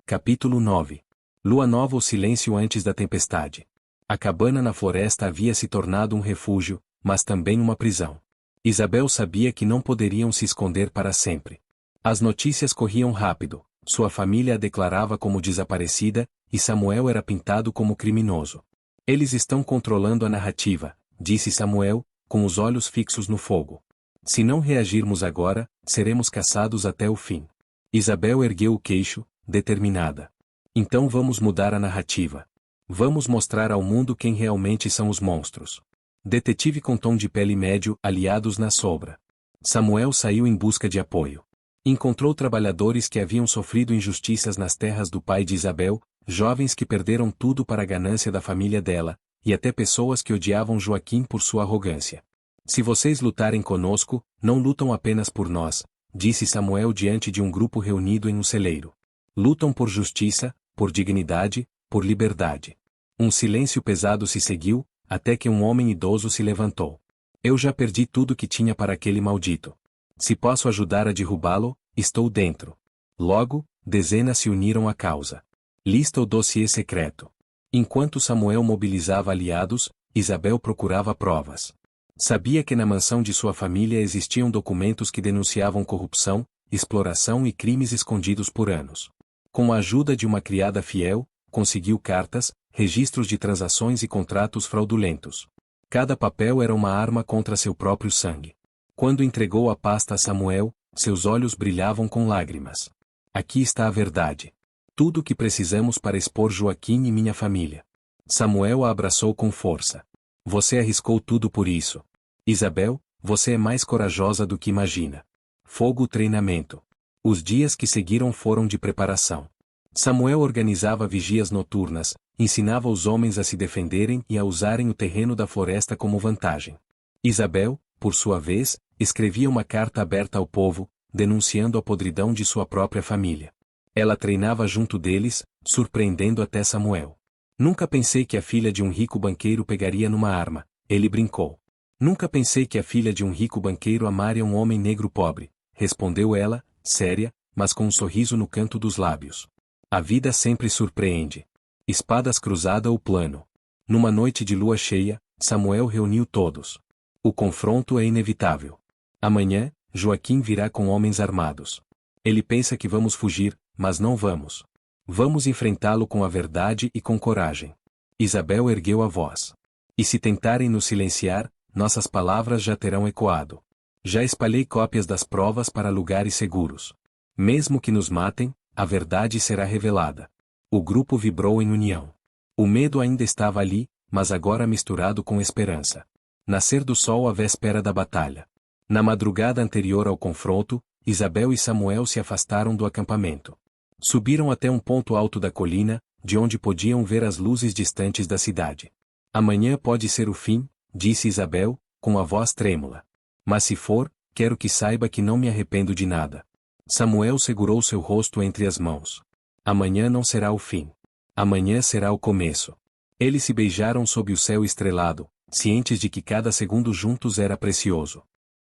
[SPEAKER 1] Capítulo 9. Lua nova. O silêncio antes da tempestade. A cabana na floresta havia se tornado um refúgio, mas também uma prisão. Isabel sabia que não poderiam se esconder para sempre. As notícias corriam rápido, sua família a declarava como desaparecida, e Samuel era pintado como criminoso. Eles estão controlando a narrativa, disse Samuel, com os olhos fixos no fogo. Se não reagirmos agora, seremos caçados até o fim. Isabel ergueu o queixo, determinada. Então vamos mudar a narrativa. Vamos mostrar ao mundo quem realmente são os monstros. Detetive com tom de pele médio, aliados na sombra. Samuel saiu em busca de apoio. Encontrou trabalhadores que haviam sofrido injustiças nas terras do pai de Isabel, jovens que perderam tudo para a ganância da família dela, e até pessoas que odiavam Joaquim por sua arrogância. Se vocês lutarem conosco, não lutam apenas por nós, disse Samuel diante de um grupo reunido em um celeiro. Lutam por justiça, por dignidade, por liberdade. Um silêncio pesado se seguiu, até que um homem idoso se levantou. Eu já perdi tudo que tinha para aquele maldito. Se posso ajudar a derrubá-lo, estou dentro. Logo, dezenas se uniram à causa. Lista o dossiê secreto. Enquanto Samuel mobilizava aliados, Isabel procurava provas. Sabia que na mansão de sua família existiam documentos que denunciavam corrupção, exploração e crimes escondidos por anos. Com a ajuda de uma criada fiel, conseguiu cartas, registros de transações e contratos fraudulentos. Cada papel era uma arma contra seu próprio sangue. Quando entregou a pasta a Samuel, seus olhos brilhavam com lágrimas. Aqui está a verdade. Tudo o que precisamos para expor Joaquim e minha família. Samuel a abraçou com força. Você arriscou tudo por isso. Isabel, você é mais corajosa do que imagina. Fogo. O treinamento. Os dias que seguiram foram de preparação. Samuel organizava vigias noturnas, ensinava os homens a se defenderem e a usarem o terreno da floresta como vantagem. Isabel, por sua vez, escrevia uma carta aberta ao povo, denunciando a podridão de sua própria família. Ela treinava junto deles, surpreendendo até Samuel. Nunca pensei que a filha de um rico banqueiro pegaria numa arma, ele brincou. Nunca pensei que a filha de um rico banqueiro amaria um homem negro pobre, respondeu ela, séria, mas com um sorriso no canto dos lábios. A vida sempre surpreende. Espadas cruzada ou plano. Numa noite de lua cheia, Samuel reuniu todos. O confronto é inevitável. Amanhã, Joaquim virá com homens armados. Ele pensa que vamos fugir, mas não vamos. Vamos enfrentá-lo com a verdade e com coragem. Isabel ergueu a voz. E se tentarem nos silenciar, nossas palavras já terão ecoado. Já espalhei cópias das provas para lugares seguros. Mesmo que nos matem, a verdade será revelada. O grupo vibrou em união. O medo ainda estava ali, mas agora misturado com esperança. Nascer do sol à véspera da batalha. Na madrugada anterior ao confronto, Isabel e Samuel se afastaram do acampamento. Subiram até um ponto alto da colina, de onde podiam ver as luzes distantes da cidade. Amanhã pode ser o fim, disse Isabel, com a voz trêmula. Mas se for, quero que saiba que não me arrependo de nada. Samuel segurou seu rosto entre as mãos. Amanhã não será o fim. Amanhã será o começo. Eles se beijaram sob o céu estrelado, cientes de que cada segundo juntos era precioso.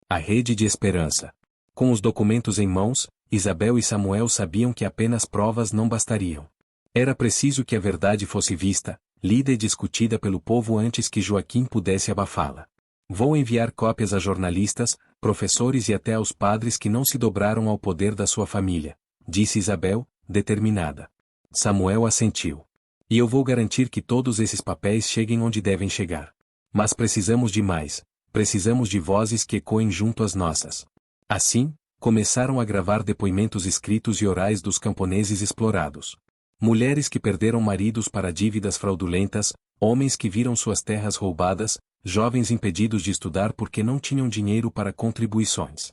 [SPEAKER 1] A rede de esperança. Com os documentos em mãos, Isabel e Samuel sabiam que apenas provas não bastariam. Era preciso que a verdade fosse vista, lida e discutida pelo povo antes que Joaquim pudesse abafá-la. Vou enviar cópias a jornalistas, professores e até aos padres que não se dobraram ao poder da sua família, disse Isabel, determinada. Samuel assentiu. E eu vou garantir que todos esses papéis cheguem onde devem chegar. Mas precisamos de mais, precisamos de vozes que ecoem junto às nossas. Assim, começaram a gravar depoimentos escritos e orais dos camponeses explorados. Mulheres que perderam maridos para dívidas fraudulentas, homens que viram suas terras roubadas, jovens impedidos de estudar porque não tinham dinheiro para contribuições.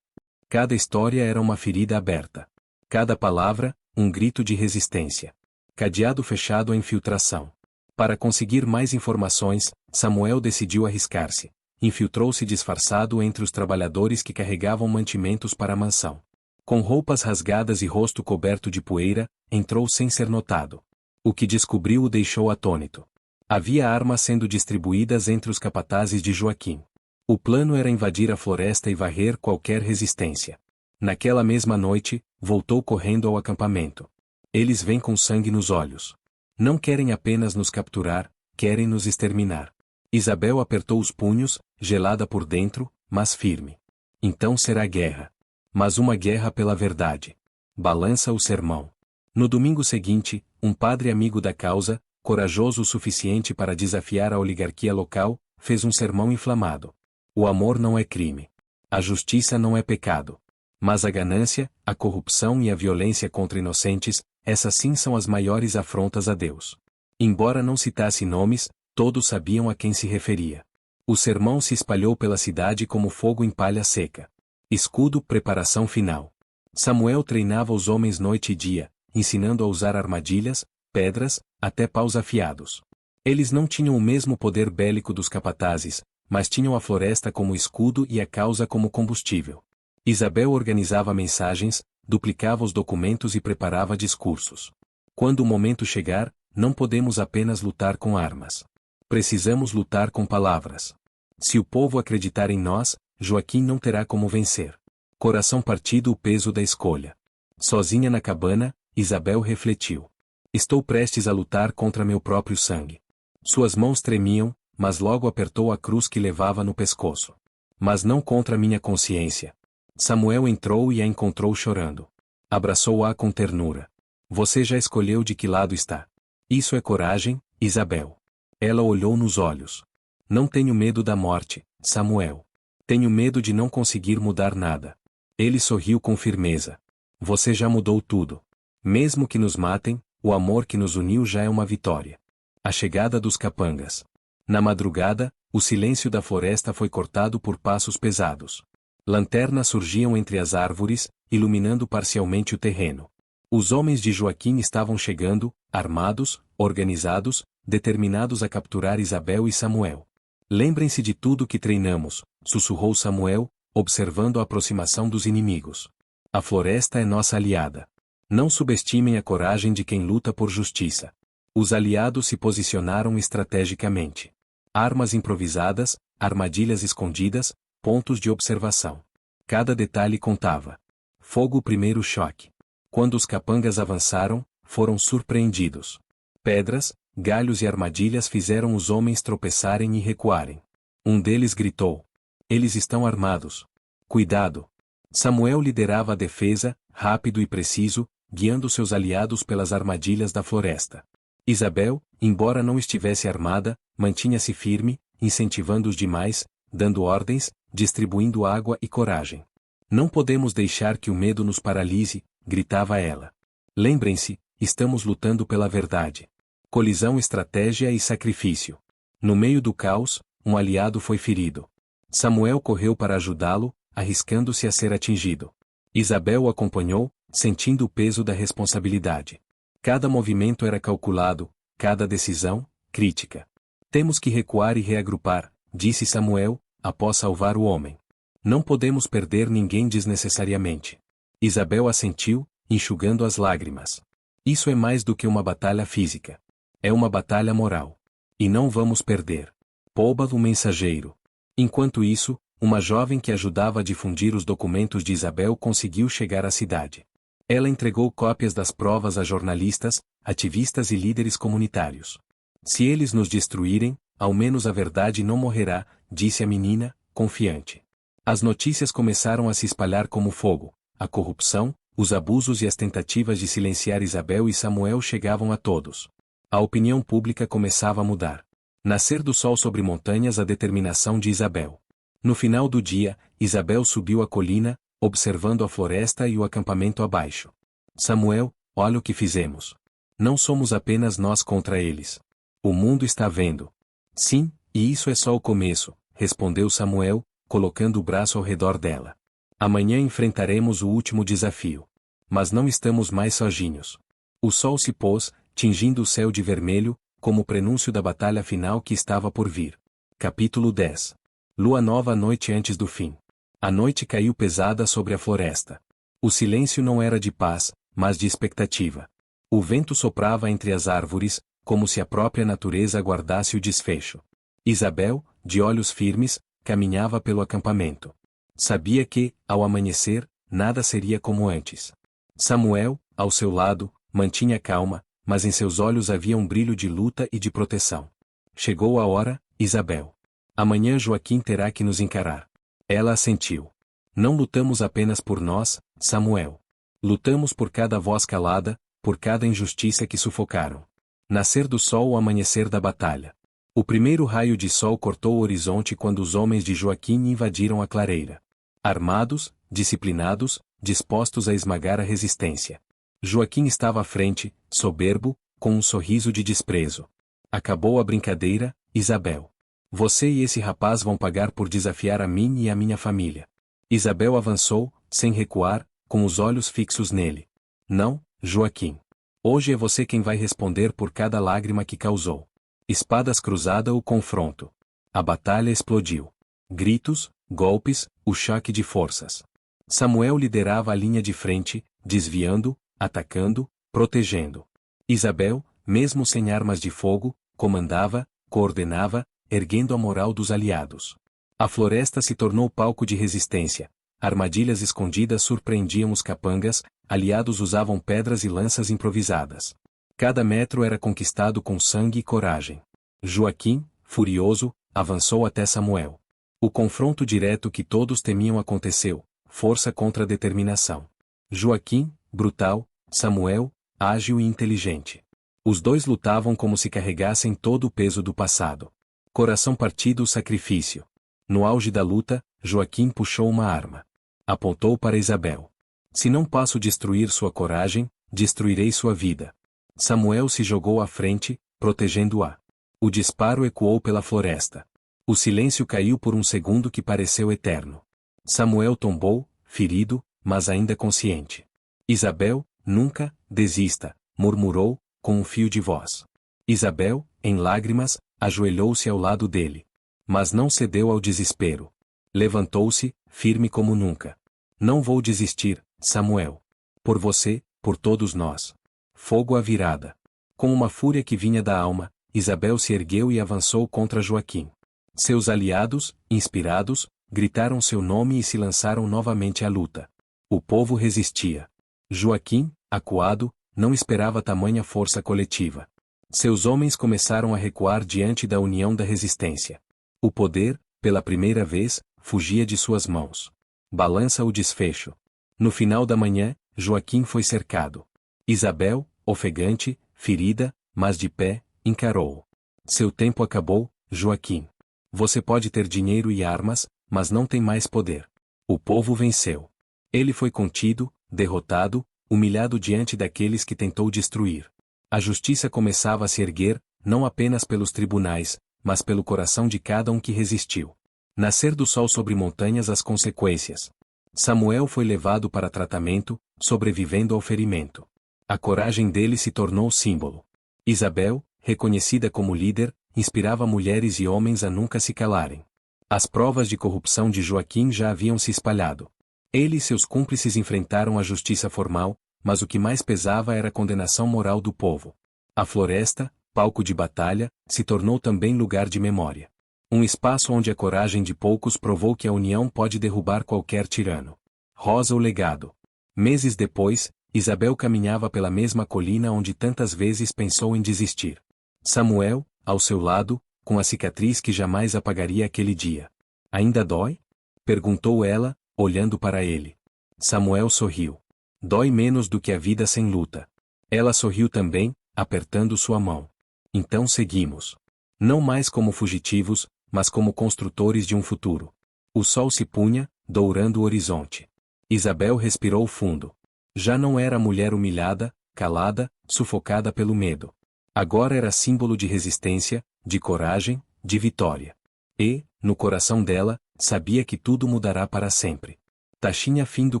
[SPEAKER 1] Cada história era uma ferida aberta. Cada palavra, um grito de resistência. Cadeado fechado à infiltração. Para conseguir mais informações, Samuel decidiu arriscar-se. Infiltrou-se disfarçado entre os trabalhadores que carregavam mantimentos para a mansão. Com roupas rasgadas e rosto coberto de poeira, entrou sem ser notado. O que descobriu o deixou atônito. Havia armas sendo distribuídas entre os capatazes de Joaquim. O plano era invadir a floresta e varrer qualquer resistência. Naquela mesma noite, voltou correndo ao acampamento. Eles vêm com sangue nos olhos. Não querem apenas nos capturar, querem nos exterminar. Isabel apertou os punhos, gelada por dentro, mas firme. Então será guerra. Mas uma guerra pela verdade. Balança o sermão. No domingo seguinte, um padre amigo da causa, corajoso o suficiente para desafiar a oligarquia local, fez um sermão inflamado. O amor não é crime. A justiça não é pecado. Mas a ganância, a corrupção e a violência contra inocentes, essas sim são as maiores afrontas a Deus. Embora não citasse nomes, todos sabiam a quem se referia. O sermão se espalhou pela cidade como fogo em palha seca. Escudo, preparação final. Samuel treinava os homens noite e dia, ensinando a usar armadilhas, pedras, até paus afiados. Eles não tinham o mesmo poder bélico dos capatazes, mas tinham a floresta como escudo e a causa como combustível. Isabel organizava mensagens, duplicava os documentos e preparava discursos. Quando o momento chegar, não podemos apenas lutar com armas. Precisamos lutar com palavras. Se o povo acreditar em nós, Joaquim não terá como vencer. Coração partido, o peso da escolha. Sozinha na cabana, Isabel refletiu. Estou prestes a lutar contra meu próprio sangue. Suas mãos tremiam, mas logo apertou a cruz que levava no pescoço. Mas não contra minha consciência. Samuel entrou e a encontrou chorando. Abraçou-a com ternura. Você já escolheu de que lado está. Isso é coragem, Isabel. Ela olhou nos olhos. Não tenho medo da morte, Samuel. Tenho medo de não conseguir mudar nada. Ele sorriu com firmeza. Você já mudou tudo. Mesmo que nos matem, o amor que nos uniu já é uma vitória. A chegada dos capangas. Na madrugada, o silêncio da floresta foi cortado por passos pesados. Lanternas surgiam entre as árvores, iluminando parcialmente o terreno. Os homens de Joaquim estavam chegando, armados, organizados, determinados a capturar Isabel e Samuel. Lembrem-se de tudo que treinamos, sussurrou Samuel, observando a aproximação dos inimigos. A floresta é nossa aliada. Não subestimem a coragem de quem luta por justiça. Os aliados se posicionaram estrategicamente. Armas improvisadas, armadilhas escondidas, pontos de observação. Cada detalhe contava. Fogo, o primeiro choque. Quando os capangas avançaram, foram surpreendidos. Pedras, galhos e armadilhas fizeram os homens tropeçarem e recuarem. Um deles gritou. Eles estão armados. Cuidado! Samuel liderava a defesa, rápido e preciso, guiando seus aliados pelas armadilhas da floresta. Isabel, embora não estivesse armada, mantinha-se firme, incentivando os demais, dando ordens, distribuindo água e coragem. Não podemos deixar que o medo nos paralise, gritava ela. Lembrem-se, estamos lutando pela verdade. Colisão, estratégia e sacrifício. No meio do caos, um aliado foi ferido. Samuel correu para ajudá-lo, arriscando-se a ser atingido. Isabel o acompanhou, sentindo o peso da responsabilidade. Cada movimento era calculado, cada decisão, crítica. Temos que recuar e reagrupar, disse Samuel, após salvar o homem. Não podemos perder ninguém desnecessariamente. Isabel assentiu, enxugando as lágrimas. Isso é mais do que uma batalha física. É uma batalha moral. E não vamos perder. Pouba o mensageiro. Enquanto isso, uma jovem que ajudava a difundir os documentos de Isabel conseguiu chegar à cidade. Ela entregou cópias das provas a jornalistas, ativistas e líderes comunitários. Se eles nos destruírem, ao menos a verdade não morrerá, disse a menina, confiante. As notícias começaram a se espalhar como fogo. A corrupção, os abusos e as tentativas de silenciar Isabel e Samuel chegavam a todos. A opinião pública começava a mudar. Nascer do sol sobre montanhas, a determinação de Isabel. No final do dia, Isabel subiu a colina, observando a floresta e o acampamento abaixo. Samuel, olha o que fizemos. Não somos apenas nós contra eles. O mundo está vendo. Sim, E isso é só o começo, respondeu Samuel, colocando o braço ao redor dela. Amanhã enfrentaremos o último desafio. Mas não estamos mais sozinhos. O sol se pôs, tingindo o céu de vermelho, como prenúncio da batalha final que estava por vir. Capítulo 10. Lua nova à noite antes do fim. A noite caiu pesada sobre a floresta. O silêncio não era de paz, mas de expectativa. O vento soprava entre as árvores, como se a própria natureza aguardasse o desfecho. Isabel, de olhos firmes, caminhava pelo acampamento. Sabia que, ao amanhecer, nada seria como antes. Samuel, ao seu lado, mantinha calma, mas em seus olhos havia um brilho de luta e de proteção. Chegou a hora, Isabel. Amanhã Joaquim terá que nos encarar. Ela assentiu. Não lutamos apenas por nós, Samuel. Lutamos por cada voz calada, por cada injustiça que sufocaram. Nascer do sol ou amanhecer da batalha. O primeiro raio de sol cortou o horizonte quando os homens de Joaquim invadiram a clareira. Armados, disciplinados, dispostos a esmagar a resistência. Joaquim estava à frente, soberbo, com um sorriso de desprezo. Acabou a brincadeira, Isabel. Você e esse rapaz vão pagar por desafiar a mim e a minha família. Isabel avançou, sem recuar, com os olhos fixos nele. Não, Joaquim. Hoje é você quem vai responder por cada lágrima que causou. Espadas cruzadas o confronto. A batalha explodiu. Gritos, golpes, o choque de forças. Samuel liderava a linha de frente, desviando, atacando, protegendo. Isabel, mesmo sem armas de fogo, comandava, coordenava, erguendo a moral dos aliados. A floresta se tornou palco de resistência. Armadilhas escondidas surpreendiam os capangas, aliados usavam pedras e lanças improvisadas. Cada metro era conquistado com sangue e coragem. Joaquim, furioso, avançou até Samuel. O confronto direto que todos temiam aconteceu, força contra determinação. Joaquim, brutal, Samuel, ágil e inteligente. Os dois lutavam como se carregassem todo o peso do passado. Coração partido, sacrifício. No auge da luta, Joaquim puxou uma arma. Apontou para Isabel. Se não posso destruir sua coragem, destruirei sua vida. Samuel se jogou à frente, protegendo-a. O disparo ecoou pela floresta. O silêncio caiu por um segundo que pareceu eterno. Samuel tombou, ferido, mas ainda consciente. Isabel, nunca, desista, murmurou, com um fio de voz. Isabel, em lágrimas, ajoelhou-se ao lado dele. Mas não cedeu ao desespero. Levantou-se, firme como nunca. Não vou desistir, Samuel. Por você, por todos nós. Fogo à virada. Com uma fúria que vinha da alma, Isabel se ergueu e avançou contra Joaquim. Seus aliados, inspirados, gritaram seu nome e se lançaram novamente à luta. O povo resistia. Joaquim, acuado, não esperava tamanha força coletiva. Seus homens começaram a recuar diante da união da resistência. O poder, pela primeira vez, fugia de suas mãos. Balança o desfecho. No final da manhã, Joaquim foi cercado. Isabel, ofegante, ferida, mas de pé, encarou-o. Seu tempo acabou, Joaquim. Você pode ter dinheiro e armas, mas não tem mais poder. O povo venceu. Ele foi contido, derrotado, humilhado diante daqueles que tentou destruir. A justiça começava a se erguer, não apenas pelos tribunais, mas pelo coração de cada um que resistiu. Nascer do sol sobre montanhas as consequências. Samuel foi levado para tratamento, sobrevivendo ao ferimento. A coragem dele se tornou símbolo. Isabel, reconhecida como líder, inspirava mulheres e homens a nunca se calarem. As provas de corrupção de Joaquim já haviam se espalhado. Ele e seus cúmplices enfrentaram a justiça formal, mas o que mais pesava era a condenação moral do povo. A floresta, palco de batalha, se tornou também lugar de memória. Um espaço onde a coragem de poucos provou que a união pode derrubar qualquer tirano. Rosa o legado. Meses depois, Isabel caminhava pela mesma colina onde tantas vezes pensou em desistir. Samuel, ao seu lado, com a cicatriz que jamais apagaria aquele dia. Ainda dói? Perguntou ela, olhando para ele. Samuel sorriu. Dói menos do que a vida sem luta. Ela sorriu também, apertando sua mão. Então seguimos. Não mais como fugitivos, mas como construtores de um futuro. O sol se punha, dourando o horizonte. Isabel respirou fundo. Já não era a mulher humilhada, calada, sufocada pelo medo. Agora era símbolo de resistência, de coragem, de vitória. E, no coração dela, sabia que tudo mudará para sempre. Taxinha. Fim do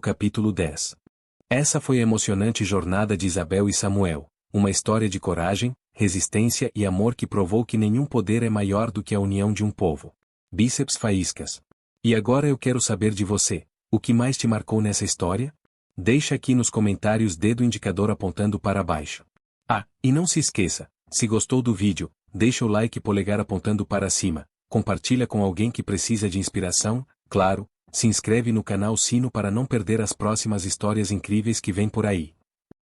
[SPEAKER 1] capítulo 10. Essa foi a emocionante jornada de Isabel e Samuel, uma história de coragem, resistência e amor que provou que nenhum poder é maior do que a união de um povo. Bíceps faíscas. E agora eu quero saber de você, o que mais te marcou nessa história? Deixa aqui nos comentários dedo indicador apontando para baixo. Ah, e não se esqueça, se gostou do vídeo, deixa o like e polegar apontando para cima, compartilha com alguém que precisa de inspiração, claro, se inscreve no canal sino para não perder as próximas histórias incríveis que vêm por aí.